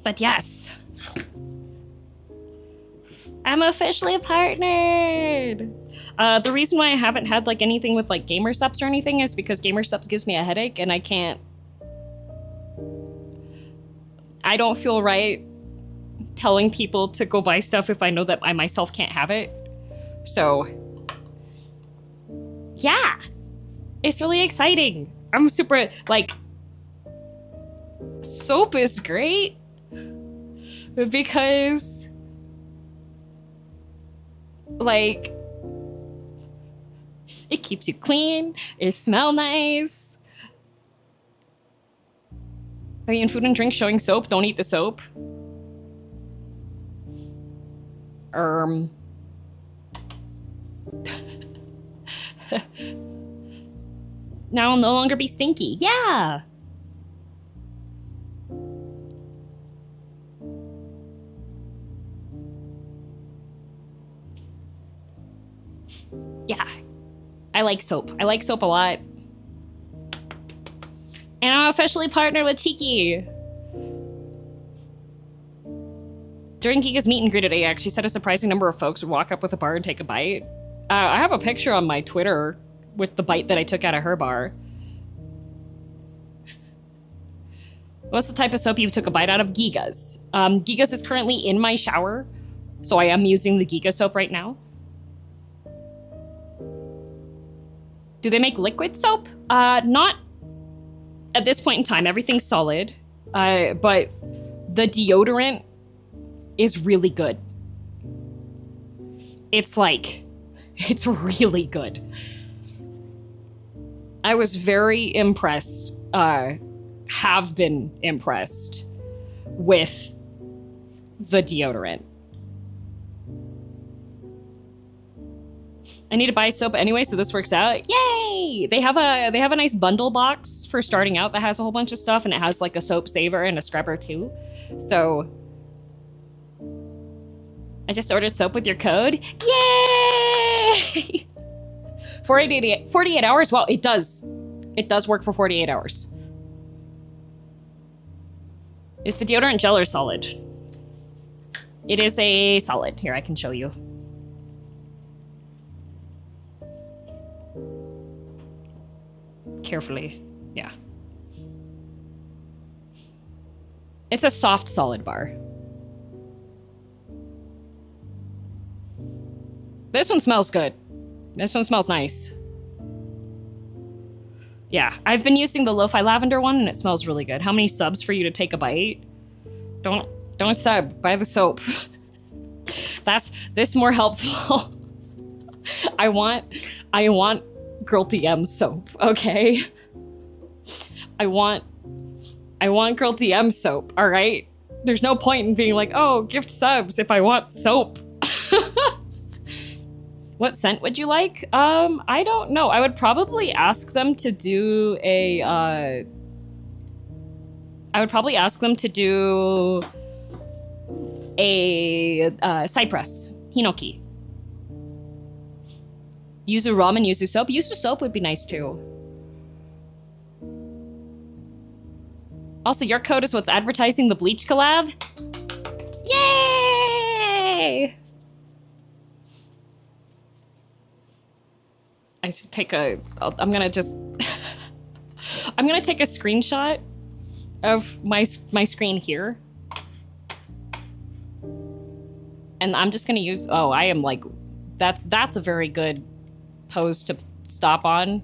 But yes. I'm officially partnered! The reason why I haven't had like anything with like Gamer Subs or anything is because Gamer Subs gives me a headache and I don't feel right telling people to go buy stuff if I know that I myself can't have it. So, yeah, it's really exciting. I'm super, like, soap is great because, like, it keeps you clean, it smells nice. Are you in food and drink showing soap? Don't eat the soap. Now I'll no longer be stinky. Yeah! Yeah. I like soap. I like soap a lot. And I'm officially partnered with Tiki. During Giga's meet and greet at AX, she said a surprising number of folks would walk up with a bar and take a bite. I have a picture on my Twitter with the bite that I took out of her bar. What's the type of soap you took a bite out of? Giga's. Giga's is currently in my shower, so I am using the Giga soap right now. Do they make liquid soap? Not at this point in time. Everything's solid, but the deodorant is really good. It's really good. I was very impressed, have been impressed with the deodorant. I need to buy soap anyway, so this works out. Yay! They have a nice bundle box for starting out that has a whole bunch of stuff, and it has like a soap saver and a scrubber too. So I just ordered soap with your code. Yay! 48 hours? Well, it does work for 48 hours. Is the deodorant gel or solid? It is a solid. Here, I can show you. Carefully, yeah. It's a soft solid bar. This one smells good. This one smells nice. Yeah, I've been using the lo-fi lavender one and it smells really good. How many subs for you to take a bite? Don't sub, buy the soap. This more helpful. I want girldm soap, okay? I want girldm soap, all right? There's no point in being like, oh, gift subs if I want soap. What scent would you like? I don't know. I would probably ask them to do a, cypress, hinoki. Yuzu ramen, yuzu soap. Yuzu soap would be nice too. Also, your code is what's advertising the Bleach collab. Yay! I should take I'm gonna take a screenshot of my screen here. And I'm just gonna use, I am like, that's a very good pose to stop on.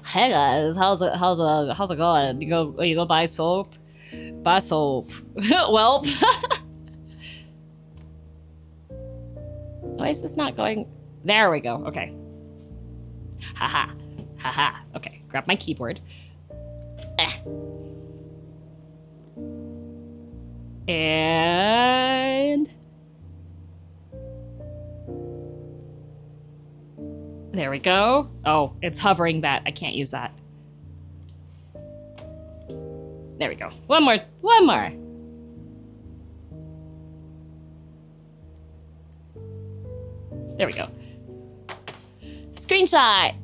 Hey guys, how's it going? You go buy soap? Buy soap. Well, why is this not going? There we go. Okay. Haha. Haha. Okay. Grab my keyboard. And there we go. Oh, it's hovering that. I can't use that. There we go. One more. There we go. Screenshot.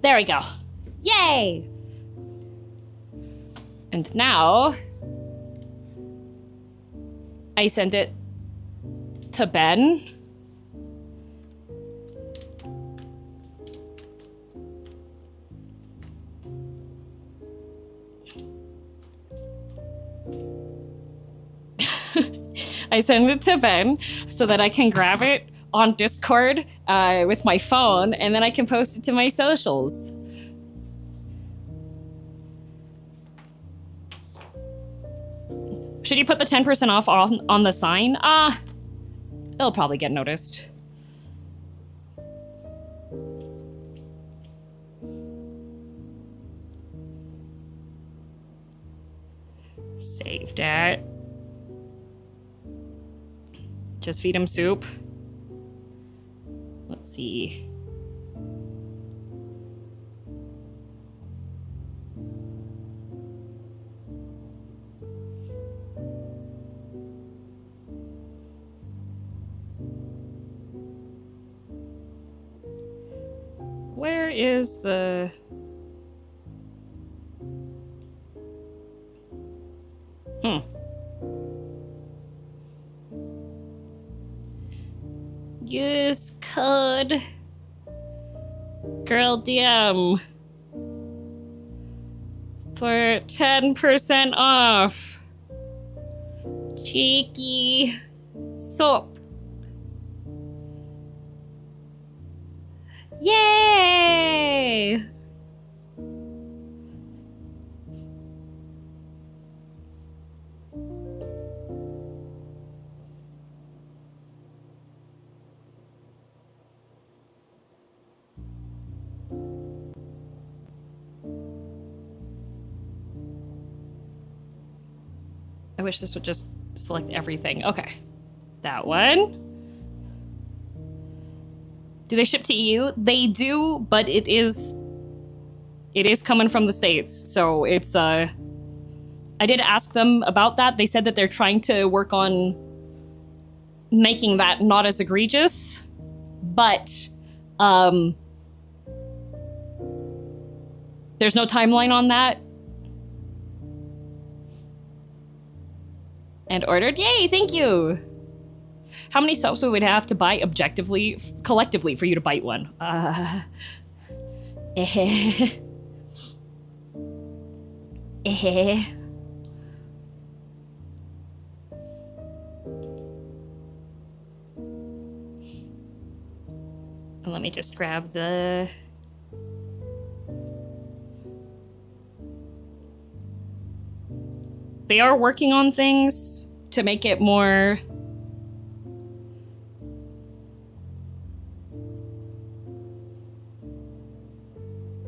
There we go. Yay! And now I send it to Ben. I send it to Ben so that I can grab it on Discord with my phone, and then I can post it to my socials. Should you put the 10% off on the sign? It'll probably get noticed. Save that. Just feed him soup. Let's see. Where is the... this code. girldm. For 10% off. Cheeky soap. Yay! I wish this would just select everything. Okay. That one. Do they ship to EU? They do, but it is coming from the States. So it's I did ask them about that. They said that they're trying to work on making that not as egregious, but there's no timeline on that. And ordered. Yay, thank you. How many soaps would we have to buy objectively, collectively, for you to bite one? And let me just grab the... They are working on things to make it more...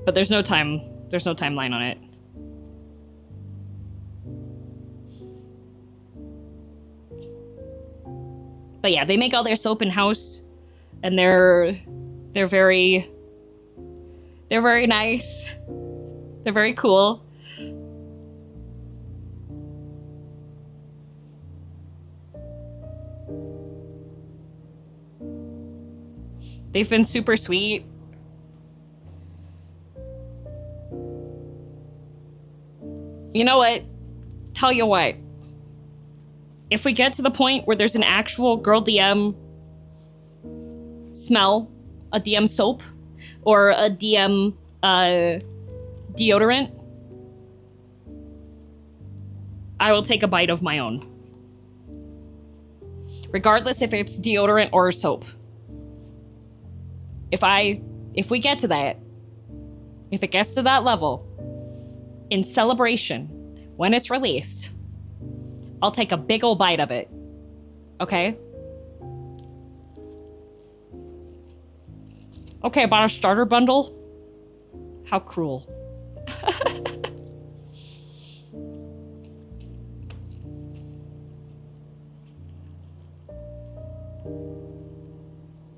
But there's no timeline on it. But yeah, they make all their soap in-house, and they're very nice. They're very cool. They've been super sweet. You know what? Tell you what. If we get to the point where there's an actual girldm smell, a DM soap, or a DM deodorant, I will take a bite of my own. Regardless if it's deodorant or soap. If we get to that, if it gets to that level, in celebration, when it's released, I'll take a big ol' bite of it. Okay? Okay, I bought a starter bundle. How cruel.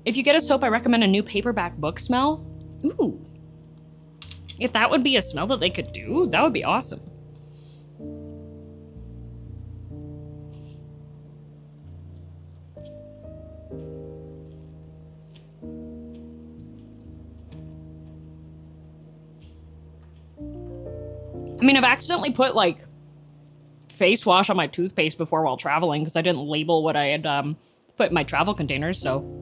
If you get a soap, I recommend a new paperback book smell. Ooh. If that would be a smell that they could do, that would be awesome. I mean, I've accidentally put, like, face wash on my toothpaste before while traveling because I didn't label what I had put in my travel containers, so.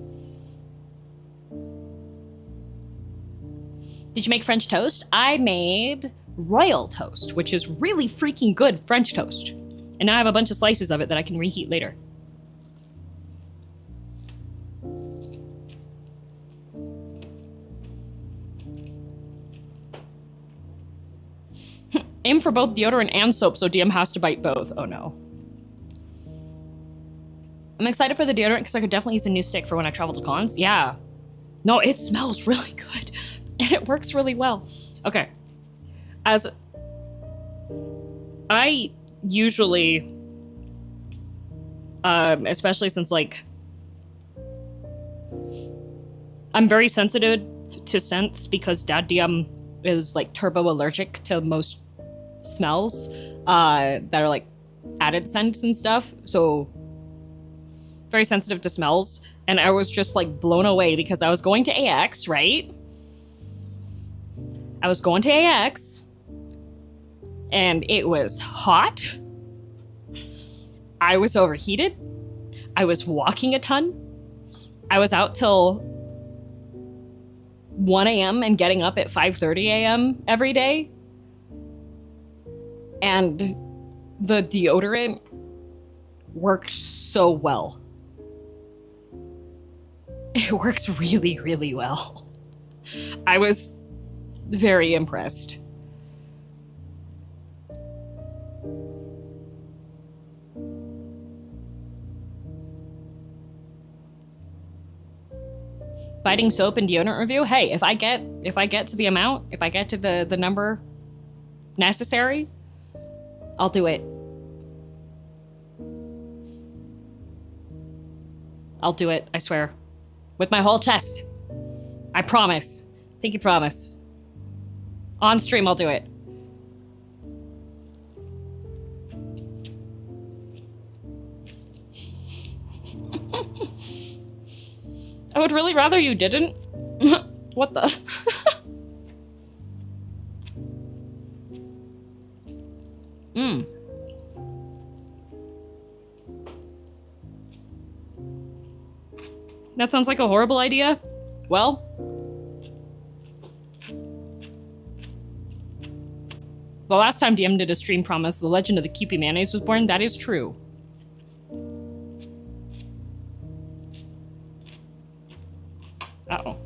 Did you make French toast? I made royal toast, which is really freaking good French toast. And now I have a bunch of slices of it that I can reheat later. Aim for both deodorant and soap, so DM has to bite both. Oh no. I'm excited for the deodorant because I could definitely use a new stick for when I travel to cons. Yeah. No, it smells really good. And it works really well. Okay. As I usually, especially since, like, I'm very sensitive to scents because Dad DM is, like, turbo allergic to most smells that are, like, added scents and stuff. So very sensitive to smells. And I was just, like, blown away because I was going to AX, right? I was going to AX, and it was hot. I was overheated. I was walking a ton. I was out till 1 a.m. and getting up at 5:30 a.m. every day. And the deodorant worked so well. It works really, really well. I was very impressed. Biting soap and deodorant review. Hey, if I get to the amount, if I get to the number necessary, I'll do it. I'll do it, I swear. With my whole chest. I promise. Pinky promise. On stream, I'll do it. I would really rather you didn't. What the? That sounds like a horrible idea. Well. The last time DM did a stream promise, the legend of the Kewpie mayonnaise was born. That is true. Uh-oh.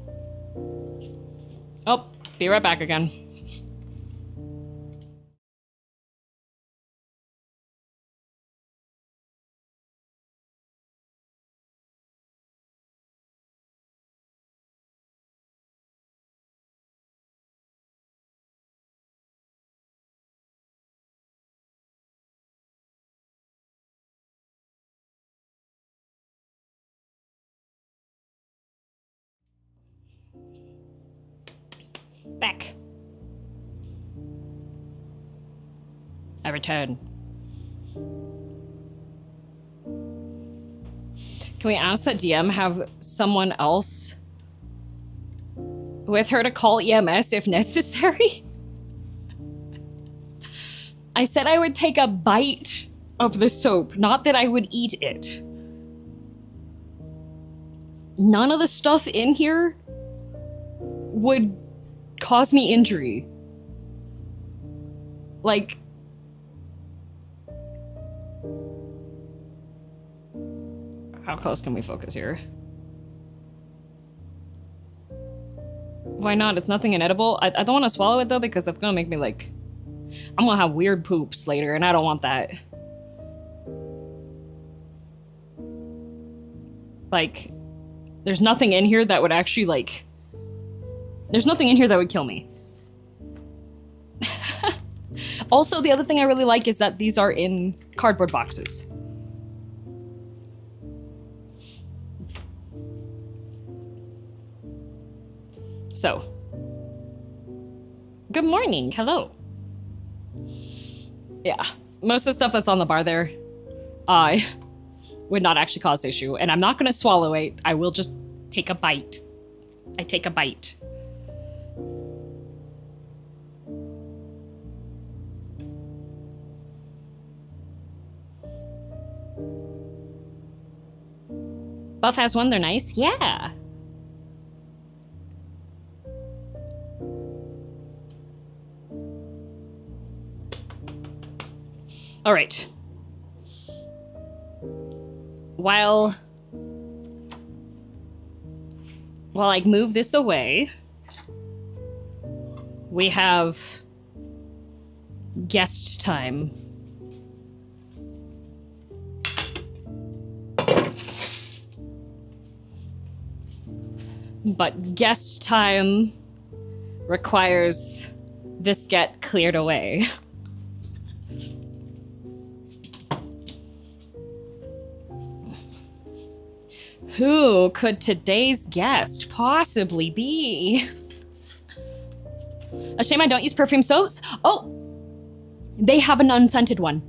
Oh, be right back again. Back. I return. Can we ask that DM have someone else with her to call EMS if necessary? I said I would take a bite of the soap, not that I would eat it. None of the stuff in here would cause me injury. Like, how close can we focus here? Why not? It's nothing inedible. I don't want to swallow it though, because that's gonna make me like, I'm gonna have weird poops later, and I don't want that. Like, there's nothing in here that would actually like, there's nothing in here that would kill me. Also, the other thing I really like is that these are in cardboard boxes. So, good morning, hello. Yeah, most of the stuff that's on the bar there, would not actually cause issue, and I'm not gonna swallow it, I will just take a bite. I take a bite. Buff has one, they're nice, yeah. All right. While I move this away, we have guest time. But guest time requires this get cleared away. Who could today's guest possibly be? A shame I don't use perfume soaps. Oh, they have an unscented one.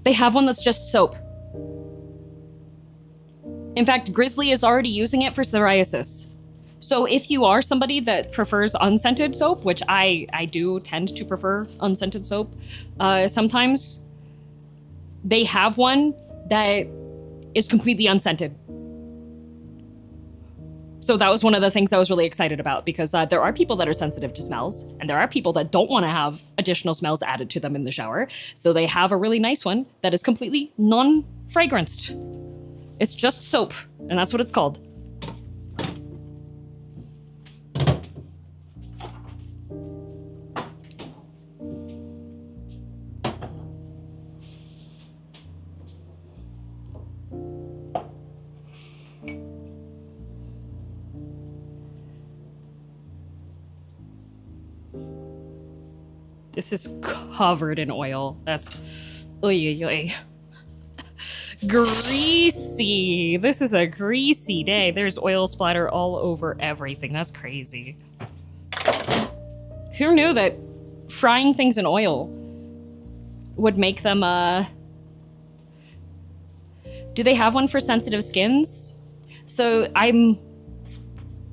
They have one that's just soap. In fact, Grizzly is already using it for psoriasis. So if you are somebody that prefers unscented soap, which I do tend to prefer unscented soap, sometimes they have one that is completely unscented. So that was one of the things I was really excited about, because there are people that are sensitive to smells, and there are people that don't want to have additional smells added to them in the shower. So they have a really nice one that is completely non-fragranced. It's just soap, and that's what it's called. This is covered in oil. That's oy, oy, oy. Greasy. This is a greasy day. There's oil splatter all over everything. That's crazy. Who knew that frying things in oil would make them, do they have one for sensitive skins? So I'm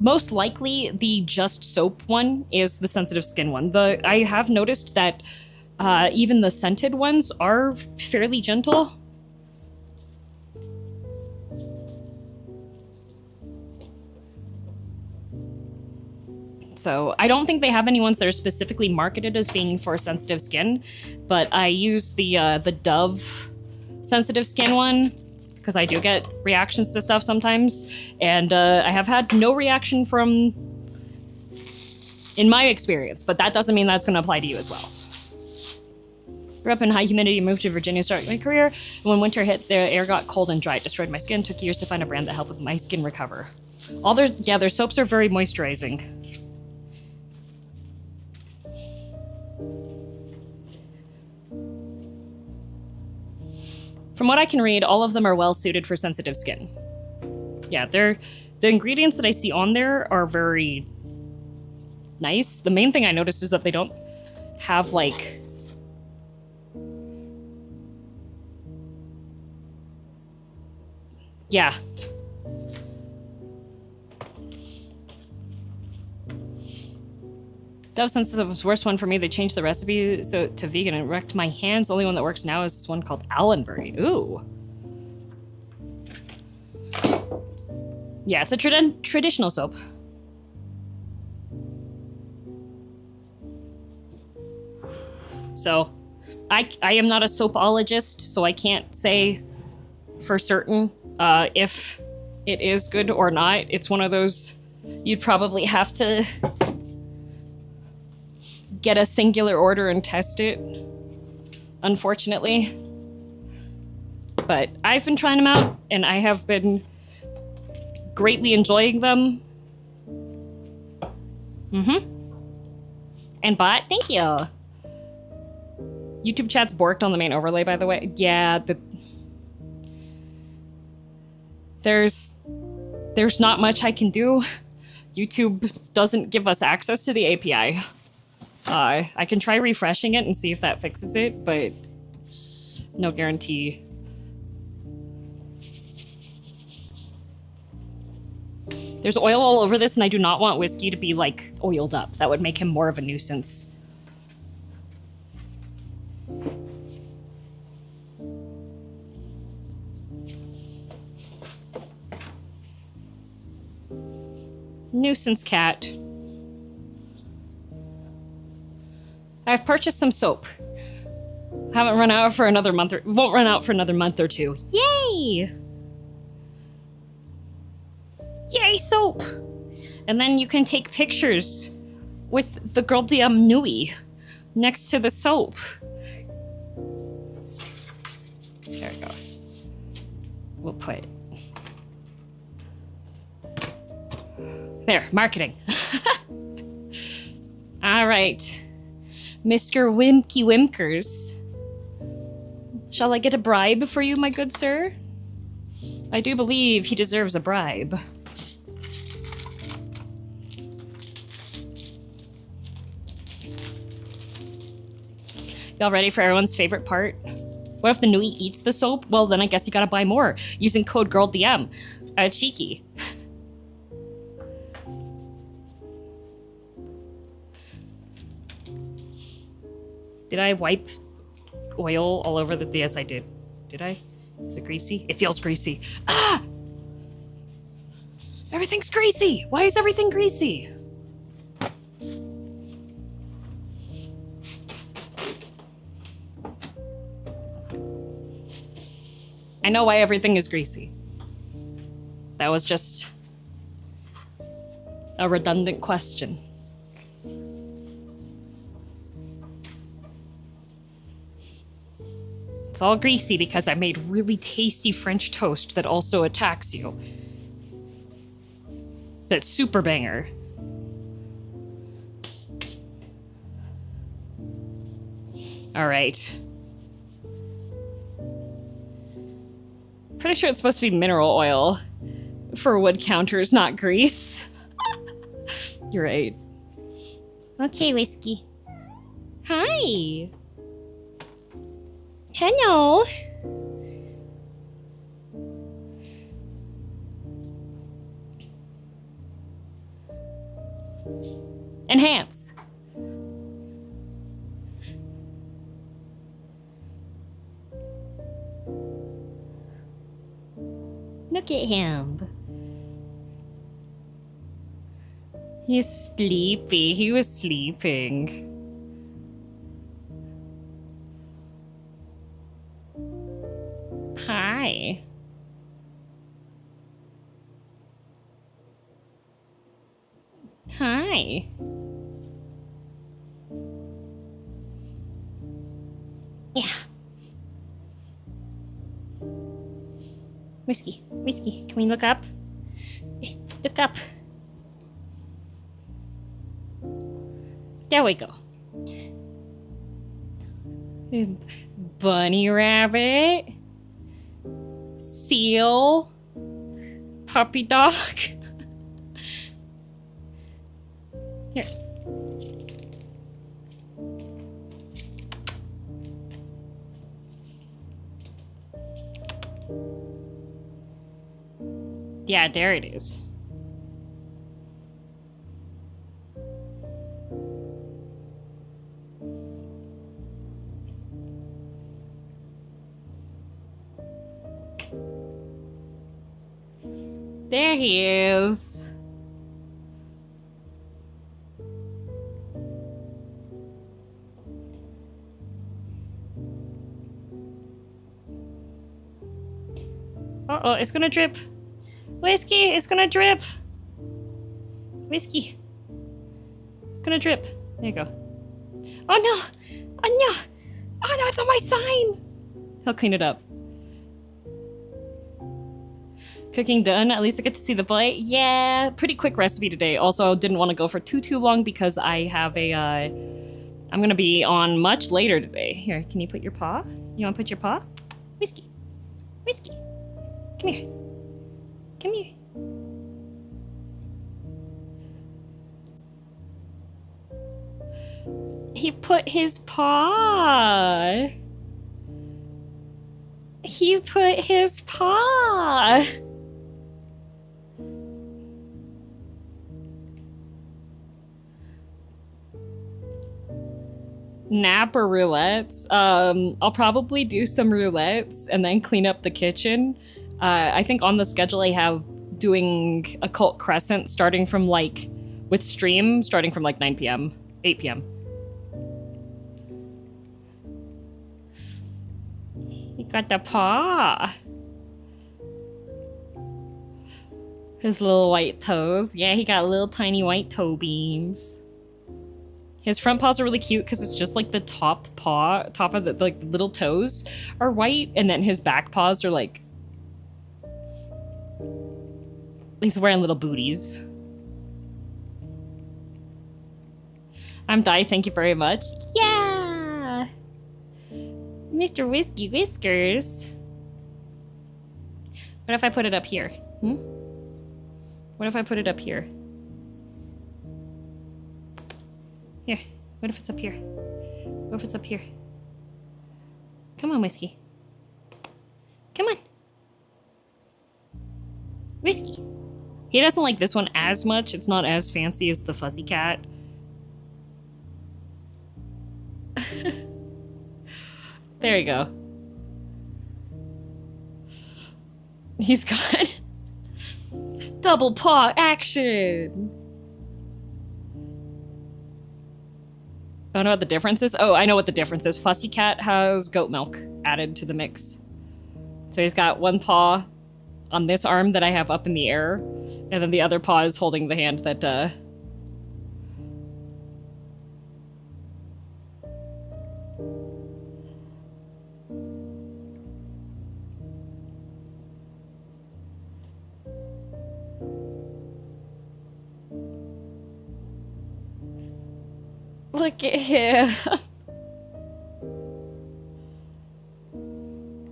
most likely the just soap one is the sensitive skin one. I have noticed that even the scented ones are fairly gentle. So I don't think they have any ones that are specifically marketed as being for sensitive skin, but I use the Dove sensitive skin one, because I do get reactions to stuff sometimes, and I have had no reaction from, in my experience, but that doesn't mean that's going to apply to you as well. Grew up in high humidity, moved to Virginia, started my career. When winter hit, the air got cold and dry, it destroyed my skin. Took years to find a brand that helped with my skin recover. Their soaps are very moisturizing. From what I can read, all of them are well suited for sensitive skin. Yeah, the ingredients that I see on there are very nice. The main thing I noticed is that they don't have like yeah. Dove Sensitive was the worst one for me. They changed the recipe to vegan and wrecked my hands. The only one that works now is this one called Allenbury. Ooh. Yeah, it's a traditional soap. So, I am not a soapologist, so I can't say for certain if it is good or not. It's one of those you'd probably have to get a singular order and test it, unfortunately. But I've been trying them out, and I have been greatly enjoying them. And bot, thank you. YouTube chat's borked on the main overlay, by the way. Yeah, there's not much I can do. YouTube doesn't give us access to the API. I can try refreshing it and see if that fixes it, but no guarantee. There's oil all over this, and I do not want whiskey to be, like, oiled up. That would make him more of a nuisance. Nuisance cat. I've purchased some soap. Haven't run out for another month, or won't run out for another month or two. Yay! Yay, soap! And then you can take pictures with the girldm Nui next to the soap. There we go. We'll put... There, marketing. All right. Mr. Wimky Wimkers. Shall I get a bribe for you, my good sir? I do believe he deserves a bribe. Y'all ready for everyone's favorite part? What if the Nui eats the soap? Well, then I guess you gotta buy more using code GIRLDM. Cheeky. Did I wipe oil all over the... Yes, I did. Did I? Is it greasy? It feels greasy. Ah! Everything's greasy! Why is everything greasy? I know why everything is greasy. That was just a redundant question. It's all greasy because I made really tasty French toast that also attacks you. That's super banger. All right. Pretty sure it's supposed to be mineral oil for wood counters, not grease. You're right. Okay, Whiskey. Hi. Hello. Enhance. Look at him. He's sleepy. He was sleeping. Hi. Hi. Yeah. Whiskey, Whiskey, can we look up? Look up. There we go. Bunny rabbit. Seal. Puppy dog. Here. Yeah, there it is. There he is. Uh-oh, it's gonna drip. Whiskey, it's gonna drip. Whiskey. It's gonna drip. There you go. Oh no! Oh no! Oh no, it's on my sign! He'll clean it up. Cooking done. At least I get to see the plate. Yeah, pretty quick recipe today. Also, didn't want to go for too long because I have a, I'm gonna be on much later today. Here, can you put your paw? You wanna put your paw? Whiskey. Whiskey. Come here. Come here. He put his paw. He put his paw. Nap or roulettes? I'll probably do some roulettes and then clean up the kitchen. I think on the schedule I have doing Occult Crescent starting from like, with stream, starting from like 9 p.m., 8 p.m. He got the paw. His little white toes. Yeah, he got little tiny white toe beans. His front paws are really cute because it's just like the top of the like little toes are white, and then his back paws are like, he's wearing little booties. I'm Di, thank you very much. Yeah! Mr. Whiskey Whiskers. What if I put it up here? What if I put it up here? Here. What if it's up here? What if it's up here? Come on, Whiskey. Come on. Whiskey. He doesn't like this one as much. It's not as fancy as the fuzzy cat. There you go. He's got Double paw action. I don't know what the difference is. Oh, I know what the difference is. Fussy Cat has goat milk added to the mix. So he's got one paw on this arm that I have up in the air, and then the other paw is holding the hand that, Look at him.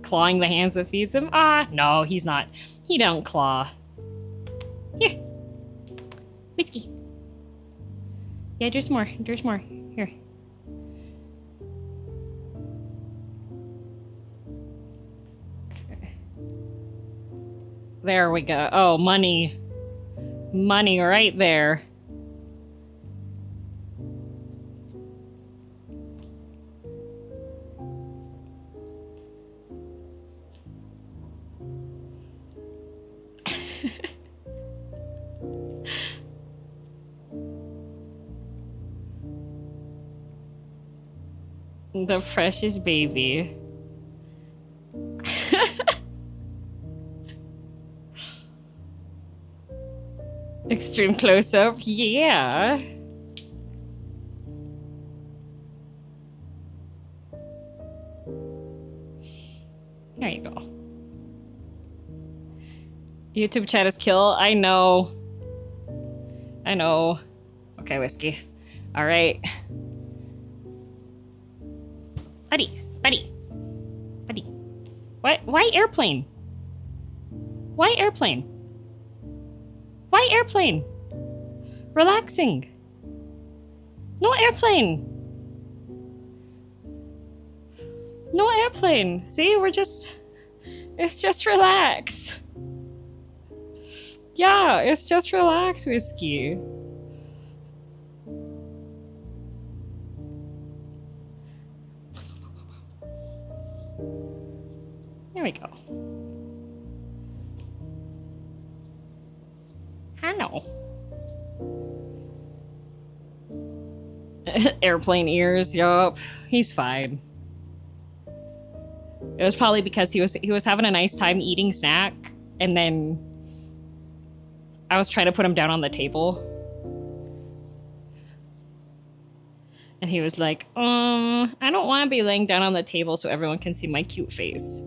Clawing the hands that feeds him? Ah, no, he's not. He don't claw. Here. Whiskey. Yeah, there's more. There's more. Here. Okay. There we go. Oh, money. Money right there. The freshest baby. Extreme close-up, yeah. There you go. YouTube chat is kill. I know. I know. Okay, whiskey. All right. Buddy, buddy, buddy. What? Why airplane? Why airplane? Why airplane? Relaxing. No airplane. No airplane. See, we're just... It's just relax. Yeah, it's just relax, whiskey. There we go. I know. Airplane ears, yup. He's fine. It was probably because he was having a nice time eating snack, and then I was trying to put him down on the table. And he was like, I don't want to be laying down on the table so everyone can see my cute face.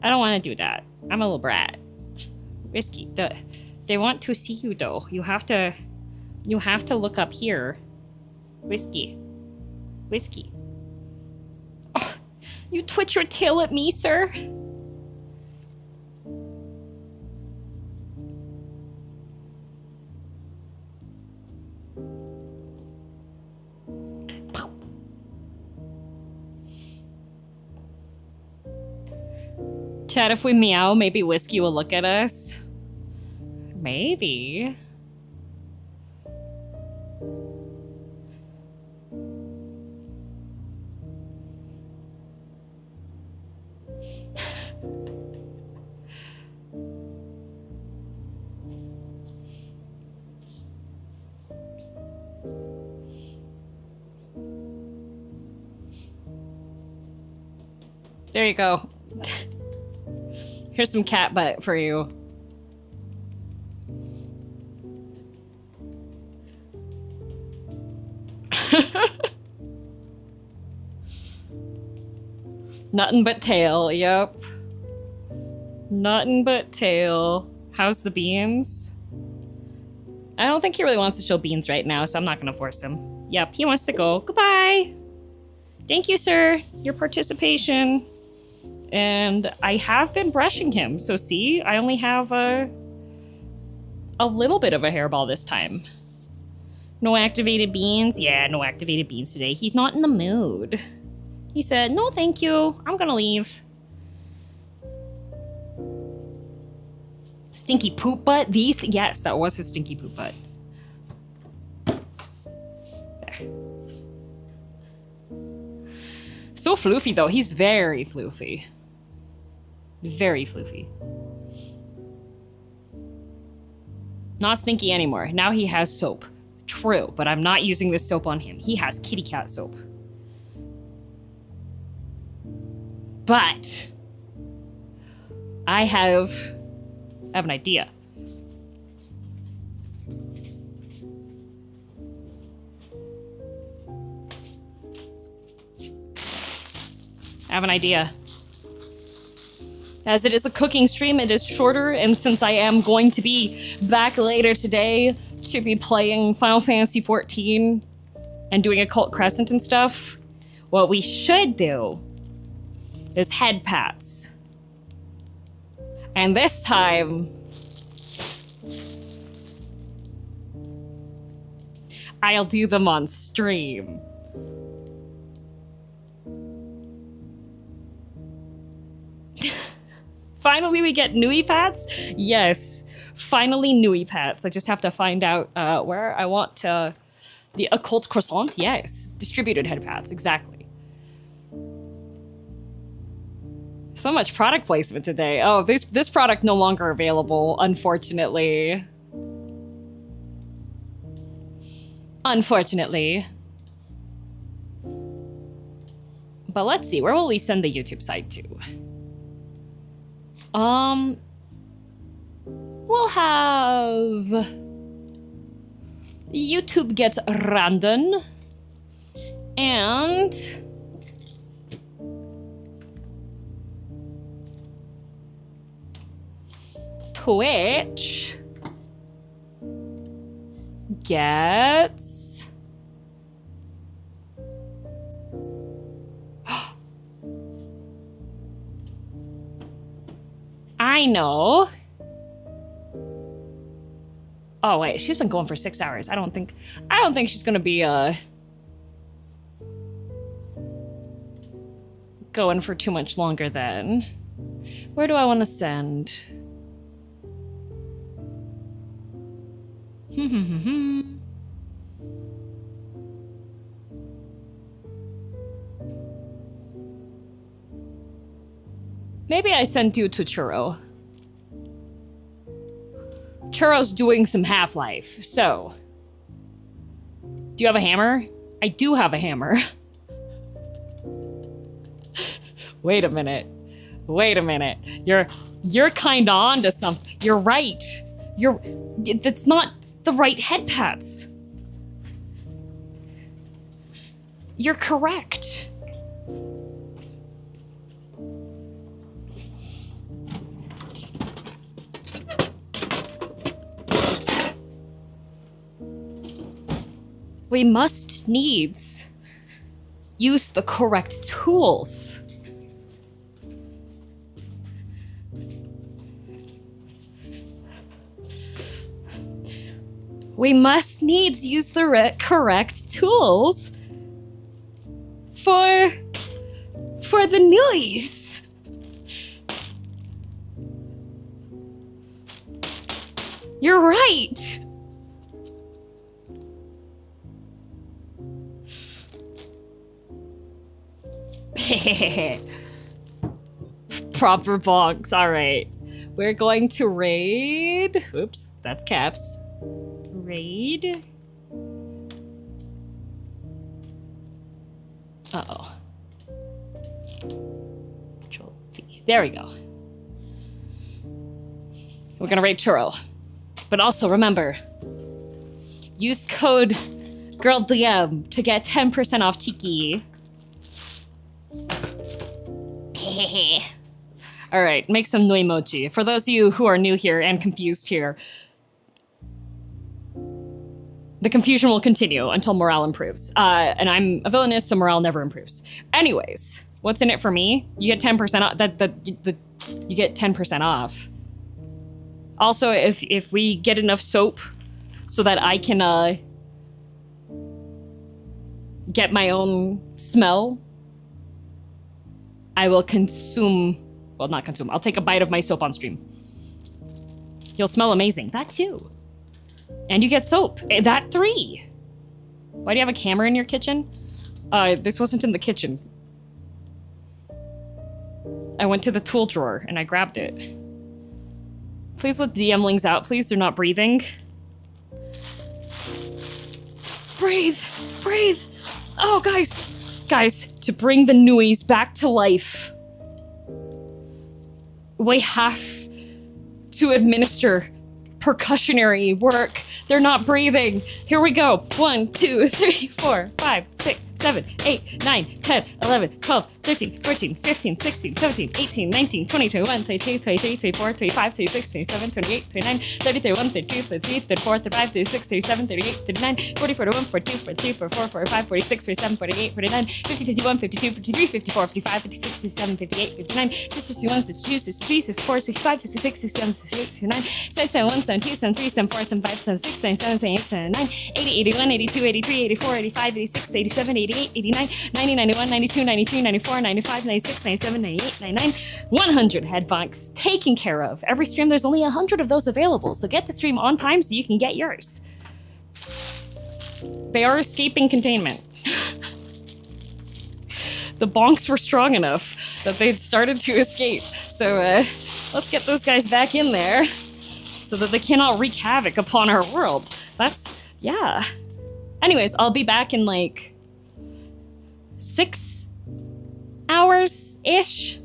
I don't want to do that. I'm a little brat. Whiskey, they want to see you though. You have to look up here. Whiskey. Whiskey. Oh, you twitch your tail at me, sir? Chat, if we meow, maybe Whiskey will look at us. Maybe. There you go. Here's some cat butt for you. Nothing but tail, yep. Nothing but tail. How's the beans? I don't think he really wants to show beans right now, so I'm not gonna force him. Yep, he wants to go. Goodbye. Thank you, sir. Your participation. And I have been brushing him, so see, I only have a little bit of a hairball this time. No activated beans? Yeah, no activated beans today. He's not in the mood. He said, no thank you, I'm gonna leave. Stinky poop butt? These? Yes, that was his stinky poop butt. There. So floofy though, he's very floofy. Very floofy. Not stinky anymore. Now he has soap. True, but I'm not using this soap on him. He has kitty cat soap. But I have an idea. I have an idea. As it is a cooking stream, it is shorter, and since I am going to be back later today to be playing Final Fantasy XIV and doing Occult Crescent and stuff, what we should do is head pats. And this time, I'll do them on stream. Finally, we get Nui Pats? Yes, finally Nui Pats. I just have to find out where I want to... The Occult Croissant? Yes. Distributed head pats, exactly. So much product placement today. Oh, this product no longer available, unfortunately. Unfortunately. But let's see, where will we send the YouTube site to? We'll have YouTube gets random and Twitch gets I know. Oh wait, she's been going for 6 hours. I don't think she's gonna be going for too much longer then. Where do I want to send? Maybe I send you to Churro. Churro's doing some Half-Life, so. Do you have a hammer? I do have a hammer. Wait a minute. Wait a minute. You're kinda onto something. You're right. That's not the right head pats. You're correct. We must needs use the correct tools. We must needs use the correct tools for the noise. You're right. Proper bonks. All right. We're going to raid. Oops, that's caps. Raid. Uh-oh. Control V. There we go. We're gonna raid Churro. But also remember, use code girldm to get 10% off Cheeky. All right, make some Nui Mochi. For those of you who are new here and confused here, the confusion will continue until morale improves. And I'm a villainess, so morale never improves. Anyways, what's in it for me? You get 10% off. You get 10% off. Also, if we get enough soap so that I can get my own smell, I will consume, well, not consume, I'll take a bite of my soap on stream. You'll smell amazing. That too. And you get soap. That 3. Why do you have a camera in your kitchen? This wasn't in the kitchen. I went to the tool drawer and I grabbed it. Please let the DMlings out, please. They're not breathing. Breathe. Breathe. Oh, guys. Guys, to bring the Nuis back to life, we have to administer percussionary work. They're not breathing. Here we go. 1, 2, 3, 4, 5, 6, 7, 8, 9, 10, 11, 12, 13, 14, 15, 16, 17, 18, 19, 20, 21, 22, 23, 24, 25, 26, 27, 28, 29, 30, 31, 32, 33, 34, 35, 36, 37, 38, 39, 40, 41, 42, 43, 44, 45, 46, 47, 48, 49, 50, 51, 52, 53, 54, 55, 56, 57, 58, 59, 60, 61, 62, 63, 64, 65, 66, 67, 68, 69, 71, 72, 73, 74, 75, 76, 77, 78, 79, 80, 81, 82, 83, 84, 85, 86, 87, 88, 89, 90, 91, 92, 93, 94, 95, 96, 97, 98, 99, 100 headbanks taken care of. Every stream, there's only 100 of those available, so get to stream on time so you can get yours. They are escaping containment. The bonks were strong enough that they'd started to escape, so let's get those guys back in there so that they cannot wreak havoc upon our world. That's, yeah. Anyways, I'll be back in like 6 hours-ish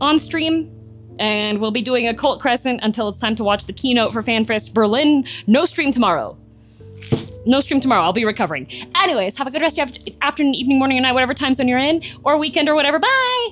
on stream, and we'll be doing a Cult Crescent until it's time to watch the keynote for Fanfest Berlin. No stream tomorrow. No stream tomorrow. I'll be recovering. Anyways, have a good rest of your afternoon, evening, morning, or night, whatever time zone you're in, or weekend, or whatever. Bye!